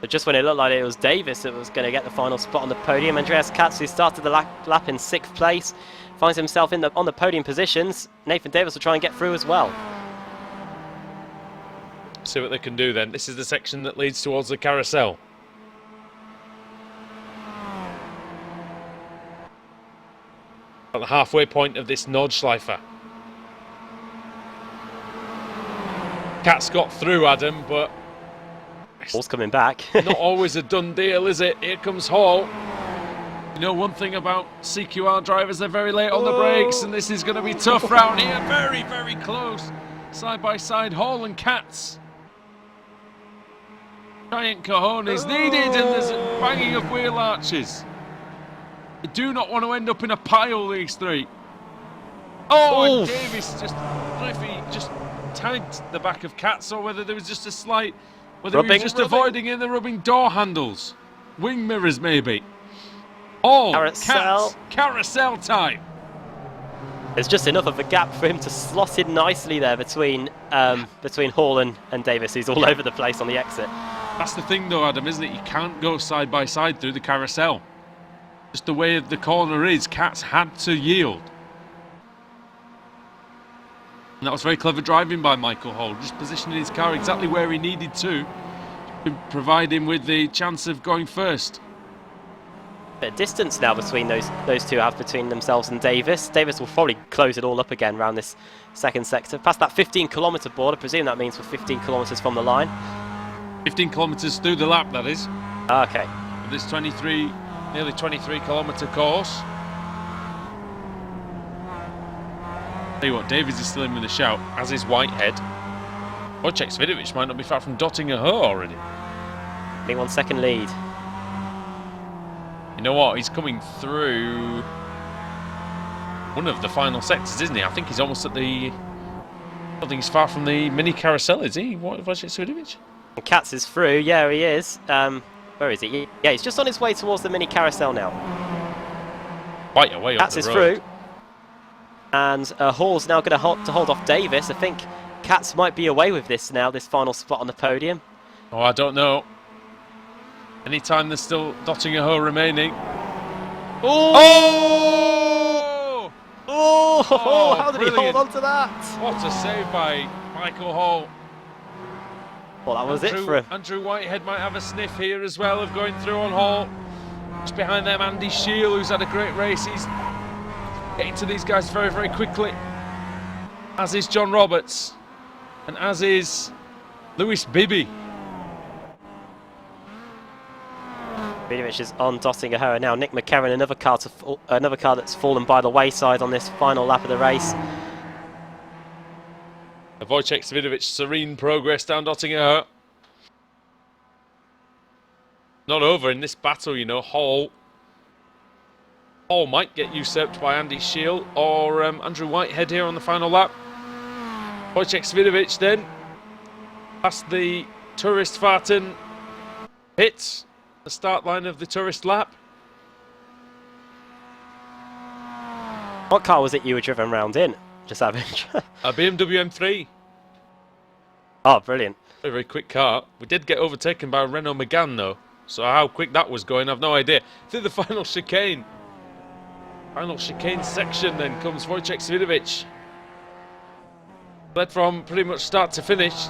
But just when it looked like it was Davis that was going to get the final spot on the podium, Andreas Katz, who started the lap in 6th place, finds himself on the podium positions. Nathan Davis will try and get through as well. See what they can do then. This is the section that leads towards the carousel. At the halfway point of this Nordschleife. Katz got through, Adam, but Hall's coming back. not always a done deal, is it? Here comes Hall. You know one thing about CQR drivers, they're very late on the brakes, and this is going to be tough round here. Very, very close. Side by side, Hall and Katz. Giant cojones needed, and there's a banging of wheel arches. You do not want to end up in a pile, these three. Oh, and Davis just, I don't know if he just tagged the back of Katz or whether there was just a slight, whether he was just avoiding in the rubbing door handles. Wing mirrors, maybe. Oh, Katz, carousel time. There's just enough of a gap for him to slot in nicely there between Hall and Davis, who's all over the place on the exit. That's the thing though, Adam, isn't it? You can't go side by side through the carousel. Just the way the corner is, Katz had to yield. And that was very clever driving by Michael Hall, just positioning his car exactly where he needed to provide him with the chance of going first. Bit of distance now between those two have between themselves and Davis. Davis will probably close it all up again around this second sector. Past that 15-kilometre board, I presume that means we're 15 kilometres from the line. 15 kilometres through the lap, that is. Okay. Of this nearly 23-kilometre course. Tell you what, Davies is still in with a shout, as is Whitehead. Wojciech Svidovic might not be far from dotting a her already. Only 1 second lead. You know what? He's coming through one of the final sectors, isn't he? I think he's almost at the. I don't think he's far from the mini carousel, is he? What, Wojciech Svidovic? And Katz is through. Yeah, he is. Where is he? Yeah, he's just on his way towards the mini carousel now. Quite a way up the road. Katz is through. And Hall's now going to hold off Davis. I think Katz might be away with this now, this final spot on the podium. Oh, I don't know. Anytime there's still dotting a hoe remaining. Oh! Oh! How did he hold on to that? What a save by Michael Hall. Well, that was it for him. Andrew Whitehead might have a sniff here as well of going through on Hall. Just behind them, Andy Shield, who's had a great race. He's getting to these guys very, very quickly. As is John Roberts. And as is Lewis Bibby. Vidovic is on dotting a her now. Nick McCarron, another car that's fallen by the wayside on this final lap of the race. Wojciech Svidovic, serene progress down Dottinger. Not over in this battle, you know. Hall might get usurped by Andy Shield or Andrew Whitehead here on the final lap. Wojciech Svidovic then past the Touristfahrten pits, the start line of the tourist lap. What car was it you were driven round in? Just having A BMW M3. Oh, brilliant. Very, very quick car. We did get overtaken by Renault Megane though, so how quick that was going, I've no idea. Through the final chicane. Final chicane section then comes Wojciech Svidovic. Led from pretty much start to finish.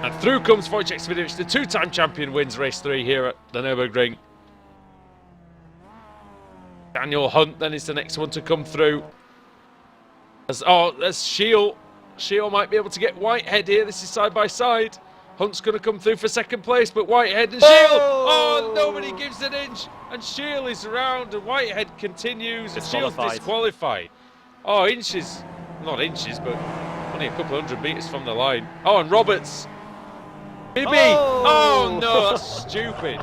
And through comes Wojciech Svidovic, the two-time champion, wins race 3 here at the Nurburgring. Daniel Hunt then is the next one to come through. There's Shield. Shield might be able to get Whitehead here. This is side by side. Hunt's going to come through for second place, but Whitehead and Shield. Oh, nobody gives an inch. And Shield is around, and Whitehead continues. And Shield's disqualified. Oh, inches. Not inches, but only a couple hundred metres from the line. Oh, and Roberts. Bibby. Oh no, that's stupid.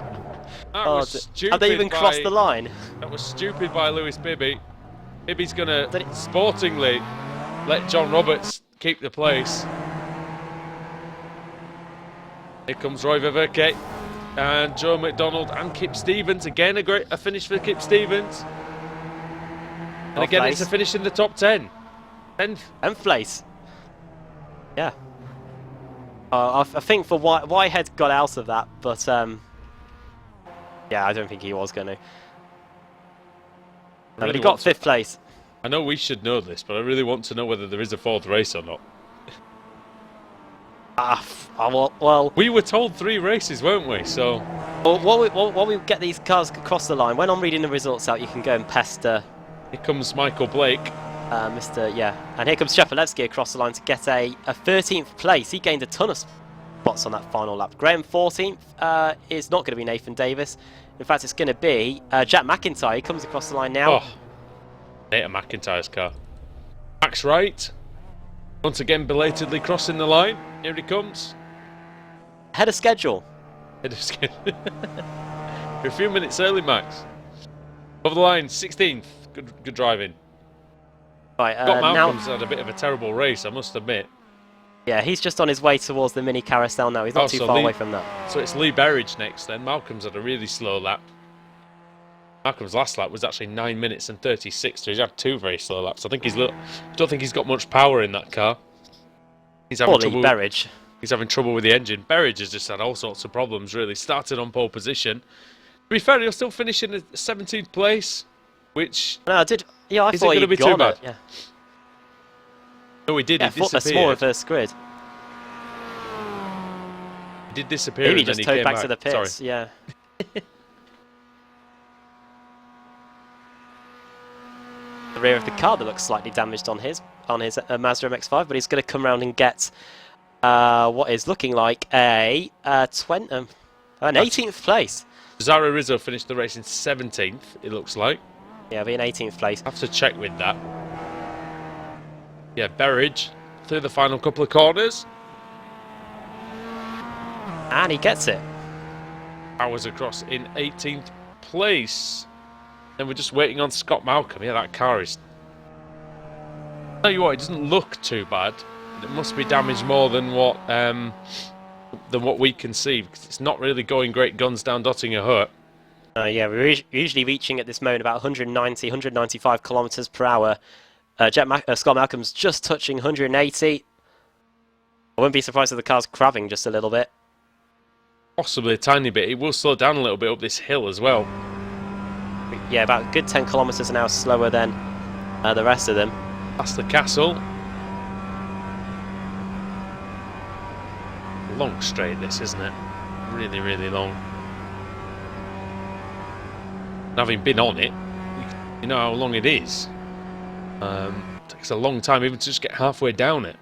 That was stupid. Have they even crossed the line? That was stupid by Lewis Bibby. Bibby's going to sportingly let John Roberts keep the place. Here comes Roy Ververke and Joe McDonald and Kip Stevens. Again, a finish for Kip Stevens. And again, it's a finish in the top 10. 10th. 10th place. Yeah. I think for Whitehead got out of that, but yeah, I don't think he was going to. But he got 5th place. I know we should know this, but I really want to know whether there is a 4th race or not. Well, we were told 3 races, weren't we? So, while we get these cars across the line, when I'm reading the results out, you can go and pester. Here comes Michael Blake. Mr. Yeah, and here comes Shepelevsky across the line to get a 13th place. He gained a ton of spots on that final lap. Graham 14th is not going to be Nathan Davis. In fact, it's going to be Jack McIntyre. He comes across the line now. Oh, Nathan McIntyre's car. Max Wright, once again belatedly crossing the line. Here he comes. Ahead of schedule. You're a few minutes early, Max. Over the line, 16th. Good driving. Right, Scott Malcolm's had a bit of a terrible race, I must admit. Yeah, he's just on his way towards the mini carousel now. He's not too far away from that. So it's Lee Berridge next then. Malcolm's had a really slow lap. Malcolm's last lap was actually 9 minutes and 36, so he's had 2 very slow laps. I don't think he's got much power in that car. He's having trouble. Berridge. He's having trouble with the engine. Berridge has just had all sorts of problems, really. Started on pole position. To be fair, he'll still finish in 17th place, which... No, I did... Yeah, I thought he'd he'd be too bad. Yeah. No, he did. Yeah, He disappeared. a small reverse grid. He did disappear. Maybe and just then towed he came back back to the pits. Sorry. Yeah. The rear of the car that looks slightly damaged on his Mazda MX-5, but he's going to come around and get what is looking like an 18th place. Zara Rizzo finished the race in 17th, it looks like. Yeah, be an 18th place. Have to check with that. Yeah, Berridge through the final couple of corners. And he gets it. Powers across in 18th place. Then we're just waiting on Scott Malcolm. Yeah, that car is... Tell you what, it doesn't look too bad. It must be damaged more than what we can see, because it's not really going great guns down Dottinger Hut. Yeah, we're usually reaching at this moment about 190, 195 kilometers per hour. Scott Malcolm's just touching 180. I wouldn't be surprised if the car's crabbing just a little bit. Possibly a tiny bit. It will slow down a little bit up this hill as well. Yeah, about a good 10 kilometers an hour slower than the rest of them. Past the castle. Long straight this, isn't it? Really, really long. And having been on it, you know how long it is. It takes a long time even to just get halfway down it.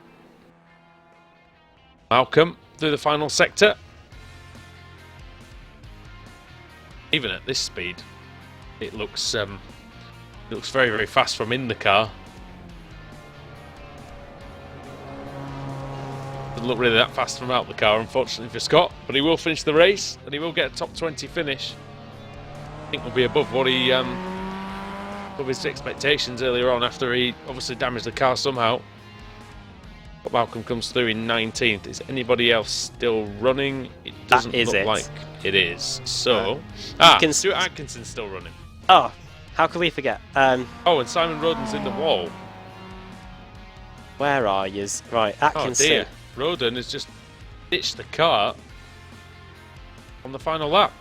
Malcolm through the final sector. Even at this speed, it looks very, very fast from in the car. Doesn't look really that fast from out the car, unfortunately for Scott, but he will finish the race and he will get a top 20 finish. I think will be above what he above his expectations earlier on after he obviously damaged the car somehow. But Malcolm comes through in 19th. Is anybody else still running? It doesn't look like it is. So, Stuart Atkinson's still running. Oh, how could we forget? Oh, and Simon Roden's in the wall. Where are you? Right, Atkinson. Oh dear, Roden has just ditched the car on the final lap.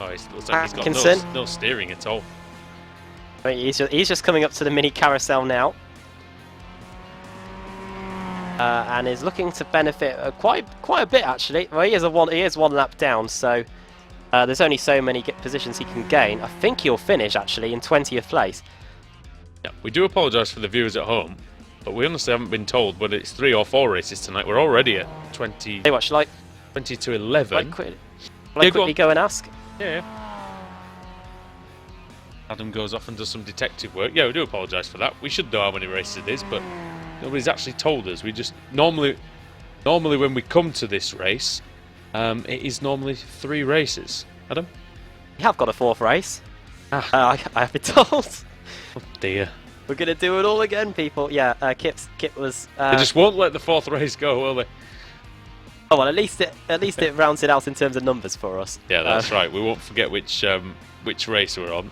Oh, it looks like he's got no steering at all. Right, he's just coming up to the mini carousel now. And is looking to benefit quite a bit actually. Well, he is one lap down, so there's only so many positions he can gain. I think he'll finish actually in 20th place. Yeah, we do apologise for the viewers at home, but we honestly haven't been told whether it's 3 or 4 races tonight. We're already at 20. Hey, what, shall I? 20 to 11. Shall I quickly go and ask? Yeah. Adam goes off and does some detective work. Yeah, we do apologise for that. We should know how many races it is, but nobody's actually told us. We just normally when we come to this race, it is normally 3 races. Adam? We have got a 4th race. I have been told. Oh dear. We're going to do it all again, people. Yeah, Kip was... They just won't let the 4th race go, will they? Oh, well, at least it rounds it out in terms of numbers for us. Yeah, that's right. We won't forget which race we're on.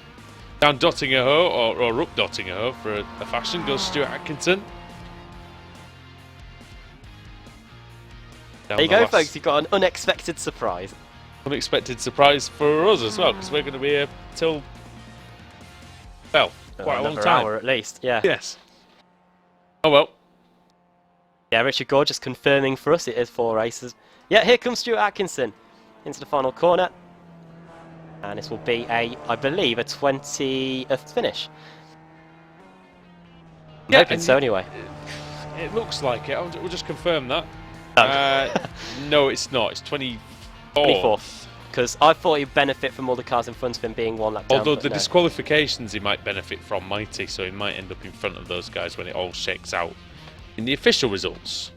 Down Dottinger Ho, or up Dottinger Ho for a fashion, goes Stuart Atkinson. There you go, folks. You've got an unexpected surprise. Unexpected surprise for us as well, because we're going to be here till, well, quite a long Another time. hour at least, yeah. Yes. Oh well. Yeah, Richard Gore just confirming for us it is 4 races. Yeah, here comes Stuart Atkinson into the final corner. And this will be I believe, a 20th finish. I'm hoping so anyway. It looks like it. We'll just confirm that. Oh. No, it's not. It's 24th. 24th. Because I thought he'd benefit from all the cars in front of him being 1 lap down. Although the disqualifications he might benefit from, might he? So he might end up in front of those guys when it all shakes out in the official results.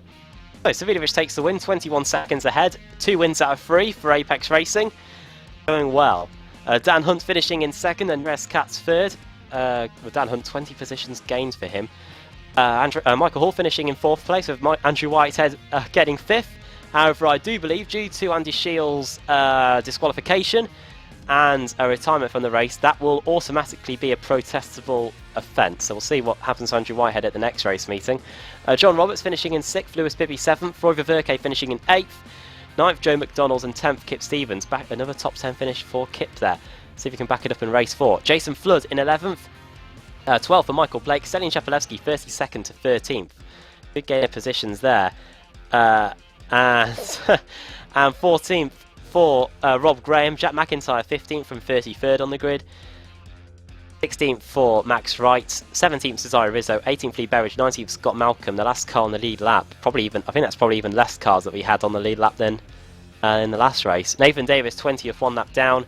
So Savidovic takes the win, 21 seconds ahead. 2 wins out of 3 for Apex Racing. Going well. Dan Hunt finishing in 2nd and Res Katz 3rd. With Dan Hunt, 20 positions gained for him. Michael Hall finishing in 4th place with Andrew Whitehead getting 5th. However, I do believe due to Andy Shields' disqualification and a retirement from the race, that will automatically be a protestable offence. So we'll see what happens to Andrew Whitehead at the next race meeting. John Roberts finishing in 6th, Lewis Bibby 7th, Roy Verke finishing in 8th, 9th Joe McDonald and 10th Kip Stevens. Back another top 10 finish for Kip there. See if he can back it up in race 4. Jason Flood in 11th, 12th for Michael Blake, Stelian Shepelewski 32nd to 13th. Big gain of positions there. And 14th for Rob Graham, Jack McIntyre 15th from 33rd on the grid. 16th for Max Wright, 17th Cesare Rizzo, 18th Lee Berridge, 19th Scott Malcolm, the last car on the lead lap. I think that's probably even less cars that we had on the lead lap than in the last race. Nathan Davis 20th, 1 lap down.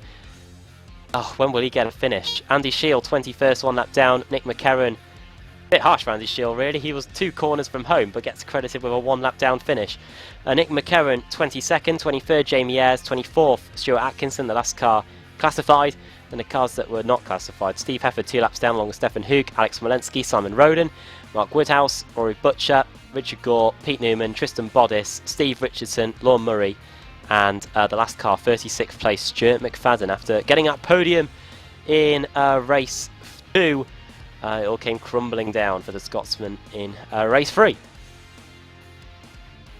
Oh, when will he get a finish? Andy Shield 21st, 1 lap down. Nick McCarron, a bit harsh for Andy Shield really. He was 2 corners from home but gets credited with a 1 lap down finish. Nick McCarron 22nd, 23rd Jamie Ayres, 24th Stuart Atkinson, the last car classified. And the cars that were not classified: Steve Hefford 2 laps down along with Stefan Hoog, Alex Smolensky, Simon Roden, Mark Woodhouse, Rory Butcher, Richard Gore, Pete Newman, Tristan Boddice, Steve Richardson, Lorne Murray, and the last car, 36th place, Stuart McFadden. After getting that podium in race 2, it all came crumbling down for the Scotsman in race 3.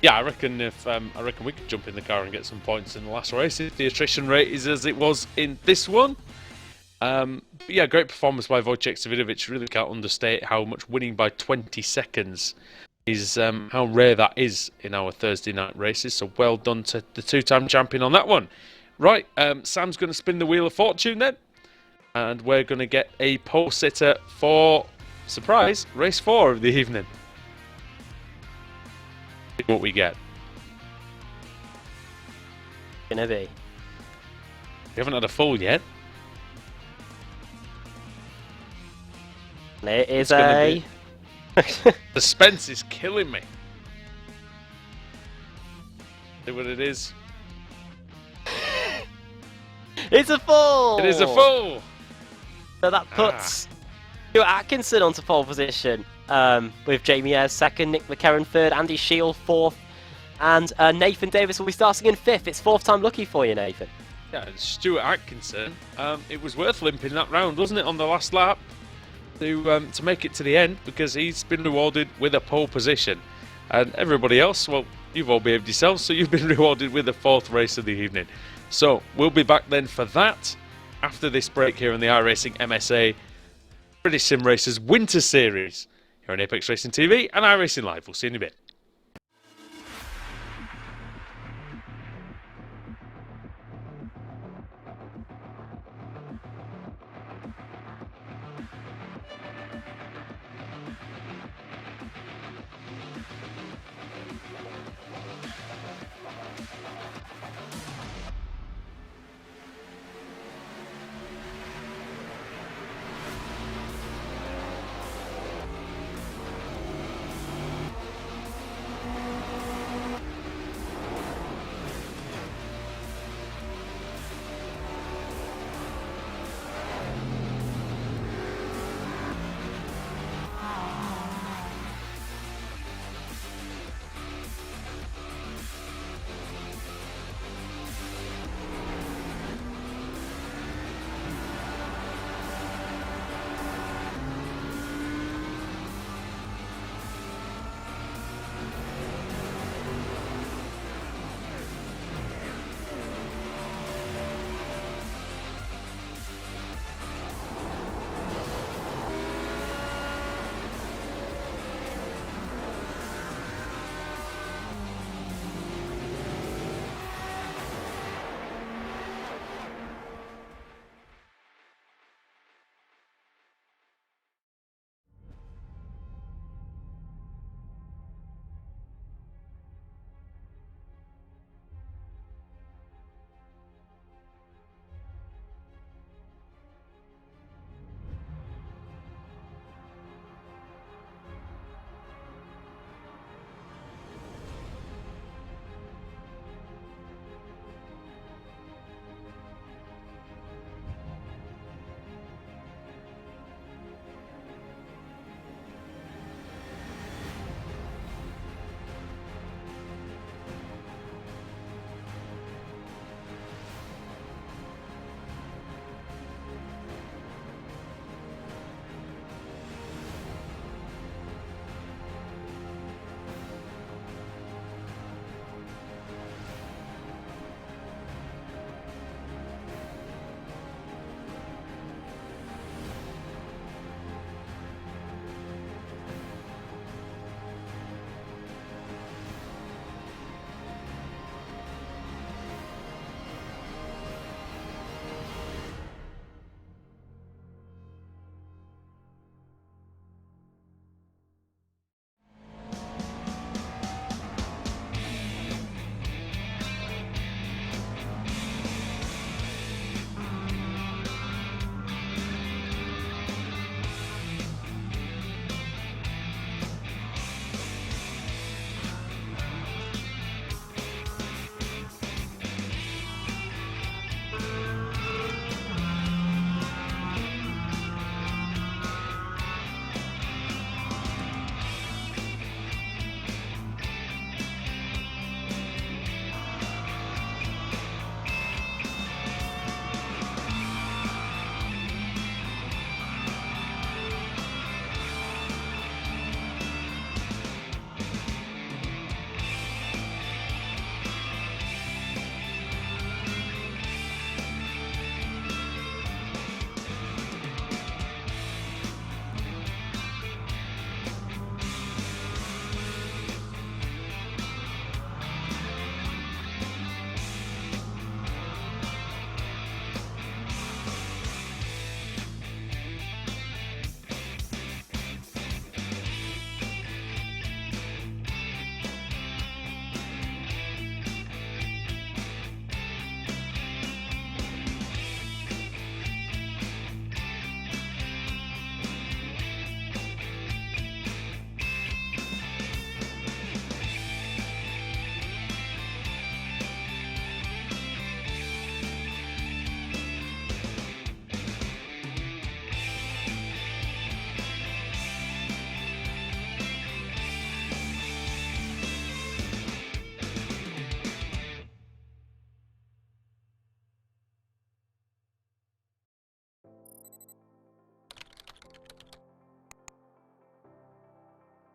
Yeah, I reckon we could jump in the car and get some points in the last race if the attrition rate is as it was in this one. But yeah, great performance by Wojciech Savidovic. Really can't understate how much winning by 20 seconds is, how rare that is in our Thursday night races. So well done to the 2-time champion on that one. Right, Sam's going to spin the wheel of fortune then, and we're going to get a pole sitter for, surprise, race 4 of the evening. See what we get. Gonna be. We haven't had a full yet. It is a... Suspense is killing me. See what it is. It's a full! It is a full! So that puts Stuart Atkinson onto pole position, with Jamie Ayres 2nd, Nick McCarron 3rd, Andy Shield 4th, and Nathan Davis will be starting in 5th. It's 4th time lucky for you, Nathan. Yeah, Stuart Atkinson, it was worth limping that round, wasn't it, on the last lap to make it to the end, because he's been rewarded with a pole position. And everybody else, well, you've all behaved yourselves, so you've been rewarded with the 4th race of the evening. So we'll be back then for that after this break here on the iRacing MSA British Sim Racers Winter Series here on Apex Racing TV and iRacing Live. We'll see you in a bit.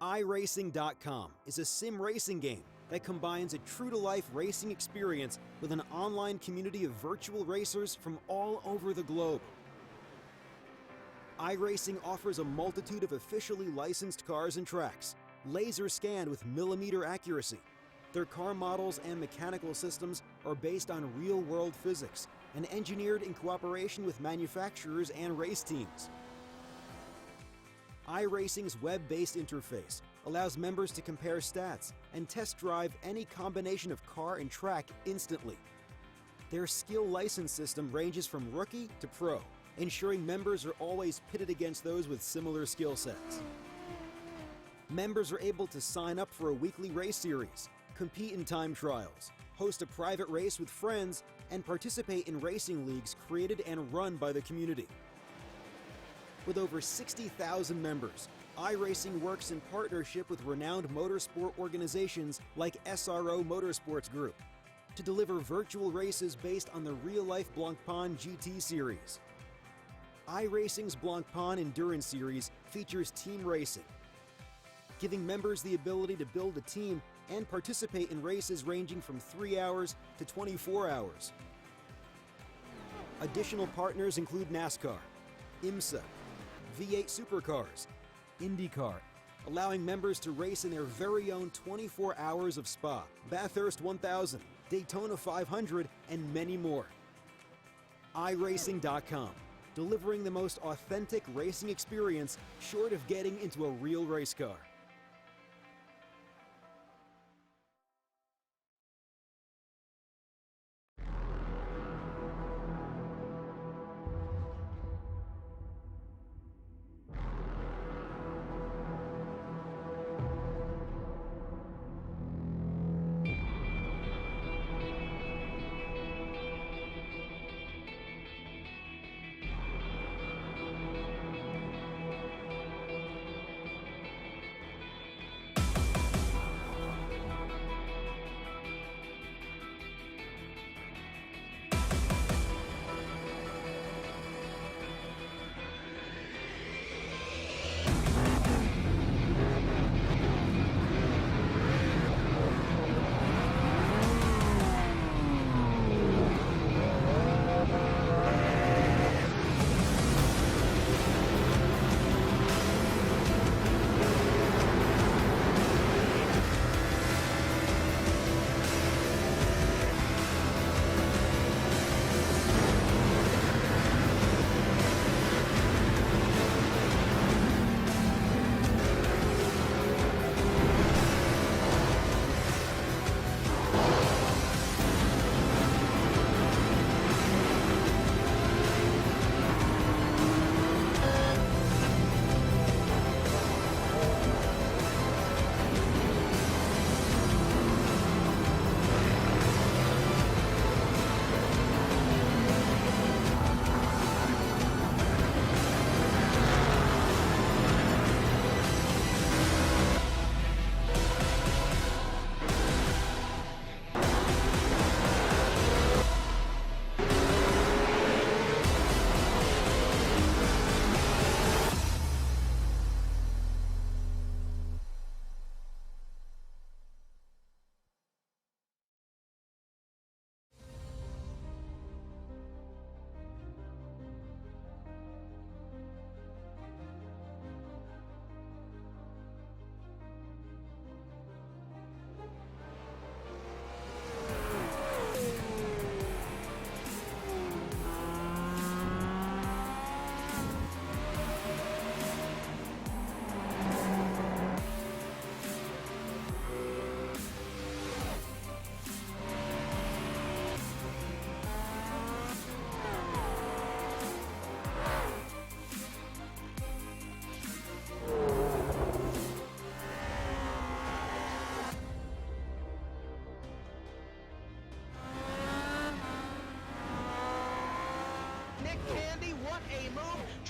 iRacing.com is a sim racing game that combines a true-to-life racing experience with an online community of virtual racers from all over the globe. iRacing offers a multitude of officially licensed cars and tracks, laser scanned with millimeter accuracy. Their car models and mechanical systems are based on real-world physics and engineered in cooperation with manufacturers and race teams. iRacing's web-based interface allows members to compare stats and test drive any combination of car and track instantly. Their skill license system ranges from rookie to pro, ensuring members are always pitted against those with similar skill sets. Members are able to sign up for a weekly race series, compete in time trials, host a private race with friends, and participate in racing leagues created and run by the community. With over 60,000 members, iRacing works in partnership with renowned motorsport organizations like SRO Motorsports Group to deliver virtual races based on the real-life Blancpain GT series. iRacing's Blancpain Endurance Series features team racing, giving members the ability to build a team and participate in races ranging from 3 hours to 24 hours. Additional partners include NASCAR, IMSA, V8 Supercars, IndyCar, allowing members to race in their very own 24 hours of Spa, Bathurst 1000, Daytona 500, and many more. iRacing.com, delivering the most authentic racing experience short of getting into a real race car.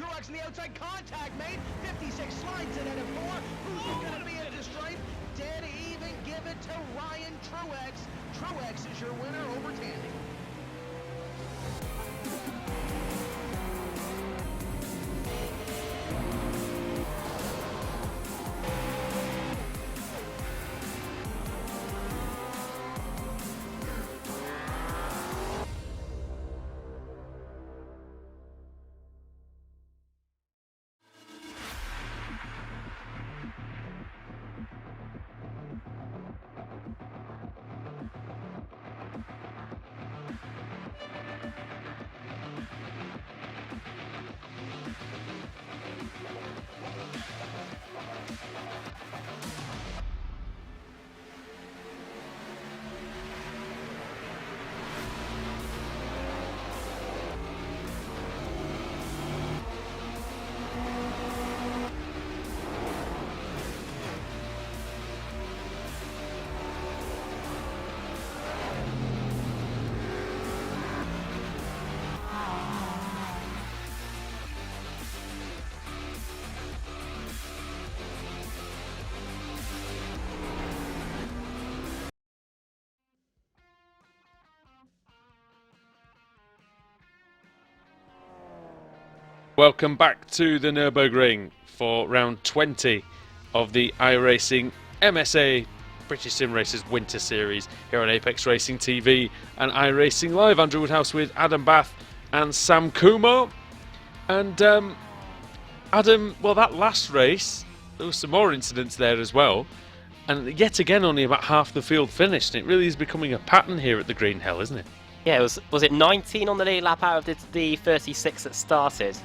Truex in the outside, contact made. 56 slides it into 4. Who's going to be at the stripe? Dead even, give it to Ryan Truex. Truex is your winner over Tandy. Welcome back to the Nurburgring for round 20 of the iRacing MSA British Sim Racers Winter Series here on Apex Racing TV and iRacing Live. Andrew Woodhouse with Adam Bath and Sam Kumo. And Adam, well, that last race, there was some more incidents there as well. And yet again, only about half the field finished. And it really is becoming a pattern here at the Green Hell, isn't it? Yeah, was it 19 on the lead lap out of the 36 that started?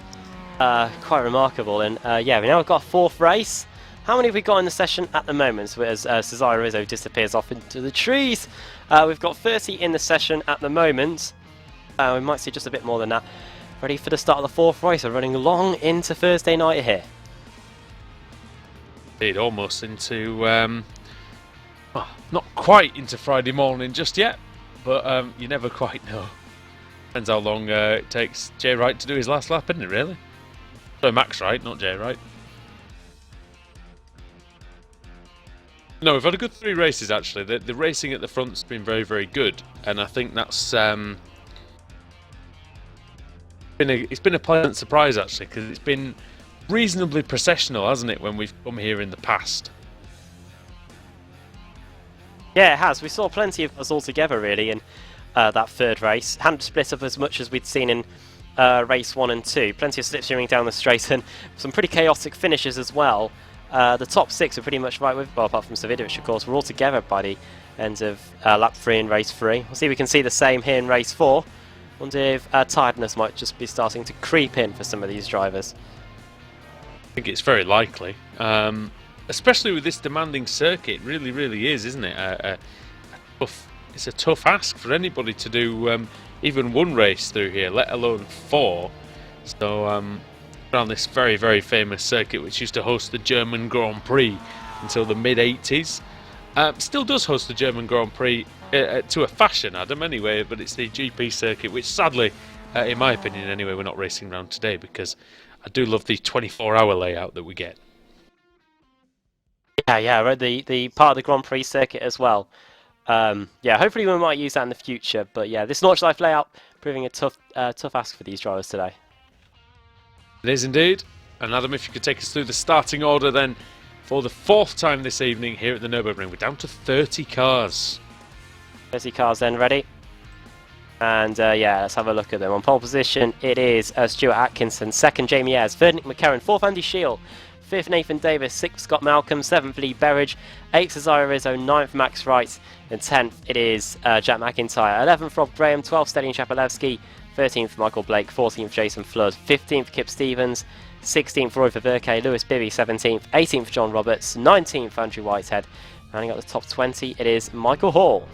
Quite remarkable. And yeah, we now got a fourth race. How many have we got in the session at the moment? So as Cesare Rizzo disappears off into the trees, we've got 30 in the session at the moment. We might see just a bit more than that. Ready for the start of the fourth race. We're running long into Thursday night here. Indeed, almost into, well, not quite into Friday morning just yet, but you never quite know. Depends how long it takes Jay Wright to do his last lap, isn't it, really? So Max Wright, not Jay Wright. No, we've had a good 3 races actually. The racing at the front's been very, very good, and I think that's it's been a pleasant surprise actually, because it's been reasonably processional, hasn't it, when we've come here in the past? Yeah, it has. We saw plenty of us all together really in that third race. Hadn't split up as much as we'd seen in race 1 and 2. Plenty of slipstreaming down the straight and some pretty chaotic finishes as well. The top 6 are pretty much right with, well, apart from Savidovic, of course, we're all together by the end of lap 3 in race 3. We'll see if we can see the same here in race 4. Wonder if tiredness might just be starting to creep in for some of these drivers. I think it's very likely, especially with this demanding circuit. It really, really is, isn't it? It's a tough ask for anybody to do even 1 race through here, let alone 4. So around this very, very famous circuit, which used to host the German Grand Prix until the mid-80s. Still does host the German Grand Prix to a fashion, Adam, anyway, but it's the GP circuit, which sadly, in my opinion anyway, we're not racing around today, because I do love the 24-hour layout that we get. Yeah, right. The part of the Grand Prix circuit as well. Yeah, hopefully we might use that in the future. But yeah, this launch life layout proving a tough ask for these drivers today. It is indeed. And Adam, if you could take us through the starting order then for the 4th time this evening here at the Nurburgring. We're down to 30 cars. 30 cars then, ready? And yeah, let's have a look at them. On pole position, it is Stuart Atkinson. 2nd, Jamie Ayres. 3rd, Nick McCarron. 4th, Andy Shield. 5th, Nathan Davis. 6th, Scott Malcolm. 7th, Lee Berridge. 8th, Cesare Rizzo. 9th, Max Wright. And 10th, it is Jack McIntyre. 11th, Rob Graham. 12th, Stelian Chapelewski. 13th, Michael Blake. 14th, Jason Flood. 15th, Kip Stevens. 16th, Roy Ververke. Lewis Bibby. 17th. 18th, John Roberts. 19th, Andrew Whitehead. Rounding out the top 20, it is Michael Hall.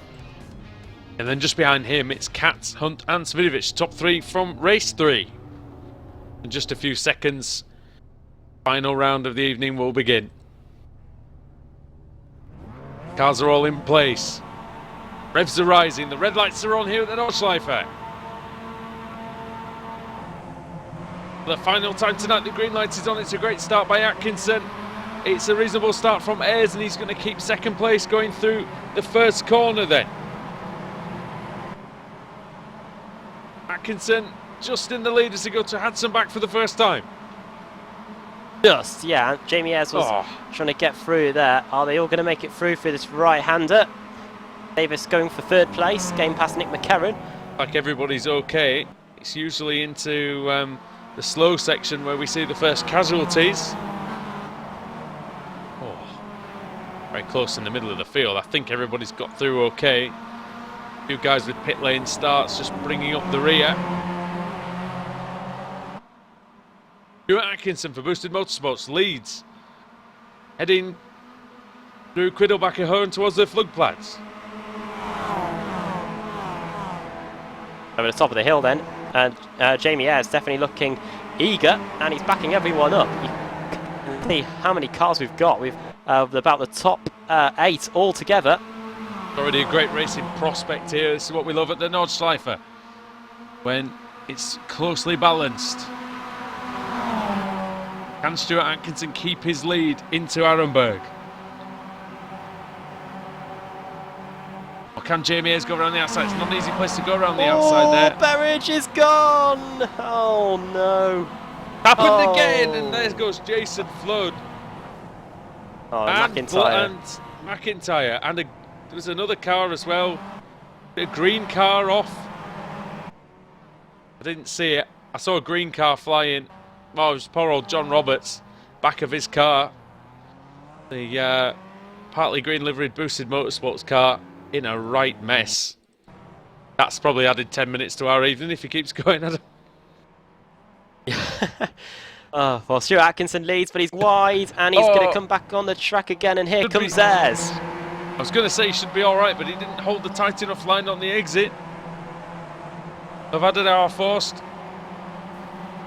And then just behind him, it's Katz, Hunt and Savidovic, top 3 from race 3. In just a few seconds, final round of the evening will begin. Cars are all in place. Revs are rising. The red lights are on here at the Nordschleife. The final time tonight, the green light is on. It's a great start by Atkinson. It's a reasonable start from Ayres, and he's going to keep 2nd place going through the first corner then. Atkinson just in the lead as he goes to Hudson back for the first time. Just, yeah, Jamie Ayres was trying to get through there. Are they all going to make it through for this right-hander? Davis going for 3rd place, game past Nick McCarron. Like everybody's okay. It's usually into the slow section where we see the first casualties. Very close in the middle of the field. I think everybody's got through okay. A few guys with pit lane starts just bringing up the rear. Stuart Atkinson for Boosted Motorsports leads. Heading through Quiddlebacker Horn towards the Flugplatz. Over the top of the hill then. And Jamie Ayres definitely looking eager, and he's backing everyone up. You can see how many cars we've got. We've about the top 8 altogether. Already a great racing prospect here. This is what we love at the Nordschleife, when it's closely balanced. Can Stuart Atkinson keep his lead into Arenberg? Or can Jamie Ayres go around the outside? It's not an easy place to go around the outside there. Berridge is gone! Oh no. Happened again, and there goes Jason Flood. Oh, And McIntyre. McIntyre. And there was another car as well. A green car off. I didn't see it. I saw a green car flying. Oh, it was poor old John Roberts. Back of his car. The partly green liveried boosted motorsports car in a right mess. That's probably added 10 minutes to our evening if he keeps going, Adam. Oh, well, Stuart Atkinson leads, but he's wide, and he's going to come back on the track again, and here comes theirs. I was going to say he should be alright, but he didn't hold the tight enough line on the exit. I've added our first.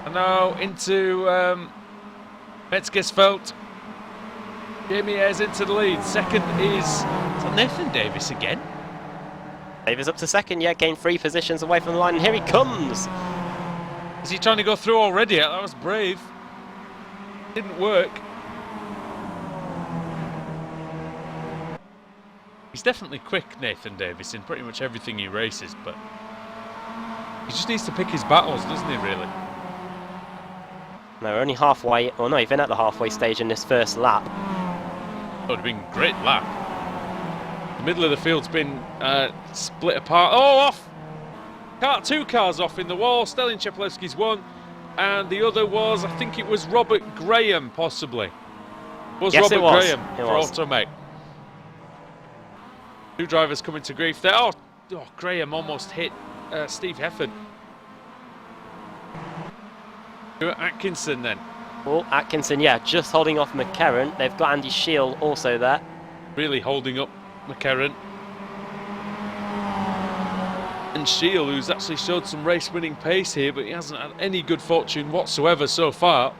And now into Metzgersfeld. Jamie Ayres into the lead. Second is Nathan Davis again. Davis up to second, yeah, gained 3 positions away from the line, and here he comes. Is he trying to go through already? That was brave. Didn't work. He's definitely quick, Nathan Davis, in pretty much everything he races, but he just needs to pick his battles, doesn't he, really? No, we're only halfway, or not even at the halfway stage in this first lap. That would have been a great lap. The middle of the field's been split apart. Oh, off! 2 cars off in the wall. Stelin Cheplewski's one, and the other was, I think it was Robert Graham, possibly. Yes, Robert it was. Graham for Automec. 2 drivers coming to grief there. Oh, Graham almost hit Steve Hefford. Atkinson then. Oh, Atkinson, yeah, just holding off McCarron. They've got Andy Shield also there. Really holding up McCarron. And Shield, who's actually showed some race-winning pace here, but he hasn't had any good fortune whatsoever so far.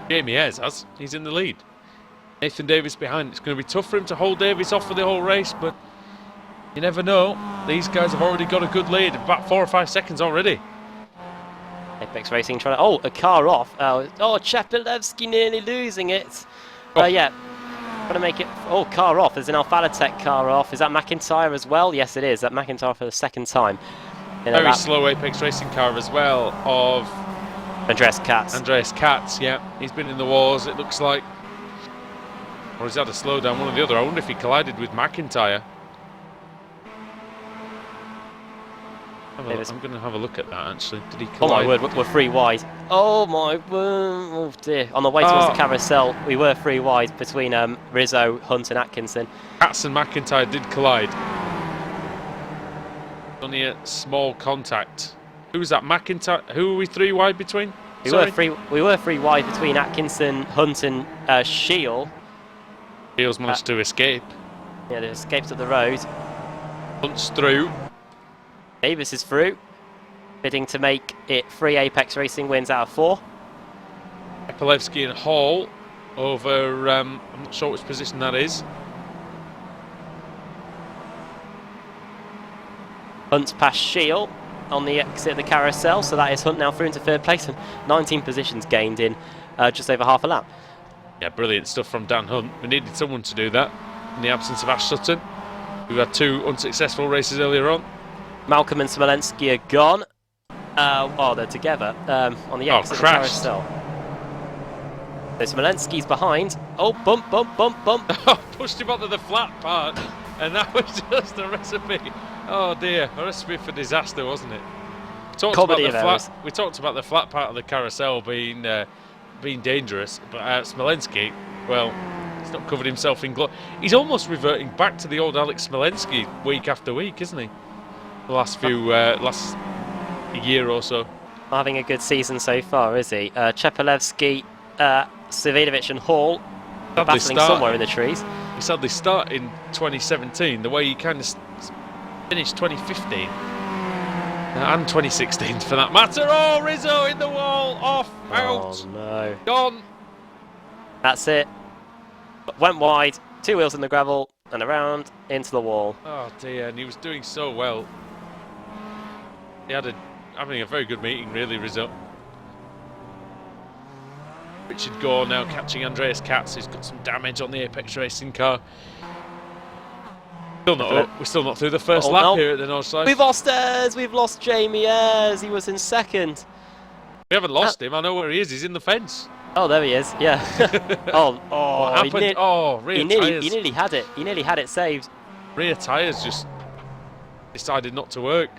Jamie Ayres has. He's in the lead. Nathan Davis behind. It's going to be tough for him to hold Davis off for the whole race, but you never know. These guys have already got a good lead, about 4 or 5 seconds already. Apex Racing trying to... Oh, a car off. Oh, Chapelevsky nearly losing it. Yeah. Going to make it... Oh, car off. There's an Alphalatech car off. Is that McIntyre as well? Yes, it is. That McIntyre for the second time. Very slow Apex Racing car as well of... Andreas Katz. Andreas Katz, yeah. He's been in the wars, it looks like. Or he's had a slowdown, one or the other. I wonder if he collided with McIntyre. I'm going to have a look at that, actually. Did he collide? Oh my word, we're 3 wide. Oh my word. Oh dear. On the way towards the carousel, we were 3 wide between Rizzo, Hunt and Atkinson. Katz and McIntyre did collide. Only a small contact. Who was that? McIntyre? Who were we 3 wide between? We were 3 wide between Atkinson, Hunt and Shield. Shield's managed to escape. Yeah, they escaped up the road. Hunt's through. Davis is through, bidding to make it 3 Apex Racing wins out of 4. Epilevsky and Hall over, I'm not sure which position that is. Hunt's past Shield on the exit of the carousel, so that is Hunt now through into 3rd place and 19 positions gained in just over half a lap. Yeah, brilliant stuff from Dan Hunt. We needed someone to do that in the absence of Ash Sutton, who had 2 unsuccessful races earlier on. Malcolm and Smolensky are gone. Oh, they're together on the exit of the carousel. So Smolensky's behind. Oh, bump, bump, bump, bump. Pushed him onto the flat part, and that was just a recipe. Oh dear, a recipe for disaster, wasn't it? We talked about the flat part of the carousel being dangerous, but Smolensky, well, he's not covered himself in glory. He's almost reverting back to the old Alex Smolensky week after week, isn't he? The last year or so. Having a good season so far, is he? Chepelevsky, Savinovich and Hall battling somewhere in the trees. He sadly started in 2017, the way he kind of finished 2015 and 2016 for that matter. Oh, Rizzo in the wall, off, out, oh no, gone. That's it. Went wide, 2 wheels in the gravel and around into the wall. Oh dear, and he was doing so well. He had having a very good meeting, really, Rizzo. Richard Gore now catching Andreas Katz, who's got some damage on the Apex Racing car. We're still not through the first Oh, lap no. here at the Nordschleife. We've lost Jamie Ayres. He was in second. We haven't lost him. I know where he is. He's in the fence. Oh, there he is. Yeah. What happened? Rear tyres. He nearly had it. He nearly had it saved. Rear tyres just decided not to work.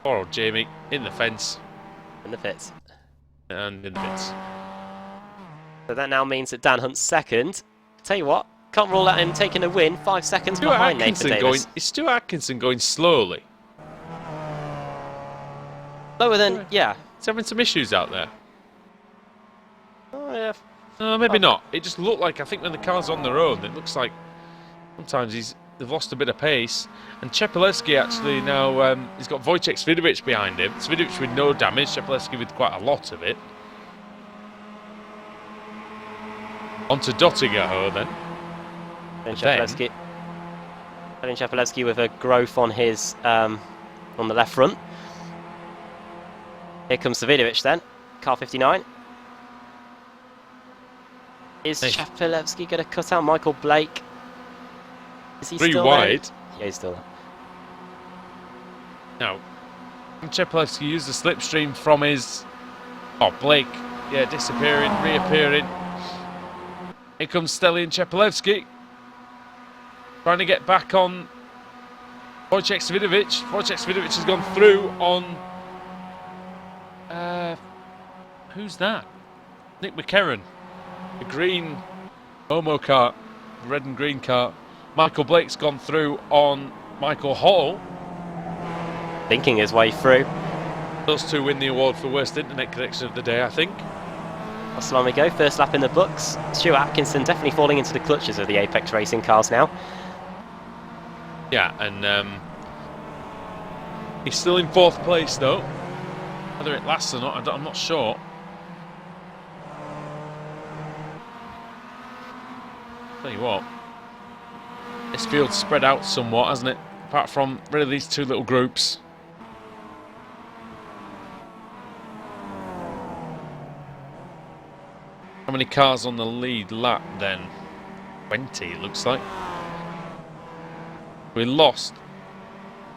Poor old Jamie in the fence. In the pits. And in the pits. So that now means that Dan Hunt's second. Tell you what, can't rule out him taking a win. 5 seconds behind Nathan Davis. Is Stuart Atkinson going slowly? Lower than, yeah. He's having some issues out there. Oh, yeah. No, maybe not. It just looked like, I think when the car's on their own, it looks like sometimes they've lost a bit of pace. And Chepelevsky actually now, he's got Wojciech Svidovic behind him. Svidovic with no damage, Chepelevsky with quite a lot of it. On to Dottinger then. Chepelevsky with a growth on his, on the left front. Here comes Svidovic then, car 59. Is Chepelevsky going to cut out Michael Blake? Is he still wide. there? Yeah, he's still there. Now, can Chepelevsky use the slipstream from his... Oh, Blake, yeah, disappearing, reappearing. Here comes Stelian Chepelevsky. Trying to get back on Wojciech Svidovic. Wojciech Svidovic has gone through on... who's that? Nick McCarron. The green Momo kart, red and green kart. Michael Blake's gone through on Michael Hall. Thinking his way through. Those two win the award for worst internet connection of the day, I think. That's long we go. First lap in the books. Stuart Atkinson definitely falling into the clutches of the Apex Racing cars now. Yeah, and he's still in 4th place though. Whether it lasts or not, I'm not sure. Tell you what, this field's spread out somewhat, hasn't it? Apart from really these two little groups. How many cars on the lead lap then? 20 it looks like. We lost.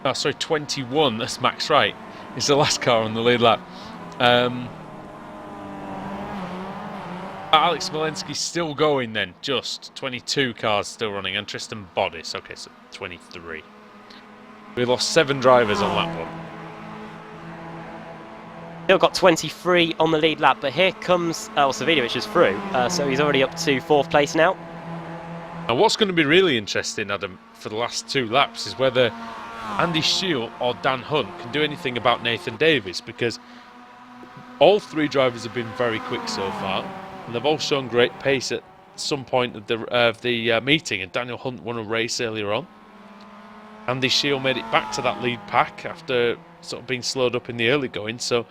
Oh, sorry, 21. That's Max Wright. It's the last car on the lead lap. Alex Smolensky's still going then. Just 22 cars still running. And Tristan Bodis. Okay, so 23. We lost 7 drivers on lap 1. Still got 23 on the lead lap, but here comes Svidovic is through, so he's already up to 4th place now. Now what's going to be really interesting, Adam, for the last 2 laps is whether Andy Scheel or Dan Hunt can do anything about Nathan Davis, because all 3 drivers have been very quick so far, and they've all shown great pace at some point of the meeting, and Daniel Hunt won a race earlier on. Andy Scheel made it back to that lead pack after sort of being slowed up in the early going, so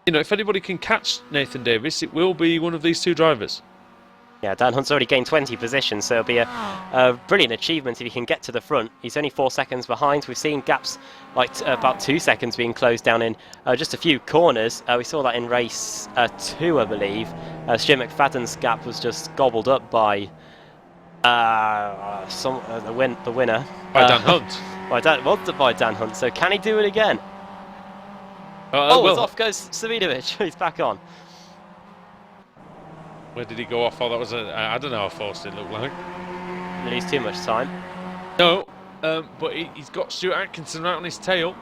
you know, if anybody can catch Nathan Davis, it will be one of these 2 drivers. Yeah, Dan Hunt's already gained 20 positions, so it'll be a brilliant achievement if he can get to the front. He's only 4 seconds behind. We've seen gaps like about 2 seconds being closed down in just a few corners. We saw that in race 2, I believe. Stuart McFadden's gap was just gobbled up by the winner. By Dan Hunt. By Dan Hunt. So can he do it again? Off goes Svidovic. He's back on. Where did he go off? Oh, that was I don't know how forced it looked like. Didn't lose too much time. No, but he's got Stuart Atkinson right on his tail.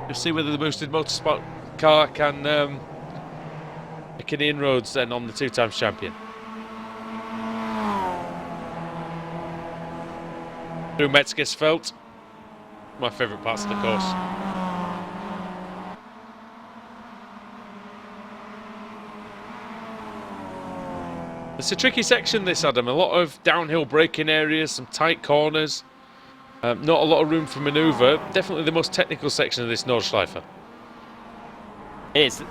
We'll see whether the boosted motorsport car can make any inroads then on the 2-times champion. Through Metzgersfeld, my favourite parts of the course. It's a tricky section this, Adam. A lot of downhill braking areas, some tight corners, not a lot of room for manoeuvre. Definitely the most technical section of this Nordschleife. It is.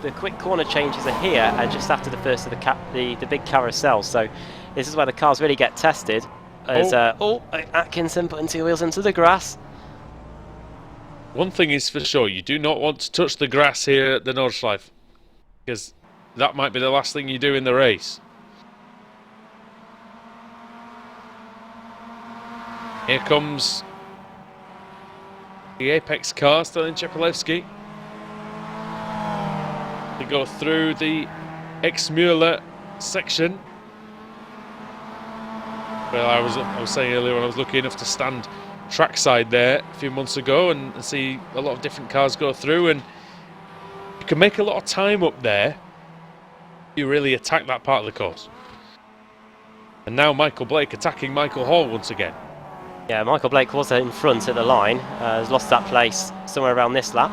The quick corner changes are here just after the first of the big carousel. So this is where the cars really get tested. As Atkinson putting 2 wheels into the grass. One thing is for sure, you do not want to touch the grass here at the Nordschleife, because that might be the last thing you do in the race. Here comes the Apex car, still in Chepelevsky. They go through the Exmuller section. Well, I was saying earlier when I was lucky enough to stand trackside there a few months ago and see a lot of different cars go through, and you can make a lot of time up there. You really attack that part of the course. And now Michael Blake attacking Michael Hall once again. Yeah, Michael Blake was in front at the line. Has lost that place somewhere around this lap.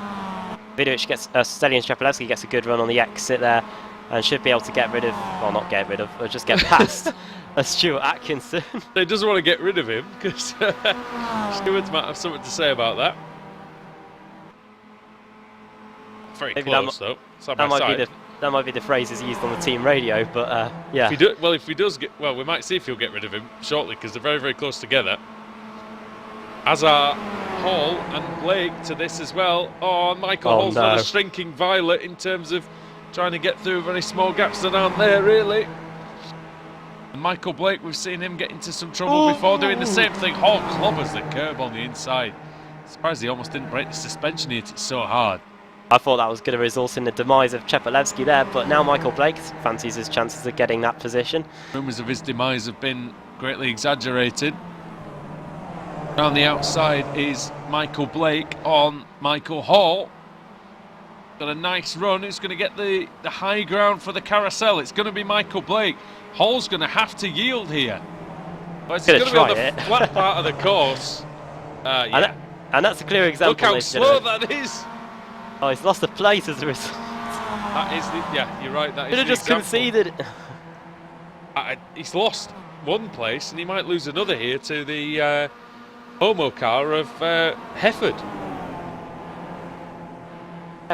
Vidovic gets Stelian Chepelevsky gets a good run on the exit there, and should be able to get rid of, well, not get rid of, but just get past Stuart Atkinson. He doesn't want to get rid of him because Stuart might have something to say about that. Very Maybe close though. Side by side. That might be the phrases used on the team radio, but yeah. If he does get, well, we might see if he'll get rid of him shortly because they're very, very close together. As are Hall and Blake to this as well. Oh, Michael Hall's not a shrinking violet in terms of trying to get through very small gaps that aren't there, really. And Michael Blake, we've seen him get into some trouble before doing the same thing. Hall clobbers the curb on the inside. Surprised he almost didn't break the suspension, he hit it so hard. I thought that was going to result in the demise of Chepelevsky there, but now Michael Blake fancies his chances of getting that position. Rumours of his demise have been greatly exaggerated. Around the outside is Michael Blake on Michael Hall. Got a nice run. Who's going to get the high ground for the carousel? It's going to be Michael Blake. Hall's going to have to yield here. But it's going to be on the flat part of the course. Yeah. And that's a clear example. Look how slow that is. Oh, he's lost a place as a result. That is the, yeah, you're right. That is Could have just conceded. He's lost one place, and he might lose another here to the Homo car of Hefford.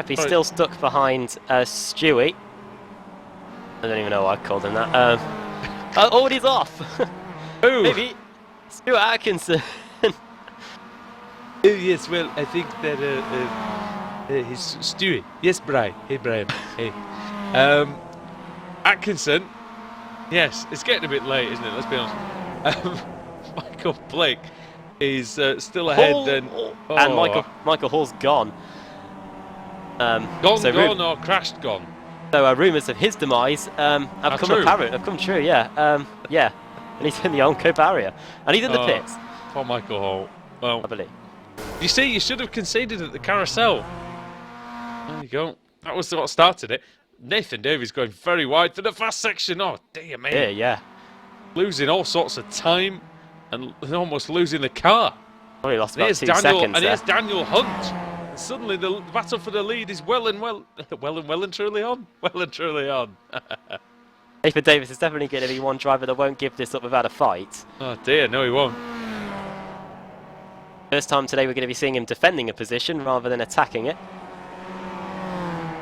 He's still stuck behind Stewie. I don't even know why I called him that. Oh, and he's off. Who? Maybe Stuart Atkinson. Oh yes, well, I think that he's Stewie. Yes, Brian. Hey, Brian. Hey. Atkinson. Yes, it's getting a bit late, isn't it? Let's be honest. Michael Blake is still ahead. And Michael Hall's gone. Gone or crashed gone? So rumours of his demise have come true, yeah. Yeah, and he's in the Onco barrier. And he's in the pits. Poor Michael Hall. Well, I believe. You see, you should have conceded at the carousel. There you go. That was what started it. Nathan Davies going very wide for the fast section. Oh, dear me. Yeah. Losing all sorts of time and almost losing the car. Only lost about 2 seconds. And here's Daniel Hunt. And suddenly the battle for the lead is well and truly on. Well and truly on. Nathan Davies is definitely going to be one driver that won't give this up without a fight. Oh dear, no he won't. First time today we're going to be seeing him defending a position rather than attacking it.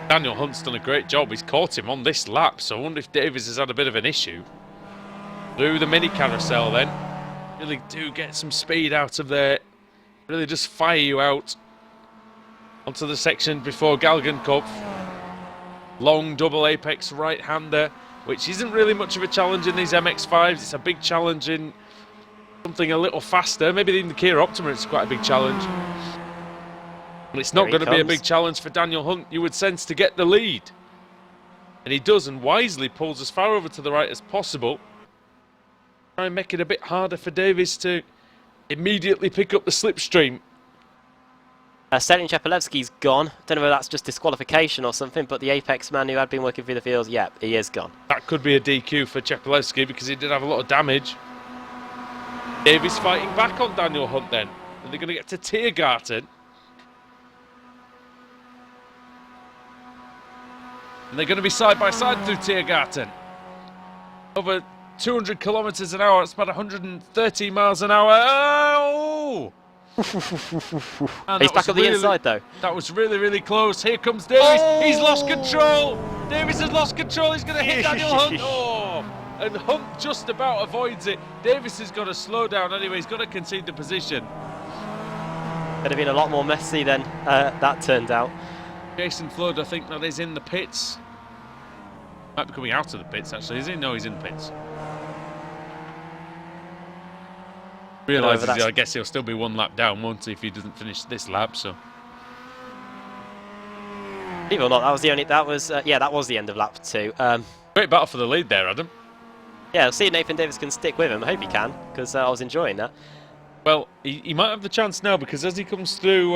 Daniel Hunt's done a great job. He's caught him on this lap, so I wonder if Davies has had a bit of an issue. Through the mini carousel then. Really do get some speed out of there. Really just fire you out onto the section before Galgenkopf. Long double apex right-hander, which isn't really much of a challenge in these MX-5s. It's a big challenge in something a little faster. Maybe even the Kia Optima is quite a big challenge. But it's not going to be a big challenge for Daniel Hunt, you would sense, to get the lead. And he does, and wisely pulls as far over to the right as possible. Try and make it a bit harder for Davies to immediately pick up the slipstream. Stelian Chepelevsky's gone. Don't know whether that's just disqualification or something, but the Apex man who had been working through the fields, yeah, he is gone. That could be a DQ for Chepelevsky because he did have a lot of damage. Davies fighting back on Daniel Hunt then. And they're going to get to Tiergarten. And they're going to be side by side through Tiergarten. Over 200 kilometres an hour. It's about 130 miles an hour. Oh! He's back on the inside though. That was really, really close. Here comes Davies. Oh! He's lost control. Davies has lost control. He's going to hit Daniel Hunt. Oh! And Hunt just about avoids it. Davies has got to slow down anyway. He's got to concede the position. Could have been a lot more messy than that turned out. Jason Flood, I think that is in the pits. Might be coming out of the pits actually, is he? No, he's in the pits. Realises, I guess he'll still be one lap down, won't he, if he doesn't finish this lap, so... Believe it or not, that was the only... That was the end of lap 2. Great battle for the lead there, Adam. Yeah, I'll see if Nathan Davis can stick with him. I hope he can, because I was enjoying that. Well, he might have the chance now, because as he comes through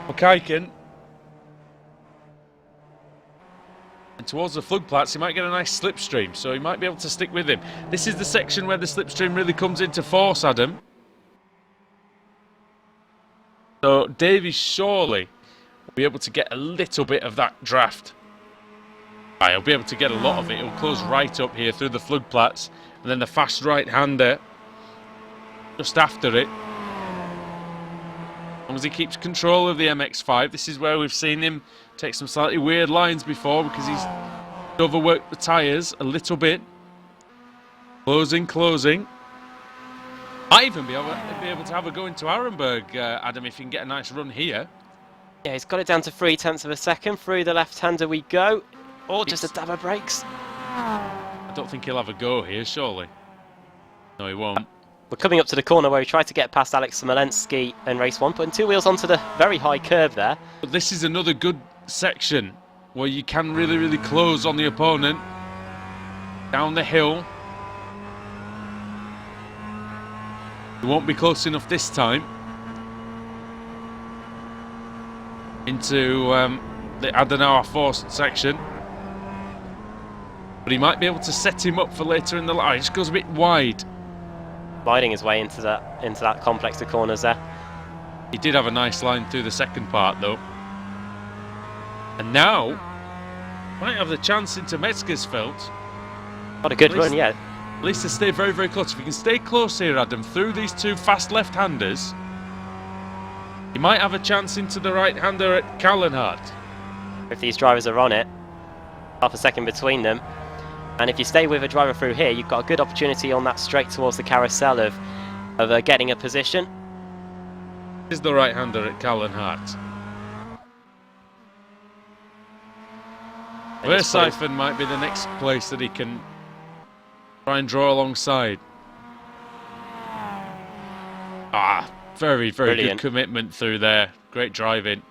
Mokaiken and towards the floodplats, he might get a nice slipstream, so he might be able to stick with him. This is the section where the slipstream really comes into force, Adam. So Davies surely will be able to get a little bit of that draft. He'll be able to get a lot of it. He'll close right up here through the floodplats, and then the fast right-hander just after it. As long as he keeps control of the MX-5, this is where we've seen him take some slightly weird lines before, because he's overworked the tyres a little bit. Closing. Might even be able to have a go into Arenberg, Adam, if you can get a nice run here. Yeah, he's got it down to 0.3 of a second. Through the left-hander we go. Or just a dab of brakes. I don't think he'll have a go here, surely. No, he won't. We're coming up to the corner where he tried to get past Alex Smolenski in race 1, putting 2 wheels onto the very high curve there. But this is another good section where you can really, really close on the opponent. Down the hill. He won't be close enough this time. Into the Adenauer Force section. But he might be able to set him up for later in the line. He just goes a bit wide. Biding his way into that complex of corners there. He did have a nice line through the second part though. And now, might have the chance into Metzgersfeld. What a good run, yeah. At least to stay very, very close. If you can stay close here, Adam, through these two fast left-handers, you might have a chance into the right-hander at Kallenhardt. If these drivers are on it, half a second between them. And if you stay with a driver through here, you've got a good opportunity on that straight towards the carousel of getting a position. This is the right-hander at Kallenhardt. Verstappen might be the next place that he can try and draw alongside. Very, very Brilliant. good commitment through there. Great driving.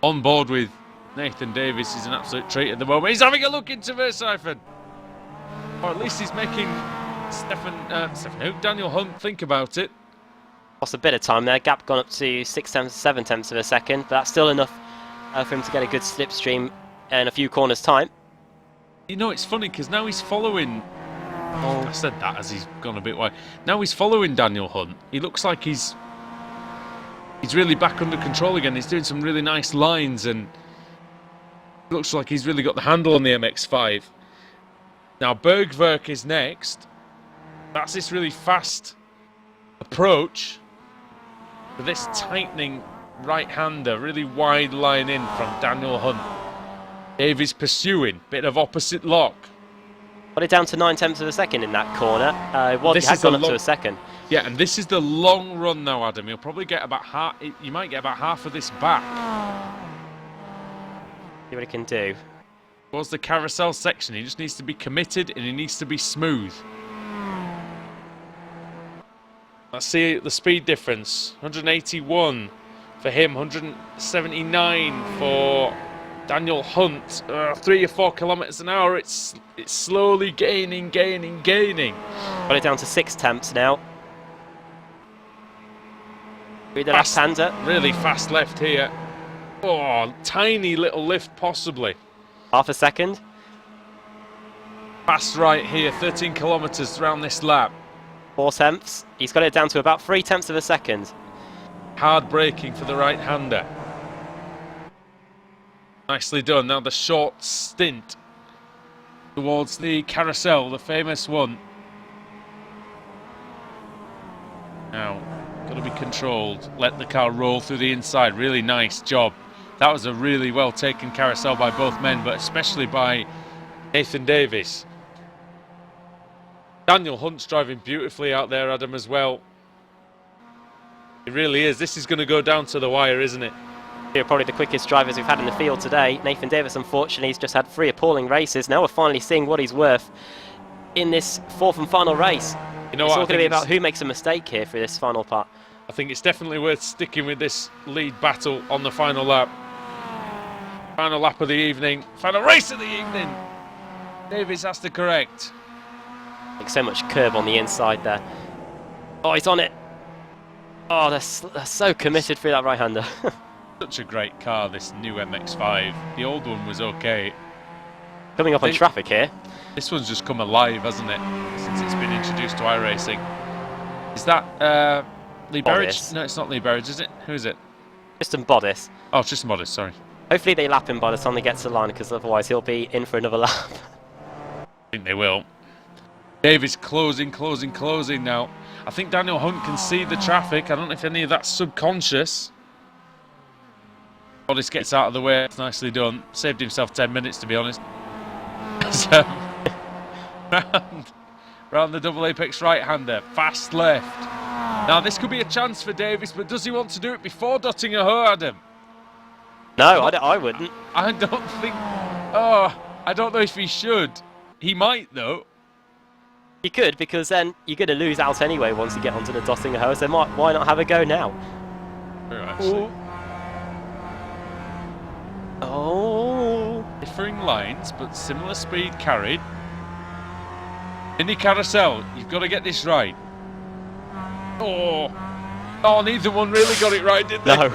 On board with Nathan Davis is an absolute treat at the moment. He's having a look into Verstappen. Or at least he's making Daniel Hunt think about it. Lost a bit of time there. Gap gone up to 0.6 of a second, but that's still enough for him to get a good slipstream in a few corners' time. You know, it's funny because now he's following. Oh, I said that as he's gone a bit wide. Now he's following Daniel Hunt. He looks like he's really back under control again. He's doing some really nice lines and it looks like he's really got the handle on the MX-5. Now Bergwerk is next. That's this really fast approach for this tightening right-hander, really wide line in from Daniel Hunt. Davies pursuing, bit of opposite lock. Got it down to 0.9 of a second in that corner. He had gone up to a second. Yeah, and this is the long run now, Adam. He'll probably get about half. You might get about half of this back. See what he can do. Towards the carousel section, he just needs to be committed and he needs to be smooth. Let's see the speed difference. 181 for him, 179 for Daniel Hunt. 3 or 4 kilometers an hour. It's slowly gaining. Got it down to 0.6 now. Through the left-hander. Really fast left here. Oh, tiny little lift possibly. Half a second. Fast right here, 13 kilometers around this lap. 0.4. He's got it down to about 0.3 of a second. Hard braking for the right-hander. Nicely done. Now the short stint towards the carousel, the famous one. Now, got to be controlled. Let the car roll through the inside. Really nice job. That was a really well taken carousel by both men, but especially by Nathan Davis. Daniel Hunt's driving beautifully out there, Adam, as well. It really is. This is going to go down to the wire, isn't it? They're probably the quickest drivers we've had in the field today. Nathan Davis, unfortunately, he's just had 3 appalling races. Now we're finally seeing what he's worth in this 4th and final race. You know It's what? all I going to be think about who makes a mistake here for this final part. I think it's definitely worth sticking with this lead battle on the final lap. Final lap of the evening. Final race of the evening. Davis has to correct. Like so much curb on the inside there. Oh, he's on it. Oh, they're so committed through that right-hander. Such a great car, this new MX-5. The old one was okay. Coming up on traffic here. This one's just come alive, hasn't it? Since it's been introduced to iRacing. Is that Lee Berridge? No, it's not Lee Berridge, is it? Who is it? Tristan Bodice. Oh, it's just Modest, sorry. Hopefully they lap him by the time they get to the line, because otherwise he'll be in for another lap. I think they will. Davis closing now. I think Daniel Hunt can see the traffic. I don't know if any of that's subconscious. Modest gets out of the way. It's nicely done. Saved himself 10 minutes, to be honest. So, round the double apex right-hander. Fast left. Now, this could be a chance for Davis, but does he want to do it before dotting a hoe, Adam? No, I wouldn't. I don't think... Oh, I don't know if he should. He might, though. You could, because then you're going to lose out anyway once you get onto the dotting a hose. So why not have a go now? Actually. Oh. Differing lines, but similar speed carried. Mini carousel, you've got to get this right. Oh, neither one really got it right, did they? No.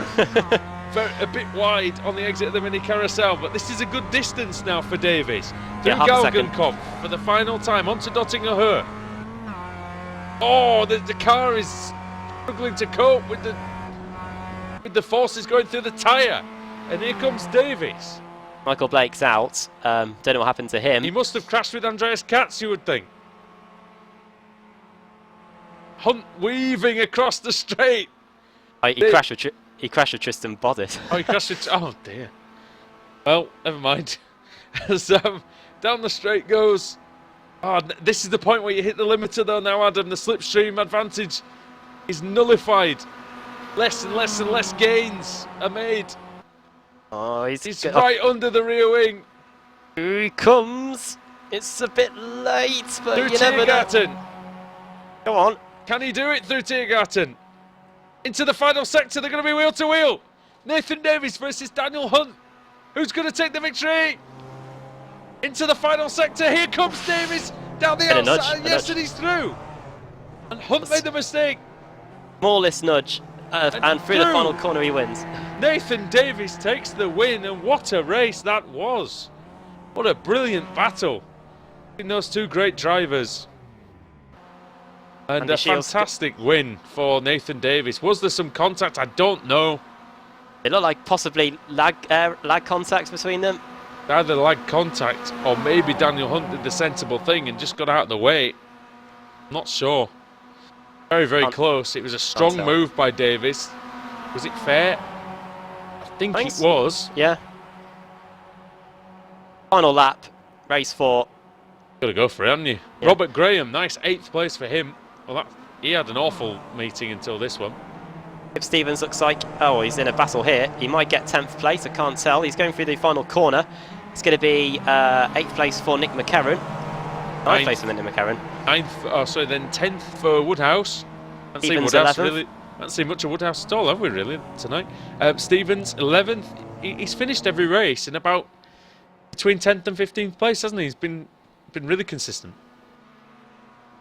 A bit wide on the exit of the mini carousel, but this is a good distance now for Davies. Through Yeah, Galgenkopf for the final time, onto Dottinger Her. Oh, the car is struggling to cope with the forces going through the tyre. And here comes Davies. Michael Blake's out. Don't know what happened to him. He must have crashed with Andreas Katz, you would think. Hunt weaving across the straight. He crashed with Tristan Bodice. Oh, he crashed with... Oh, dear. Well, never mind. As down the straight goes... Oh, this is the point where you hit the limiter, though, now, Adam. The slipstream advantage is nullified. Less and less and less gains are made. Oh, He's right under the rear wing. Here he comes. It's a bit late, but Through you never know. Tiergarten. Go on. Can he do it through Tiergarten? Into the final sector, they're going to be wheel to wheel. Nathan Davies versus Daniel Hunt. Who's going to take the victory? Into the final sector, here comes Davies down the outside. Yes, and he's through. And Hunt made the mistake. Smallest nudge, and through the final corner he wins. Nathan Davies takes the win, and what a race that was. What a brilliant battle between those two great drivers. And a fantastic win for Nathan Davies. Was there some contact? I don't know. It looked like possibly lag contacts between them. Either lag contact or maybe Daniel Hunt did the sensible thing and just got out of the way. Not sure. Very, very close. It was a strong move by Davies. Was it fair? I think it was. Yeah. Final lap, race 4. Got to go for it, haven't you? Yeah. Robert Graham, nice 8th place for him. Well, he had an awful meeting until this one. Kip Stevens looks like, he's in a battle here. He might get 10th place, I can't tell. He's going through the final corner. It's going to be 8th place for Nick McCarron. 9th place for Nick McCarron. 9th, then 10th for Woodhouse. Haven't seen Woodhouse really. Haven't seen much of Woodhouse at all, have we, really, tonight? Stevens, 11th. He's finished every race in about between 10th and 15th place, hasn't he? He's been really consistent.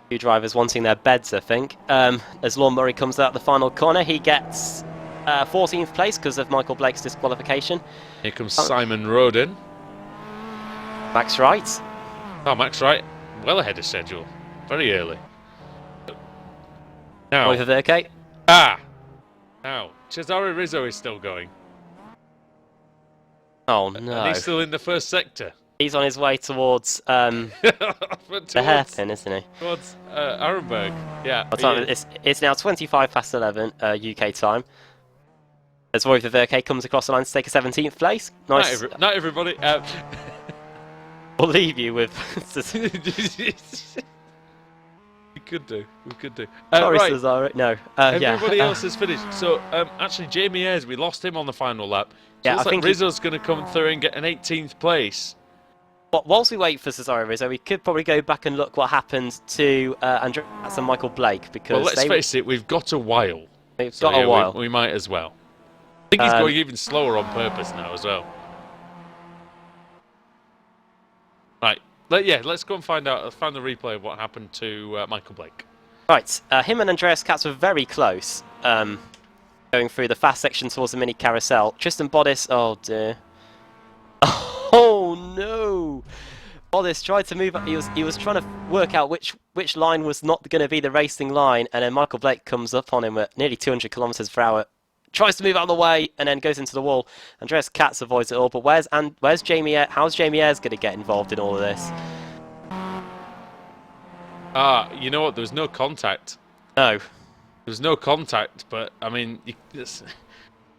Two drivers wanting their beds, I think. As Lorne Murray comes out the final corner, he gets 14th place because of Michael Blake's disqualification. Here comes Simon Roden. Max Wright. Oh, Max Wright, well ahead of schedule. Very early. Now. Roy Verke. Now, Cesare Rizzo is still going. Oh, no. And he's still in the first sector. He's on his way towards the hairpin, isn't he? Towards Arenberg, yeah. It's now 25 past 11 UK time. As Roy Verke comes across the line to take a 17th place. Nice. Not everybody. We'll leave you with... We could do. Sorry, right. Cesare. No. Everybody else has finished. So, actually, Jamie Ayres, we lost him on the final lap. So yeah, it looks I think like Rizzo's going to come through and get an 18th place. Whilst we wait for Cesaro Rizzo, we could probably go back and look what happened to Andreas and Michael Blake, because well, let's face it, we've got a while. We've got a while. We might as well. I think he's going even slower on purpose now as well. Right. Let's go and find the replay of what happened to Michael Blake. Right. Him and Andreas Katz were very close, going through the fast section towards the mini carousel. Tristan Bottas, oh dear. Oh no! Bottas tried to move up. He was trying to work out which line was not going to be the racing line, and then Michael Blake comes up on him at nearly 200 kilometers per hour. Tries to move out of the way and then goes into the wall. Andreas Katz avoids it all, but where's Jamie? How's Jamie Ayres going to get involved in all of this? You know what? There was no contact. No. There was no contact, but I mean, there's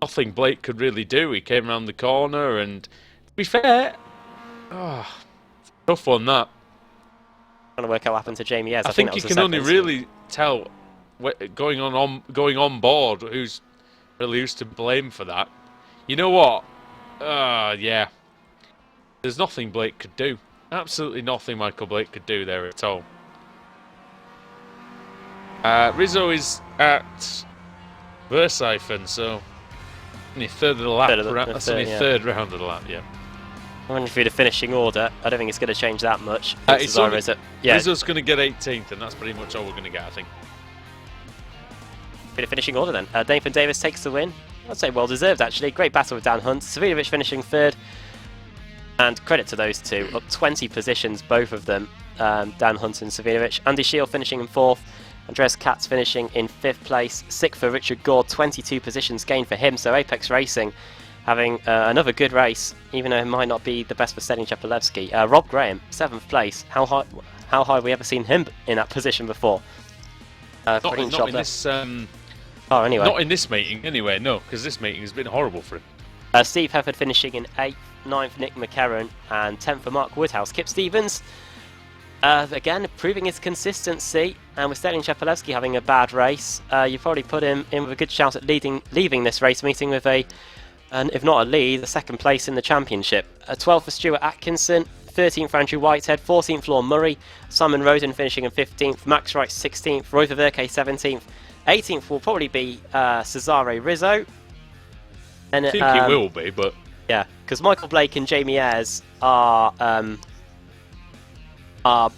nothing Blake could really do. He came around the corner, and to be fair, tough one that. Trying to work out what happened to Jamie Ayres. I think you can only really tell going on board who's to blame for that. You know what? Yeah. There's nothing Blake could do. Absolutely nothing Michael Blake could do there at all. Rizzo is at Versiphon, so only third of the lap. That's only third round of the lap, yeah. I'm running through the finishing order. I don't think it's going to change that much. Rizzo's going to get 18th, and that's pretty much all we're going to get, I think. Through the finishing order then. Nathan Davis takes the win. I'd say well deserved actually. Great battle with Dan Hunt. Savinovic finishing third. And credit to those two. Up 20 positions, both of them. Dan Hunt and Savinovic. Andy Shield finishing in fourth. Andreas Katz finishing in 5th place. 6th for Richard Gord, 22 positions gained for him. So Apex Racing having another good race, even though it might not be the best for Stelian Chapelevsky. Rob Graham, 7th place. How high have we ever seen him in that position before? Not in this. Anyway. Not in this meeting, anyway. No, because this meeting has been horrible for him. Steve Hefford finishing in 8th, 9th Nick McCarron, and 10th for Mark Woodhouse. Kip Stevens. Again, proving his consistency, and with Stelian Chapelevsky having a bad race, you probably put him in with a good shout at leaving this race meeting with if not a lead, a 2nd place in the championship. 12th for Stuart Atkinson, 13th for Andrew Whitehead, 14th for Lorne Murray, Simon Roden finishing in 15th, Max Wright 16th, Roy Verke 17th, 18th will probably be Cesaro Rizzo. And, I think he will be, but... Yeah, because Michael Blake and Jamie Ayres are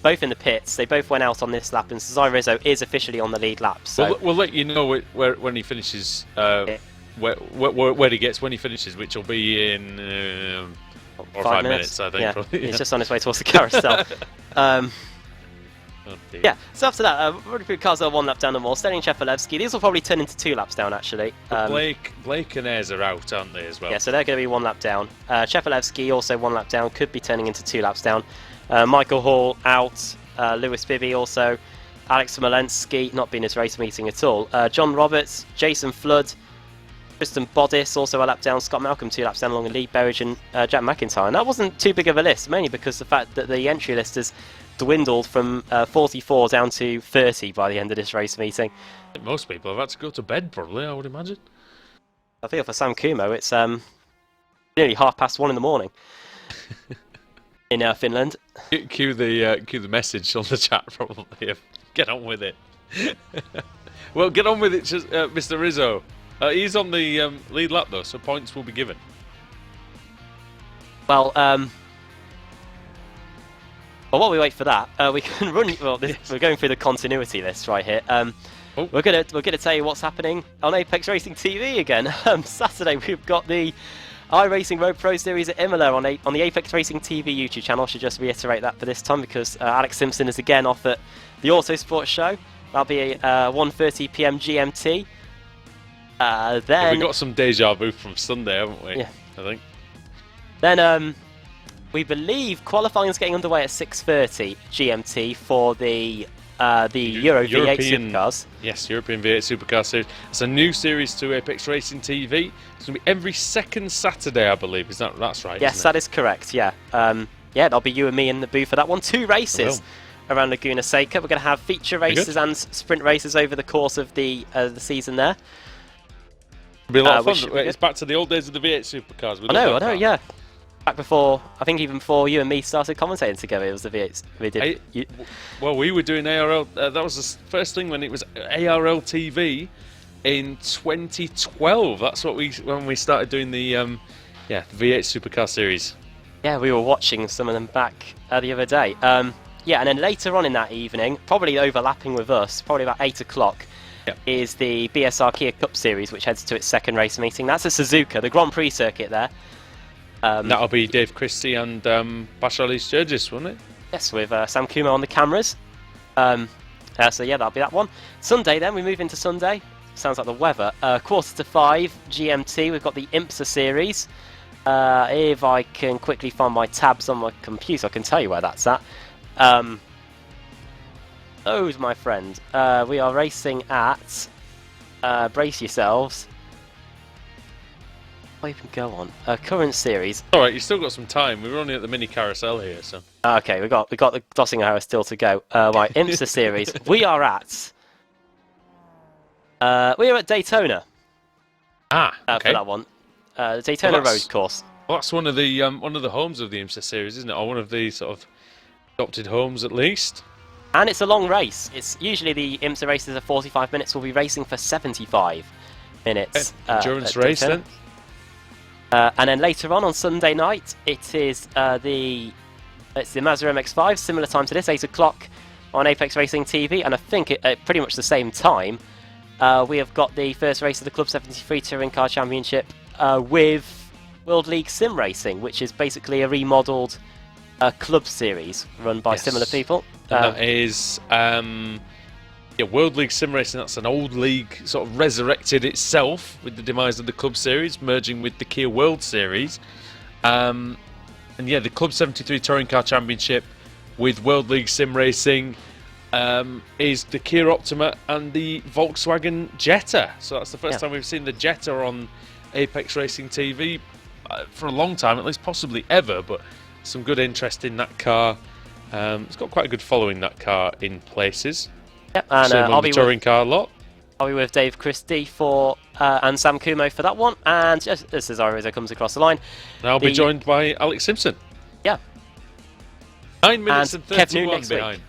both in the pits. They both went out on this lap, and Cesaro Rizzo is officially on the lead lap. So we'll let you know when he finishes, where he gets when he finishes, which will be in 5 minutes, I think. Yeah, probably. He's just on his way towards the carousel. Yeah, so after that, Roddy Cars are 1 lap down the wall. Stelian Chapelevsky, these will probably turn into 2 laps down, actually. Blake and Ayres are out, aren't they, as well? Yeah, so they're going to be 1 lap down. Chapelevsky also 1 lap down, could be turning into 2 laps down. Michael Hall out, Lewis Bibby also, Alex Smolensky not been his race meeting at all. John Roberts, Jason Flood, Tristan Bottas also a lap down, Scott Malcolm 2 laps down along with Lee Berridge and Jack McIntyre. And that wasn't too big of a list, mainly because the fact that the entry list has dwindled from 44 down to 30 by the end of this race meeting. Most people have had to go to bed, probably, I would imagine. I feel for Sam Kumo, it's nearly 1:30 in the morning in Finland. Cue the message on the chat, probably. Get on with it. Well, get on with it, Mr. Rizzo. He's on the lead lap, though, so points will be given. Well, while we wait for that, we can run. Well, we're going through the continuity list right here. We're gonna tell you what's happening on Apex Racing TV again. Saturday we've got the iRacing Road Pro Series at Imola on the Apex Racing TV YouTube channel. I should just reiterate that for this time because Alex Simpson is again off at the Autosport show. That'll be 1:30 PM GMT. Then we got some deja vu from Sunday, haven't we? Yeah, I think. Then we believe qualifying is getting underway at 6:30 GMT for the Euro V8 Supercars. Yes, European V8 Supercar Series. It's a new series to Apex Racing TV. It's going to be every second Saturday, I believe. That's right? Yes, that is correct. Yeah, that'll be you and me in the booth for that one. 2 races around Laguna Seca. We're going to have feature races and sprint races over the course of the season there. It'll be a lot of fun. It's back to the old days of the V8 Supercars. I know, yeah. back before, I think even before you and me started commentating together, it was the V8s. We did. Well, we were doing ARL. That was the first thing when it was ARL TV in 2012. That's when we started doing the the V8 Supercar Series. Yeah, we were watching some of them back the other day. Yeah, and then later on in that evening, probably overlapping with us, probably about 8 o'clock, is the BSR Kia Cup Series, which heads to its second race meeting. That's at Suzuka, the Grand Prix circuit there. That'll be Dave Christie and Bashar Sturgis, won't it? Yes, with Sam Kumo on the cameras. So yeah, that'll be that one. Sunday then, we move into Sunday. Sounds like the weather. 4:45 GMT, we've got the IMSA Series. If I can quickly find my tabs on my computer, I can tell you where that's at. Those, my friend, we are racing at, brace yourselves. What even go on? Current series. Alright, you've still got some time. We're only at the mini carousel here, so. Okay, we got the Dossinger Hour still to go. Right, IMSA Series. We are at Daytona. Okay. For that one. The Daytona Road course. Well, that's one of the homes of the IMSA Series, isn't it? Or one of the sort of adopted homes, at least. And it's a long race. It's usually the IMSA races are 45 minutes. We'll be racing for 75 minutes. Endurance race then. And then later on Sunday night, it's the Mazda MX-5, similar time to this, 8 o'clock on Apex Racing TV, and I think at pretty much the same time, we have got the first race of the Club 73 Touring Car Championship with World League Sim Racing, which is basically a remodelled club series run by similar people. And that is World League Sim Racing. That's an old league sort of resurrected itself with the demise of the Club Series, merging with the Kia World Series. And yeah, the Club 73 Touring Car Championship with World League Sim Racing is the Kia Optima and the Volkswagen Jetta. So that's the first time we've seen the Jetta on Apex Racing TV for a long time, at least possibly ever, but some good interest in that car. It's got quite a good following, that car, in places. Yep, and I'll be touring car lot. I'll be with Dave Christie and Sam Kumo for that one, and just as Cesaro comes across the line. And I'll be joined by Alex Simpson. Yeah. 9 minutes and 31 behind.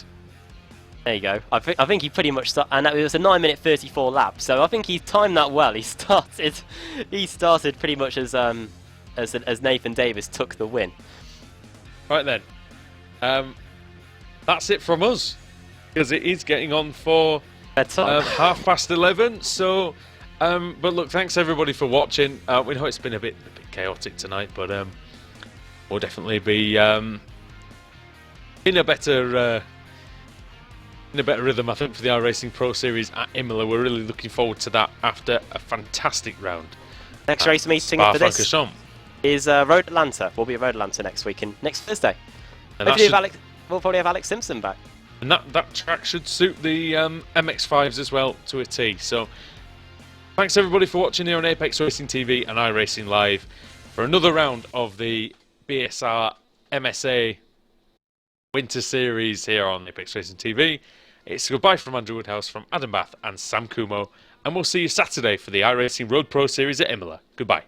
There you go. I think he pretty much and it was a 9-minute 34 lap, so I think he timed that well. He started pretty much as Nathan Davis took the win. Right then. That's it from us, because it is getting on for 11:30. So, but look, thanks everybody for watching. We know it's been a bit chaotic tonight, but we'll definitely be in a better rhythm, I think, for the iRacing Pro Series at Imola. We're really looking forward to that after a fantastic round. Next race meeting for this is Road Atlanta. We'll be at Road Atlanta next week and next Thursday. And we'll probably have Alex Simpson back. And that track should suit the MX-5s as well to a T. So thanks everybody for watching here on Apex Racing TV and iRacing Live for another round of the BSR MSA Winter Series here on Apex Racing TV. It's goodbye from Andrew Woodhouse, from Adam Bath and Sam Kumo, and we'll see you Saturday for the iRacing Road Pro Series at Imola. Goodbye.